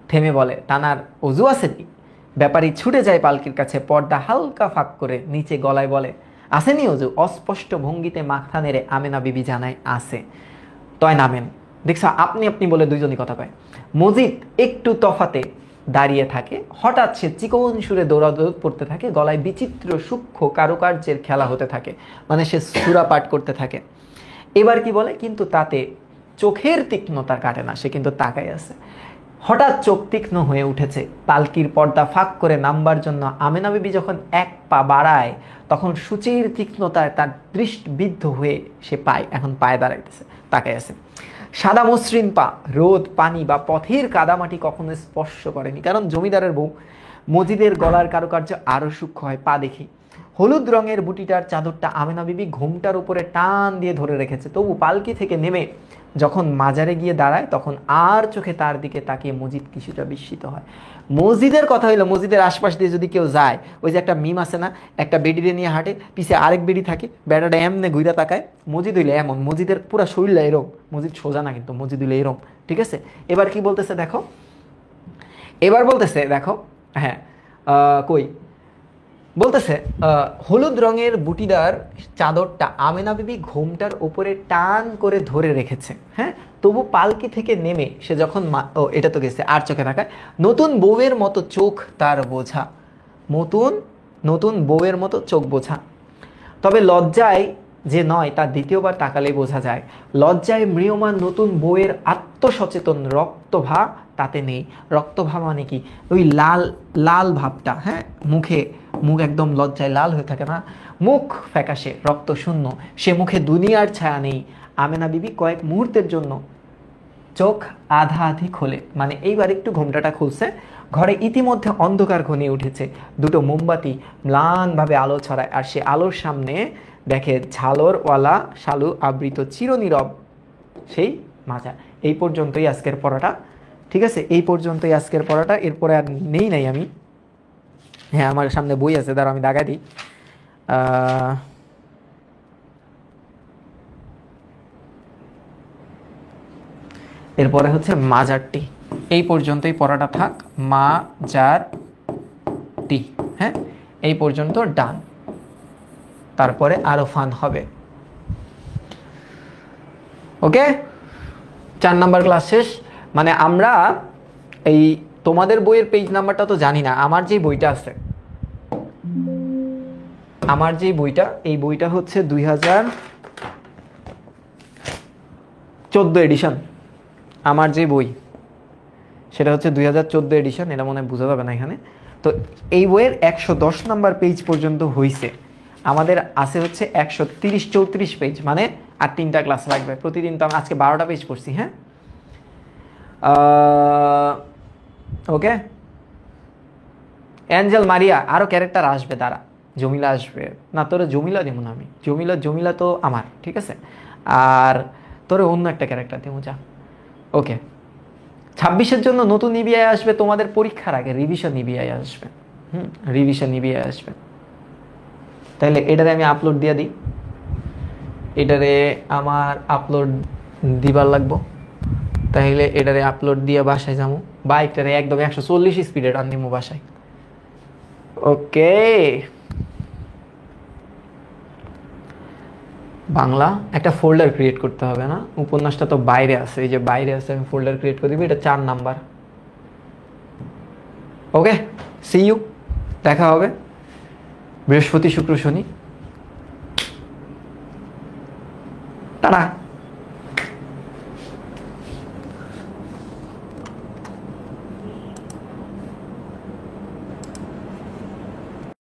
থেমে বলে, তানার অজু আছে কি? ব্যাপারী ছুটে যায় পালকির কাছে, পর্দা হালকা ফাঁক করে নিচে গলায় বলে, আসেনি অজু? অস্পষ্ট ভঙ্গিতে মাথা নেড়ে আমেনা বিবি জানায়, আছে। তয় নামেন। দেখছো, আপনি আপনি বলে দুইজনই কথা পায়। মজিদ একটু তফাতে দাঁড়িয়ে থাকে, হঠাৎ সে চিকন সুরে দৌড়াদৌড় পড়তে থাকে, গলায় বিচিত্র সূক্ষ্ম কারুকার্যের খেলা হতে থাকে, মানে সে সূরা পাঠ করতে থাকে। এবার কি বলে, কিন্তু তাতে চোখের তীক্ষ্ণতা কাটে না, সে কিন্তু তাকাই আছে। হঠাৎ চোখ তীক্ষ্ণ হয়ে উঠেছে। পালকির পর্দা ফাঁক করে নামবার জন্য আমেনা বিবি যখন এক পা বাড়ায়, তখন সূচির তীক্ষ্ণতায় তার দৃষ্টিবিদ্ধ হয়ে সে পায়, এখন পায়ে দাঁড়াইতেছে, তাকাই আছে। সাদা মসৃণ পা, রোদ পানি বা পথের কাদামাটি কখনো স্পর্শ করেনি, কারণ জমিদারের বউ। মজিদের গলার কারুকার্য আরো সূক্ষ্ম হয়, পা দেখি। হলুদ রঙের বুটিটার চাদরটা আমেনা বিবি ঘুমটার উপরে টান দিয়ে ধরে রেখেছে, তবু পালকি থেকে নেমে যখন মাজারে গিয়ে দাঁড়ায়, তখন আর চোখে তার দিকে তাকিয়ে মজিদ কিছুটা বিস্মিত হয়। মসজিদের কথা হইলো, মসজিদের আশপাশ দিয়ে যদি কেউ যায়, ওই যে একটা মিম আছে না, একটা বেডিরে নিয়ে হাঁটে, পিছে আরেক বেডি থাকে, বেড়াটা এমনে ঘুরে তাকায়। মসজিদ হইলে এমন, মসজিদের পুরা শরীরটা এরম, মসজিদ সোজা না কিন্তু, মসজিদ হইলে এরম, ঠিক আছে? এবার কি বলতেছে দেখো, এবার বলতেছে দেখো, হ্যাঁ কই বলতেছে, হলুদ রঙের বুটিদার চাদরটা আমেনা বিবি ঘোমটার উপরে টান করে ধরে রেখেছে। হ্যাঁ, তবু পালকি থেকে নেমে সে যখন এটা তো গেছে, আর চোখে তাকায়, নতুন বউয়ের মতো চোখ তার বোঝা, নতুন নতুন বউয়ের মতো চোখ বোঝা। তবে লজ্জায় যে নয় তা দ্বিতীয়বার তাকালেই বোঝা যায়। লজ্জায় ম্রিয়মান নতুন বউয়ের আত্মসচেতন রক্তভা তাতে নেই। রক্তভাব মানে কি, ওই লাল লাল ভাবটা, হ্যাঁ, মুখ একদম লজ্জায় লাল হয়ে থাকে না, মুখ ফ্যাকাশে রক্ত শূন্য, সে মুখে দুনিয়ার ছায়া নেই। আমেনা বিবি কয়েক মুহূর্তের জন্য চোখ আধা আধি খোলে, মানে এইবার একটু ঘোমটাটা খুলছে। ঘরে ইতিমধ্যে অন্ধকার ঘনিয়ে উঠেছে। দুটো মোমবাতি ম্লানভাবে আলো ছড়ায়, আর সে আলোর সামনে দেখে ঝালরওয়ালা শালু আবৃত চিরনীরব সেই মাচা। এই পর্যন্তই আজকের পড়াটা, ঠিক আছে, এই পর্যন্তই আজকের পড়াটা। এরপরে আর নাই আমি। হ্যাঁ, আমার সামনে বই আছে, দাঁড়া আমি দাগা দিই। এরপরে হচ্ছে মাজারটি। এই পর্যন্তই পড়াটা থাক, মাজারটি। হ্যাঁ, এই পর্যন্ত ডান। তারপরে আরো ফান হবে। ওকে, 4 নাম্বার ক্লাস শেষ। মানে আমরা এই তোমাদের বইয়ের পেজ নাম্বারটা তো জানি না। আমার যে বইটা আছে, আমার যে বইটা, এই বইটা হচ্ছে 2014 এডিশন। আমার যে বই সেটা হচ্ছে 2014 এডিশন। এটা মনে হয় বোঝা যাবে না এখানে। তো এই বইয়ের 110 নাম্বার পেজ পর্যন্ত হয়েছে। আমাদের আছে হচ্ছে 130-34 পেজ, মানে আর 3টা ক্লাস লাগবে। প্রতিদিন তো আমি আজকে 12টা পেজ পড়ছি। হ্যাঁ, ওকে। অ্যাঞ্জেল মারিয়া, আরও ক্যারেক্টার আসবে, দাঁড়া। জমিলা আসবে না, তোরে জমিলা দিব না আমি। জমিলা তো আমার, ঠিক আছে। আর তোরে অন্য একটা ক্যারেক্টার দেবো, যা। ওকে, 26-এর জন্য নতুন ইবিআই আসবে। তোমাদের পরীক্ষার আগে রিভিশন ইবিআই আসবে। রিভিশন ইবিআই আসবে। তাহলে এটারে আমি আপলোড দিয়ে দিই। এটারে আমার আপলোড দিবার লাগবো। তাহলে এটারে আপলোড দিয়ে বাসায় যাবো, বাইকটারে একদম 140 স্পিডে টান দিবো বাসায়। ওকে, বাংলা একটা ফোল্ডার ক্রিয়েট করতে হবে না? উপন্যাসটা তো বাইরে আছে, এই যে বাইরে আছে, আমি ফোল্ডার ক্রিয়েট করে দিবি। এটা 4 নাম্বার। ওকে, সি ইউ, দেখা হবে বৃহস্পতি, শুক্র, শনি। টাটা।